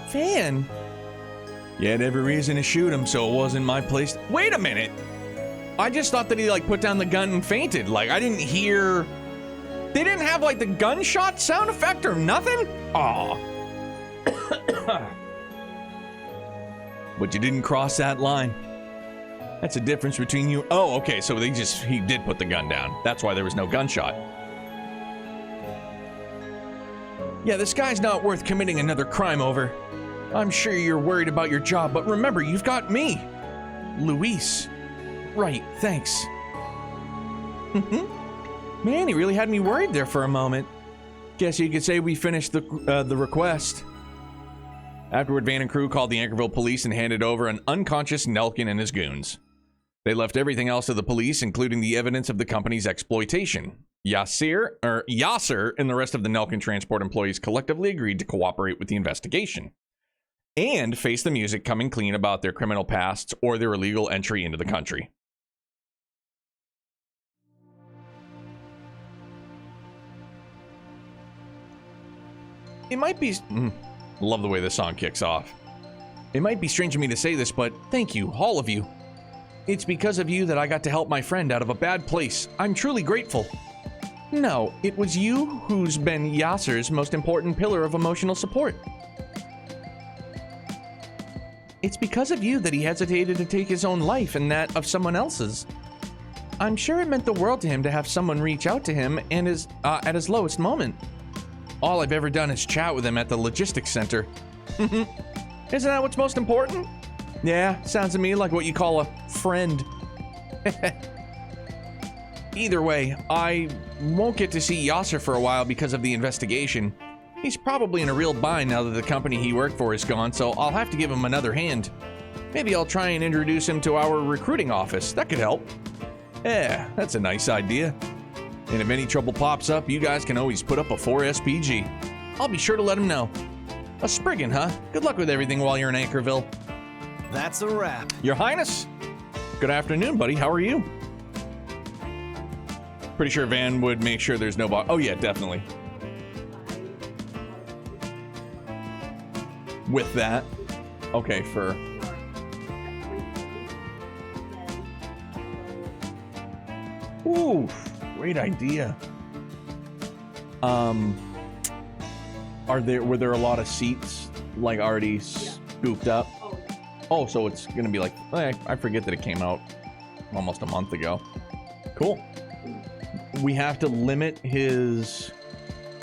Fan? You had every reason to shoot him, so it wasn't my place. Wait a minute. I just thought that he, like, put down the gun and fainted. Like, I didn't hear... They didn't have, like, the gunshot sound effect or nothing? Aw. But you didn't cross that line. That's the difference between you... Oh, okay, so he did put the gun down. That's why there was no gunshot. Yeah, this guy's not worth committing another crime over. I'm sure you're worried about your job, but remember, you've got me. Luis. Right, thanks. Man, he really had me worried there for a moment. Guess you could say we finished the request. Afterward, Van and crew called the Anchorville police and handed over an unconscious Nelkin and his goons. They left everything else to the police, including the evidence of the company's exploitation. Yasser and the rest of the Nelkin transport employees collectively agreed to cooperate with the investigation and face the music coming clean about their criminal pasts or their illegal entry into the country. It might be... love the way this song kicks off. It might be strange of me to say this, but thank you, all of you. It's because of you that I got to help my friend out of a bad place. I'm truly grateful. No, it was you who's been Yasser's most important pillar of emotional support. It's because of you that he hesitated to take his own life and that of someone else's. I'm sure it meant the world to him to have someone reach out to him and at his lowest moment. All I've ever done is chat with him at the logistics center. Isn't that what's most important? Yeah, sounds to me like what you call a friend. Either way, I won't get to see Yasser for a while because of the investigation. He's probably in a real bind now that the company he worked for is gone, so I'll have to give him another hand. Maybe I'll try and introduce him to our recruiting office. That could help. Yeah, that's a nice idea. And if any trouble pops up, you guys can always put up a 4 SPG. I'll be sure to let him know. A Spriggan, huh? Good luck with everything while you're in Anchorville. That's a wrap. Your Highness. Good afternoon, buddy. How are you? Pretty sure Van would make sure there's no Oh, yeah, definitely. With that. Okay, for... Ooh, great idea. Were there a lot of seats, like, already scooped up? Oh, so it's gonna be like, I forget that it came out almost a month ago. Cool. We have to limit his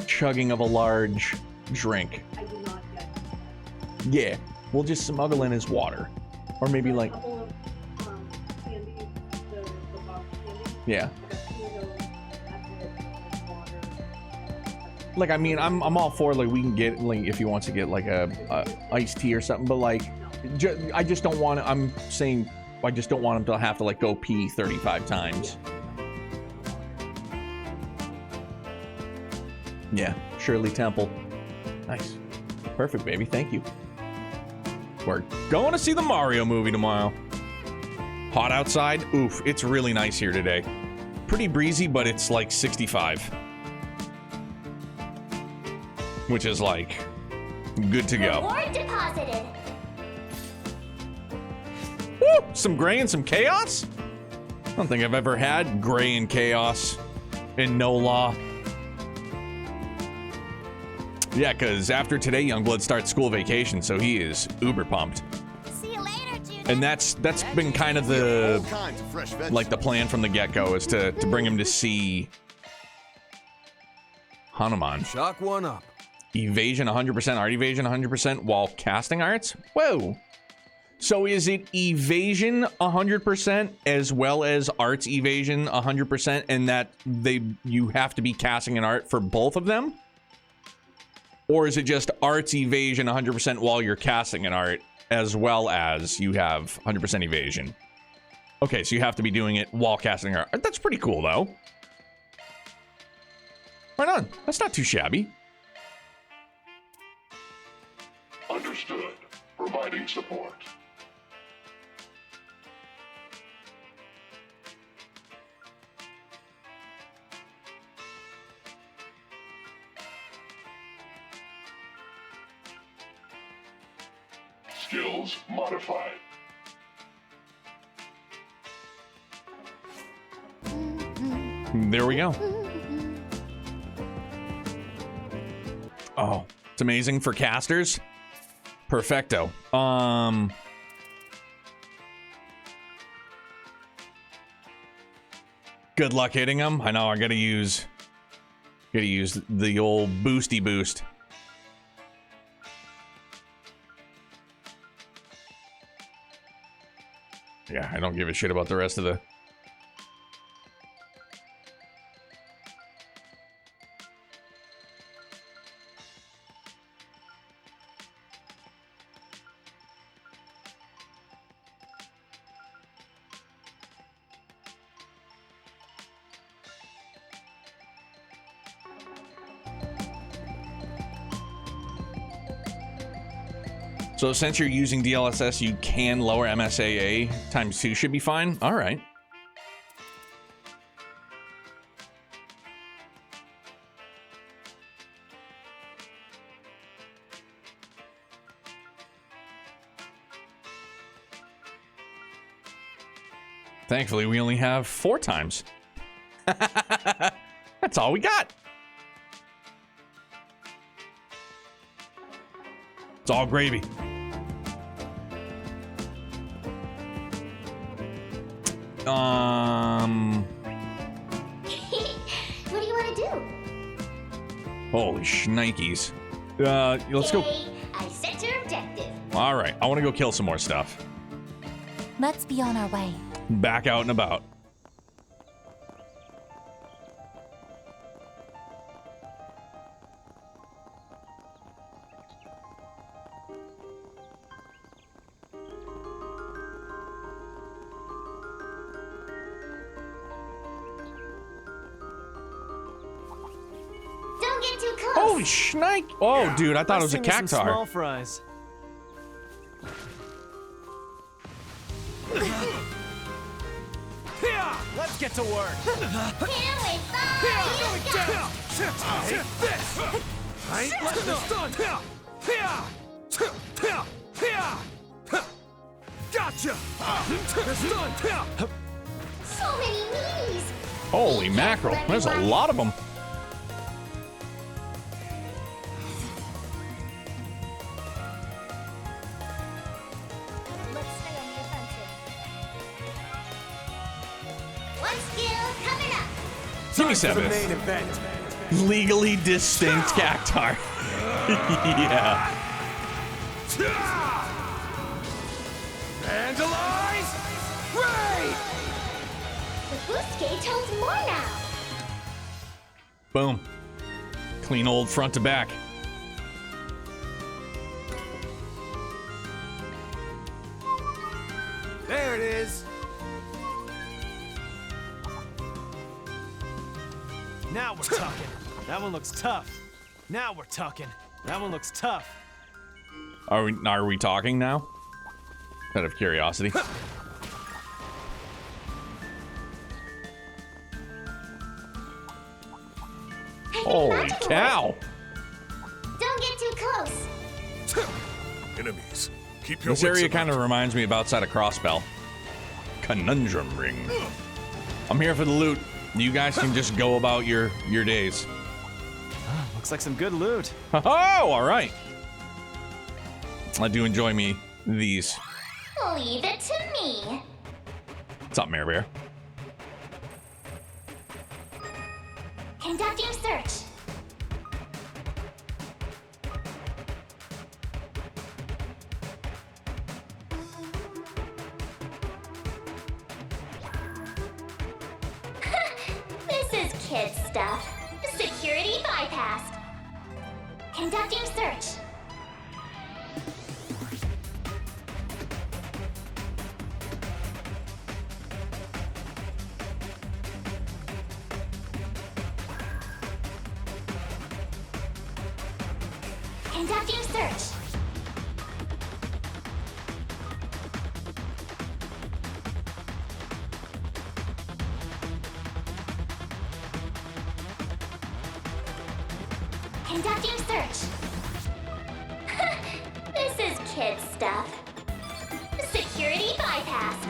chugging of a large drink. I do not get that. Yeah, we'll just smuggle in his water. Or maybe like... Candy, the box candy. Yeah. Like, I mean, I'm all for, like, we can get, like, if he wants to get, like, a iced tea or something, but, like, I just don't want to, I'm saying, I just don't want him to have to, like, go pee 35 times. Yeah, Shirley Temple. Nice. Perfect, baby. Thank you. We're going to see the Mario movie tomorrow. Hot outside? Oof, it's really nice here today. Pretty breezy, but it's, like, 65. Which is like, good to go. Reward deposited. Woo! Some gray and some chaos? I don't think I've ever had gray and chaos. and no law. Yeah, because after today, Youngblood starts school vacation, so he is uber pumped. See you later, Judith. And that's been kind of the like the plan from the get-go is to bring him to see Hanuman. Shock one up. Evasion 100%, art evasion 100% while casting arts? Whoa. So is it evasion 100% as well as arts evasion 100% and that you have to be casting an art for both of them? Or is it just arts evasion 100% while you're casting an art as well as you have 100% evasion? Okay, so you have to be doing it while casting art. That's pretty cool though. Right on. That's not too shabby. Understood. Providing support. Skills modified. There we go. Oh, it's amazing for casters. Perfecto. Good luck hitting them. I know I gotta use the old boosty boost. Yeah, I don't give a shit about the rest of the... So since you're using DLSS, you can lower MSAA times 2 should be fine. All right. Thankfully, we only have 4 times. That's all we got. It's all gravy. What do you want to do? Holy shnikes. Let's go. I set your objective. All right, I want to go kill some more stuff. Let's be on our way. Back out and about. Don't get too close. Holy shnik! Oh, dude, I thought it was a Let's see me some cactar. small fries. Let's get to work. I ain't letting this done. Gotcha. It's done. So many meanies. Holy mackerel, there's a lot of them. Let's stay on the offensive. One skill coming up. Give me 7. Main event. Legally distinct cactar. Yeah. Vandalize! Ray! The boost gauge holds more now. Boom. Clean old front to back. There it is. Now we're talking. That one looks tough. Now we're talking. That one looks tough. Are we talking now? Out of curiosity. Holy cow! Don't get too close. Enemies. Keep your This area kind of reminds me of outside of Crossbell. Conundrum Ring. I'm here for the loot. You guys can just go about your days. Looks like some good loot. Oh, all right. I do enjoy me these. Leave it to me. What's up, Mare Bear? Conducting search. This is kid stuff. Security bypassed. Conducting search. Conducting search. Conducting search. This is kid stuff. Security bypassed.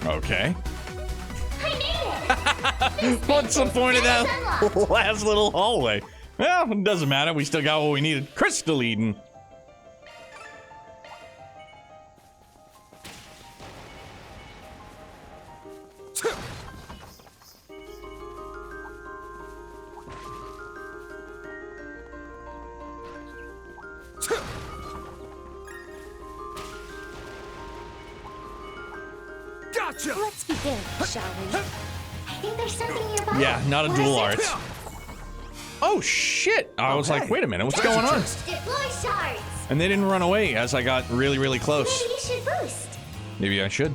Okay. I made it! What's the point of that last little hallway? Well, it doesn't matter. We still got what we needed. Crystal Eden. Gotcha! Let's begin, shall we? I think there's something nearby. Yeah, not a dual arts. Oh shit! I was like, wait a minute, what's going on? Deploy shards. And they didn't run away as I got really, really close. Maybe you should boost. Maybe I should.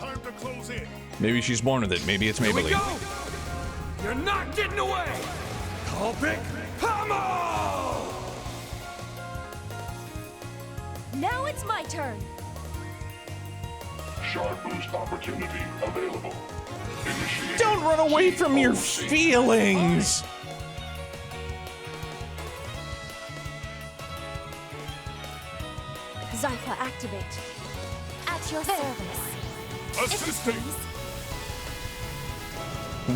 Time to close in. Maybe she's born with it. Maybe it's Here we Maybelline. go! You're not getting away! Call pick, Pommel! Now it's my turn. Shard boost opportunity available. Initiate. Don't run away from your feelings! Zypher activate. At your service. Assisting.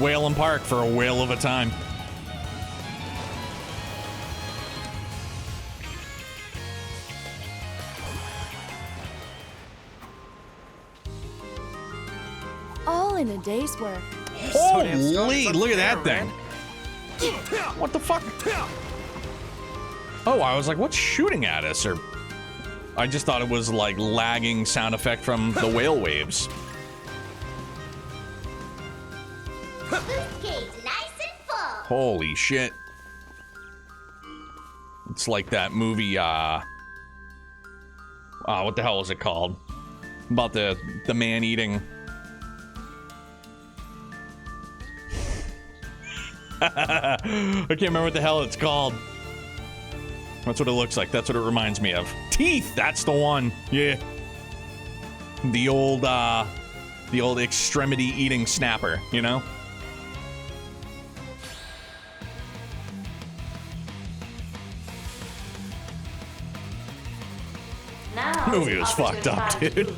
Whalen Park for a whale of a time. All in a day's work. Holy, look at that thing. What the fuck? Oh, I was like, what's shooting at us? Or I just thought it was like lagging sound effect from the whale waves. Boost gauge nice and full. Holy shit. It's like that movie, what the hell is it called? About the man eating. I can't remember what the hell it's called. That's what it looks like. That's what it reminds me of. Teeth, that's the one. Yeah. The old extremity eating snapper, you know? Now The movie was fucked up, dude.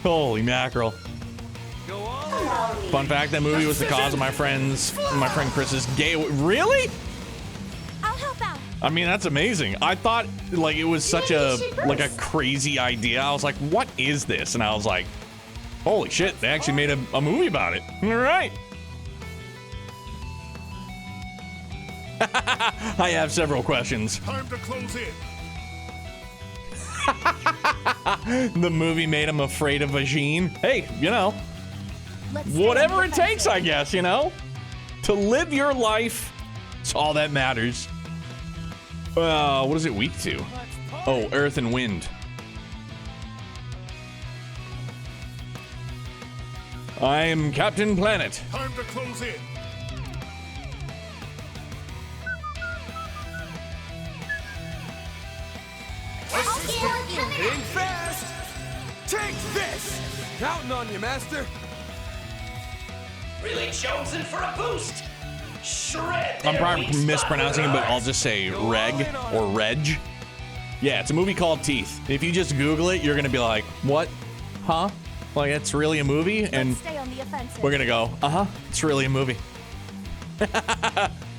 Holy mackerel. Fun fact, that movie was the cause of my friend Chris's gay. Really? I'll help out. I mean, that's amazing. I thought like it was such a crazy idea. I was like, what is this? And I was like, holy shit, they actually made a movie about it. All right. I have several questions. Time to close in. The movie made him afraid of Vagine. Hey, you know, whatever it takes, I guess, you know? To live your life, it's all that matters. What is it weak to? Oh, Earth and Wind. I am Captain Planet. Time to close in. Hitting fast! Take this! Counting on you, Master. Really chosen for a boost. Shred. I'm probably mispronouncing it, but I'll just say Reg or Reg. Yeah, it's a movie called Teeth. If you just Google it, you're gonna be like, what? Huh? Like, it's really a movie? And Stay on the offensive. we're gonna go, it's really a movie.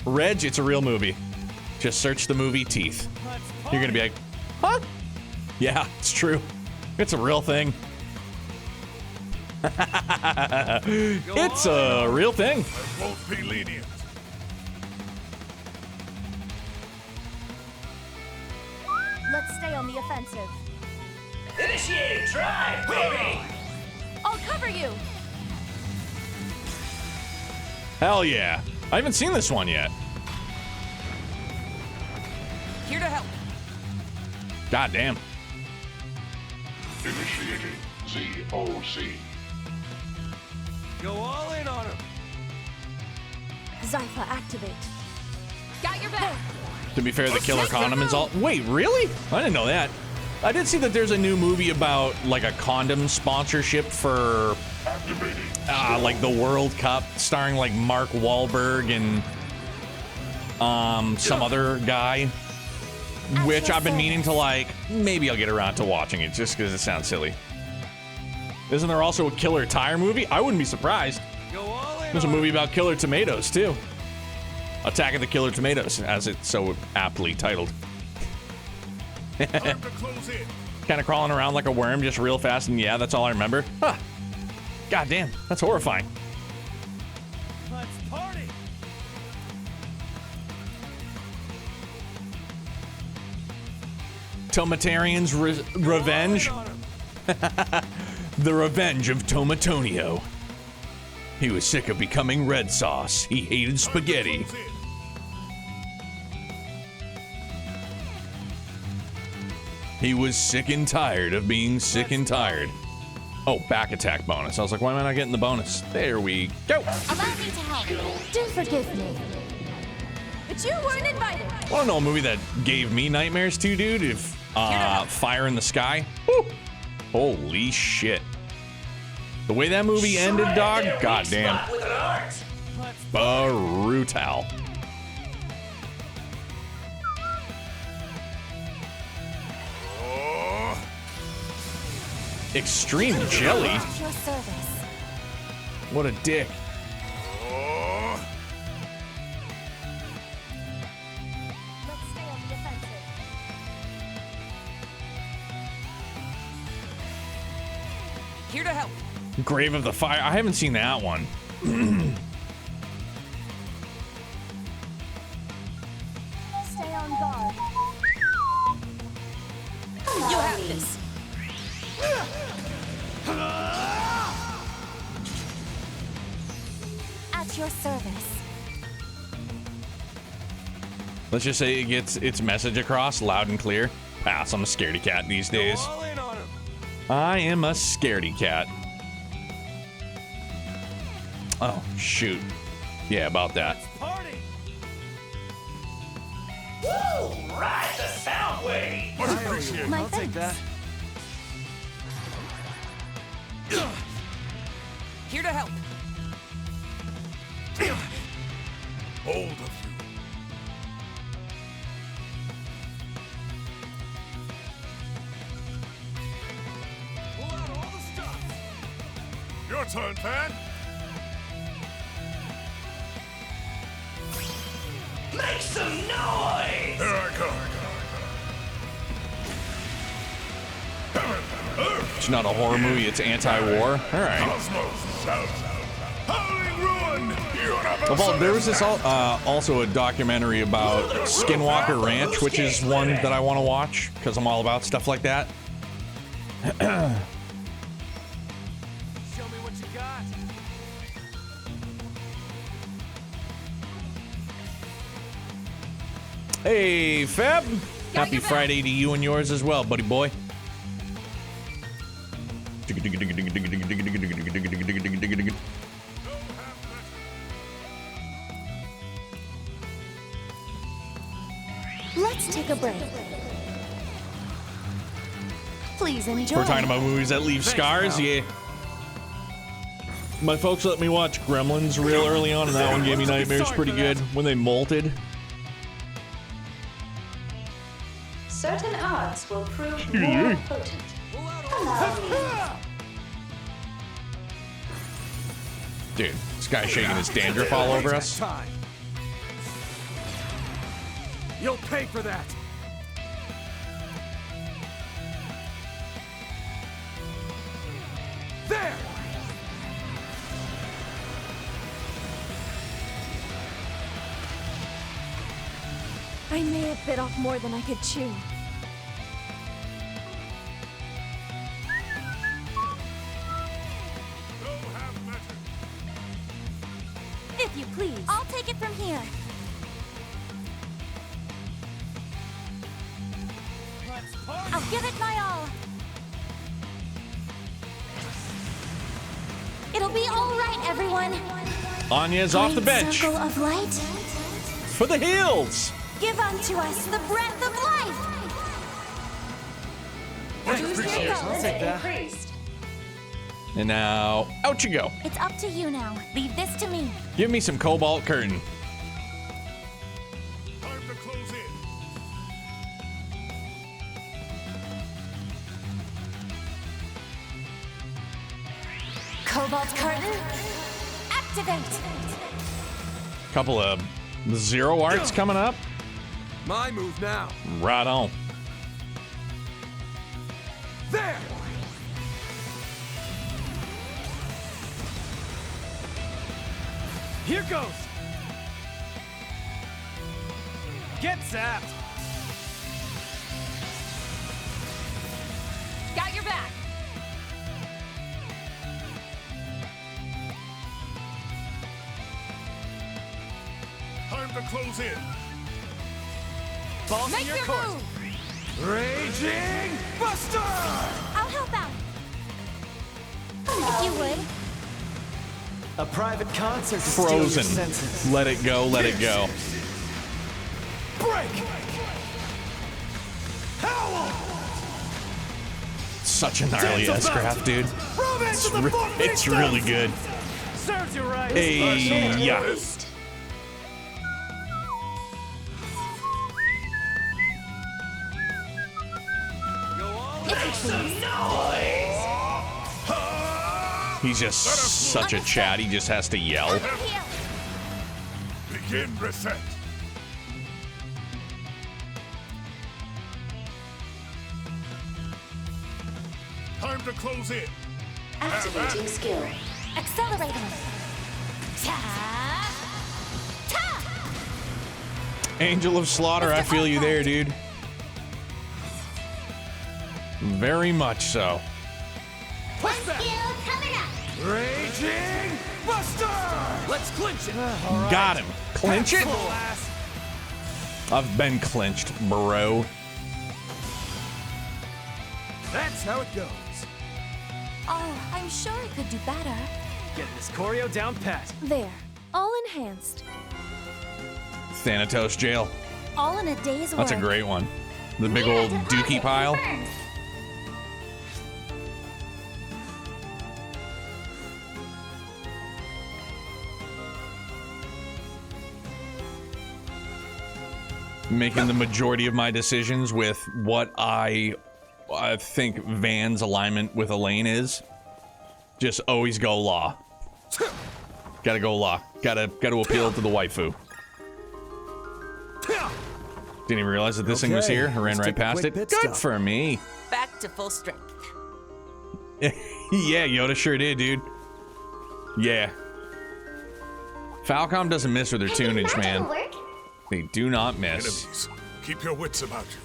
Reg, it's a real movie. Just search the movie Teeth. You're gonna be like, huh? Yeah, it's true. It's a real thing. It's a real thing. I won't be lenient. Let's stay on the offensive. Initiating drive, baby! I'll cover you. Hell yeah. I haven't seen this one yet. Here to help. God damn. Initiating ZOC. Go all in on him. Zypher, activate. Got your back. To be fair, the killer condom is all. Wait, really? I didn't know that. I did see that there's a new movie about like a condom sponsorship for like the World Cup, starring like Mark Wahlberg and some other guy. Which I've been meaning to like. Maybe I'll get around to watching it just because it sounds silly. Isn't there also a killer tire movie? I wouldn't be surprised. There's a movie about killer tomatoes too. Attack of the Killer Tomatoes, as it's so aptly titled. Kind of crawling around like a worm, just real fast, and yeah, that's all I remember. Huh. God damn, that's horrifying. Let's party. Tomatarian's Revenge. The Revenge of Tomatonio. He was sick of becoming red sauce. He hated spaghetti. He was sick and tired of being sick and tired. Oh, back attack bonus. I was like, why am I not getting the bonus? There we go. Allow me to help. Do forgive me. But you weren't invited. Want to know a movie that gave me nightmares too, dude? If Fire in the Sky. Woo. Holy shit. The way that movie ended, dog, goddamn. Brutal. Extreme jelly? At your service. What a dick. Let's stay on the offensive. Here to help. Grave of the Fire. I haven't seen that one. Stay on guard. You have this. At your service. Let's just say it gets its message across loud and clear. Pass, I'm a scaredy cat these days. I am a scaredy cat. Oh, shoot. Yeah, about that. Woo! Ride the sound wave! I'll take that. Here to help. Hold of you. Pull out all the stuff. Your turn, Pan. Make some noise! Here I come. It's not a horror movie, it's anti-war. Alright. Howling ruin! Well, there was this also a documentary about Skinwalker Ranch, which is one that I want to watch, because I'm all about stuff like that. Show me what you got. Hey, Feb! Happy Friday to you and yours as well, buddy boy. Let's take a break. Please enjoy. We're talking about movies that leave scars, yeah. My folks let me watch Gremlins real early on, and that one gave me nightmares pretty good when they molted. certain odds will prove more potent. Allow me. Dude, this guy's shaking his dandruff all over us. You'll pay for that. There. I may have bit off more than I could chew. If you please. I'll take it from here. I'll give it my all. It'll be all right, everyone. Anya's off the bench. Circle of light. For the hills. Give unto us the breath of life. I'll take that. And now, out you go. It's up to you now. Leave this to me. Give me some cobalt curtain. Time to close in. Cobalt curtain. Activate. Couple of zero arts coming up. My move now. Right on. There. Here goes. Get zapped. Got your back. Time to close in. Balls in Make your your court. move. Raging Buster. I'll help out. If you would. A private concert to steal your Frozen. senses. Let it go, let it go. Break. Howl. Such a gnarly S-craft, dude. It's really good. Serves you right. Hey, yeah. He's just such a chat, he just has to yell. Begin reset. Time to close in. Activating skill. Accelerating. Ta! Ta! Angel of Slaughter, I feel you there, dude. Very much so. One skill coming up. Raging Buster. Let's clinch it. Got him. Clinch it? I've been clinched, bro. That's how it goes. Oh, I'm sure I could do better. Getting this choreo down pat. There. All enhanced. Thanatos Jail. All in a day's work. That's a great one. The big old dookie pile. Making the majority of my decisions with what I think Van's alignment with Elaine is. Just always go law. Gotta go law. Gotta appeal to the waifu. Didn't even realize that this thing was here. I ran right past it. Good for me. Back to full strength. Yeah, Yoda sure did, dude. Yeah. Falcom doesn't miss with their tunage, man. They do not miss. Enemies, keep your wits about you.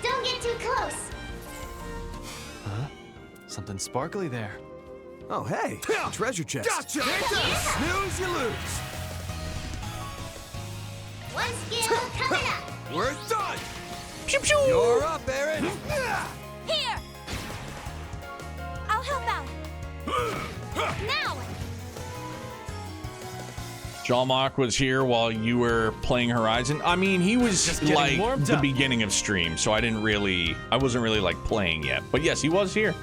Don't get too close. Huh? Something sparkly there. Oh, hey, treasure chest. Gotcha. Snooze, you lose. One skill coming up. We're done. Pew pew. You're up, Aaron. Here! I'll help out. Now! Jalmok was here while you were playing Horizon. I mean, he was like the beginning of stream, so I wasn't really like playing yet. But yes, he was here.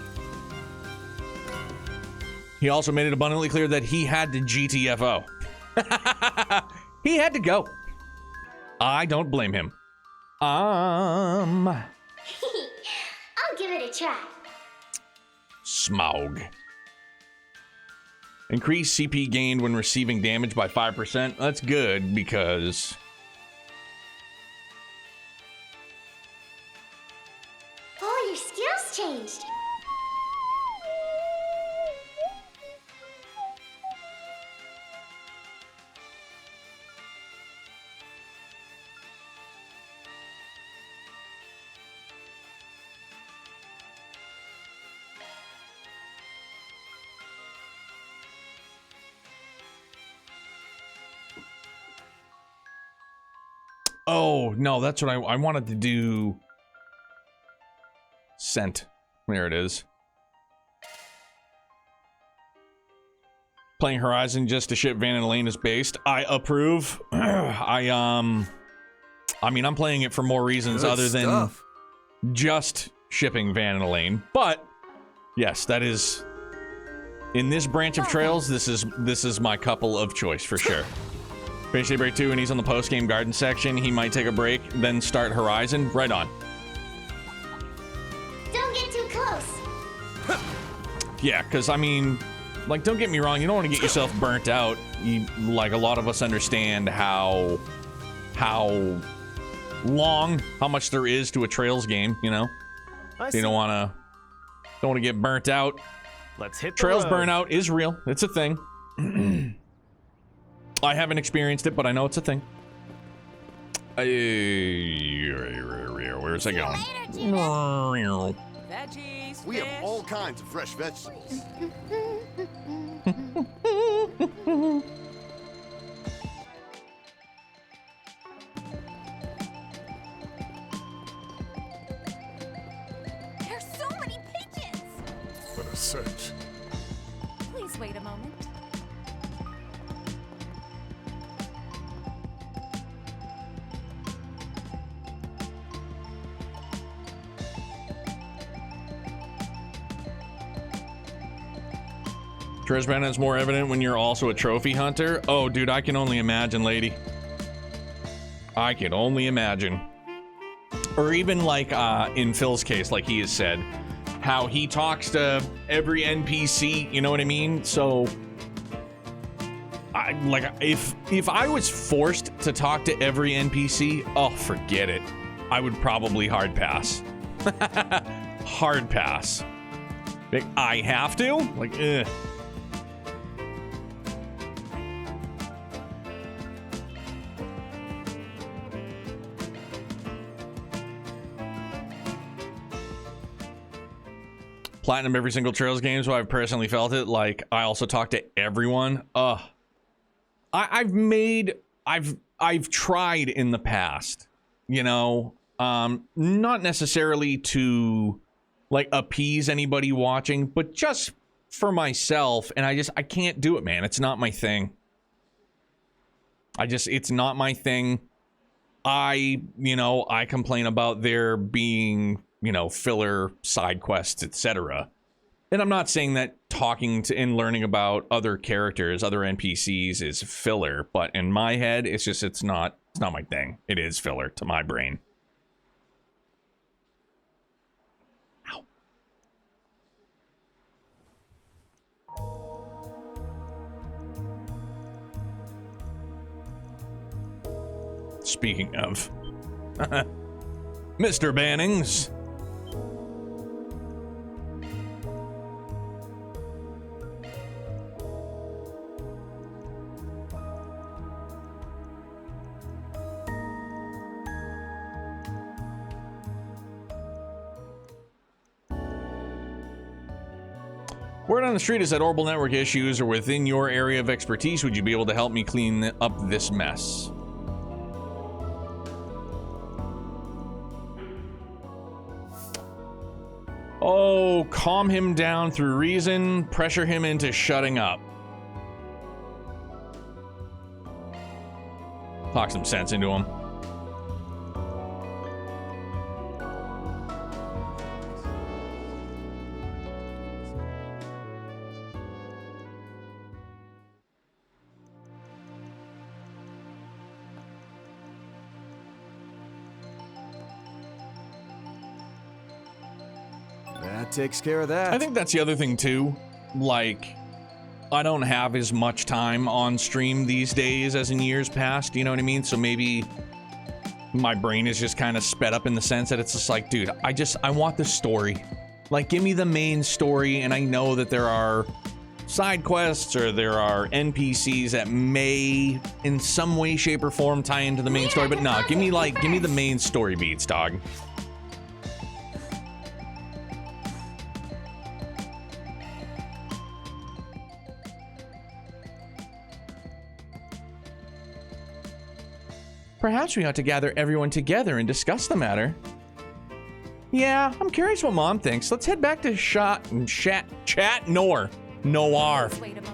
He also made it abundantly clear that he had to GTFO. He had to go. I don't blame him. I'll give it a try. Smaug. Increase CP gained when receiving damage by 5%. That's good because... Oh, your skills changed. Oh, no, that's what I wanted to do. Scent. There it is. Playing Horizon just to ship Van and Elaine is based. I approve. I mean, I'm playing it for more reasons Good other stuff. than just shipping Van and Elaine. But yes, that is in this branch of Trails, this is my couple of choice for sure. Finish Daybreak 2 and he's on the post-game garden section. He might take a break, then start Horizon. Right on. Don't get too close. Yeah, because, I mean, like, don't get me wrong. You don't want to get yourself burnt out. Like, a lot of us understand how long, how much there is to a Trails game, you know? You don't want to get burnt out. Let's hit the Trails road. burnout is real. It's a thing. I haven't experienced it, but I know it's a thing. Where's it going? Veggies, We have all kinds of fresh vegetables. There's so many pigeons! Let us search. Please wait a moment. Trails burnout is more evident when you're also a trophy hunter. Oh, dude, I can only imagine, lady. I can only imagine. Or even like in Phil's case, like he has said, how he talks to every NPC, you know what I mean? So, if I was forced to talk to every NPC, oh, forget it. I would probably hard pass. Hard pass. Like, I have to? Like, ugh. Platinum every single Trails game, so I've personally felt it. Like, I also talk to everyone. I've tried in the past, you know, not necessarily to like appease anybody watching, but just for myself, and I can't do it, man. It's not my thing. It's not my thing. I complain about there being, filler side quests, etc. And I'm not saying that talking to and learning about other characters, other NPCs is filler, but in my head, it's not my thing. It is filler to my brain. Ow. Speaking of Mr. Bannings. Word on the street is that Orbital Network issues are within your area of expertise. Would you be able to help me clean up this mess? Oh, calm him down through reason, pressure him into shutting up. Talk some sense into him. That takes care of that. I think that's the other thing too. Like, I don't have as much time on stream these days as in years past, you know what I mean? So maybe my brain is just kind of sped up in the sense that it's just like, dude, I want the story. Like, give me the main story, and I know that there are side quests or there are NPCs that may in some way, shape, or form tie into the main story, but no, give me the main story beats, dog. Perhaps we ought to gather everyone together and discuss the matter. Yeah, I'm curious what Mom thinks. Let's head back to chat Noir.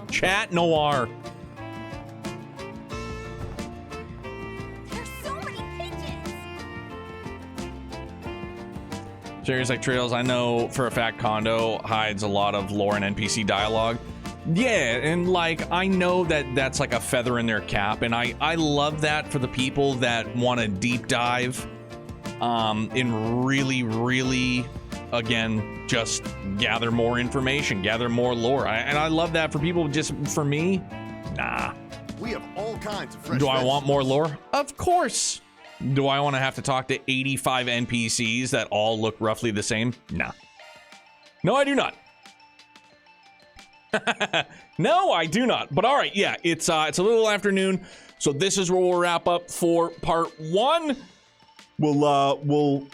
Chat Noir. There's so many pigeons. Serious like Trails, I know for a fact Kondo hides a lot of lore and NPC dialogue. Yeah, and like, I know that that's like a feather in their cap, and I love that for the people that want to deep dive in really, again, just gather more information, gather more lore. And I love that for people. Just for me, nah. We have all kinds of fresh Do I want more lore? Of course. Do I want to have to talk to 85 NPCs that all look roughly the same? Nah. No, I do not. No, I do not. But all right, yeah, it's a little afternoon, so this is where we'll wrap up for part 1. We'll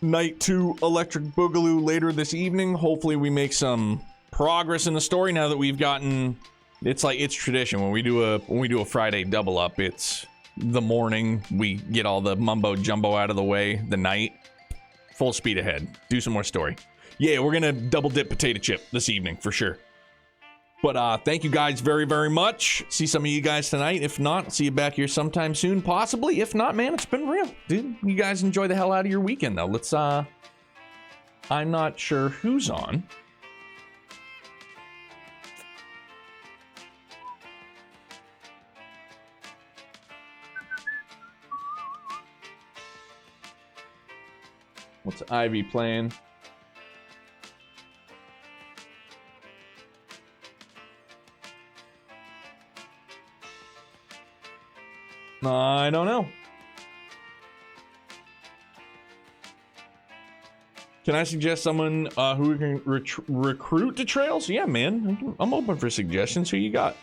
night 2 Electric Boogaloo later this evening. Hopefully we make some progress in the story now that we've gotten. It's tradition when we do a Friday double up. It's the morning, we get all the mumbo jumbo out of the way. The night, full speed ahead. Do some more story. Yeah, we're gonna double dip potato chip this evening for sure. But thank you guys very, very much. See some of you guys tonight. If not, I'll see you back here sometime soon, possibly. If not, man, it's been real. Dude, you guys enjoy the hell out of your weekend, though. Let's, I'm not sure who's on. What's Ivy playing? I don't know. Can I suggest someone who we can recruit to Trails? Yeah, man. I'm open for suggestions. Who you got?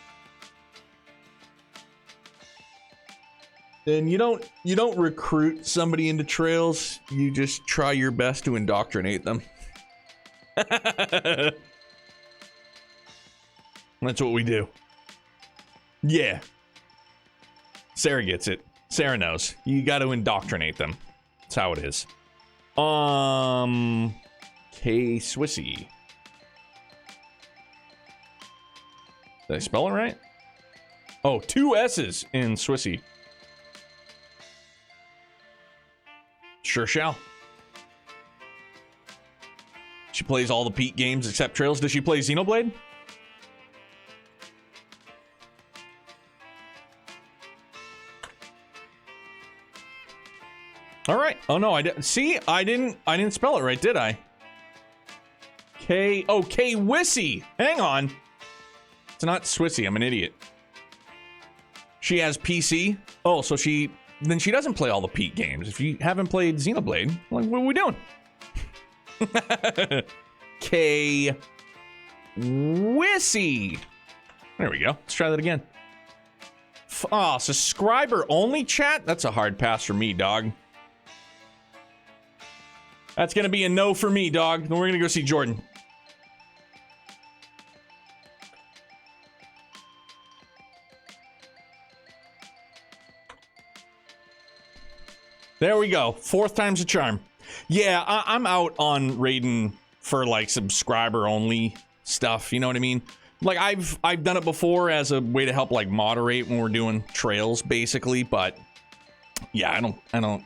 And you don't recruit somebody into Trails. You just try your best to indoctrinate them. That's what we do. Yeah. Sarah gets it. Sarah knows. You got to indoctrinate them. That's how it is. K Swissy. Did I spell it right? Oh, 2 S's in Swissy. Sure shall. She plays all the Pete games except Trails. Does she play Xenoblade? All right. Oh no, I didn't. See, I didn't spell it right, did I? K Wissy. Hang on. It's not Swissy. I'm an idiot. She has PC. Oh, so then she doesn't play all the Pete games. If you haven't played Xenoblade, like, what are we doing? K Wissy. There we go. Let's try that again. Oh, subscriber only chat? That's a hard pass for me, dog. That's going to be a no for me, dog. Then we're going to go see Jordan. There we go. 4th time's a charm. Yeah, I'm out on raiding for like subscriber only stuff. You know what I mean? Like I've done it before as a way to help like moderate when we're doing trails, basically. But yeah, I don't.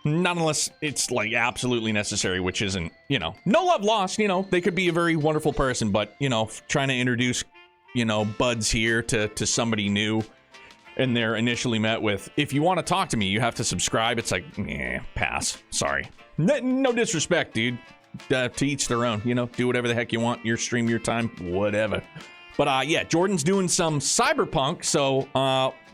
Not unless it's like absolutely necessary, which isn't, you know, no love lost, you know, they could be a very wonderful person, but, you know, trying to introduce, you know, buds here to somebody new, and they're initially met with, if you want to talk to me, you have to subscribe. It's like, pass. Sorry. No disrespect, dude. to each their own. You know, do whatever the heck you want. Your stream, your time, whatever. But yeah, Jordan's doing some cyberpunk, so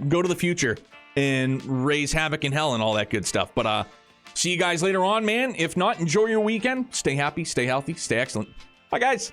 go to the future and raise havoc in hell and all that good stuff. But see you guys later on, man. If not, enjoy your weekend. Stay happy, stay healthy, stay excellent. Bye, guys.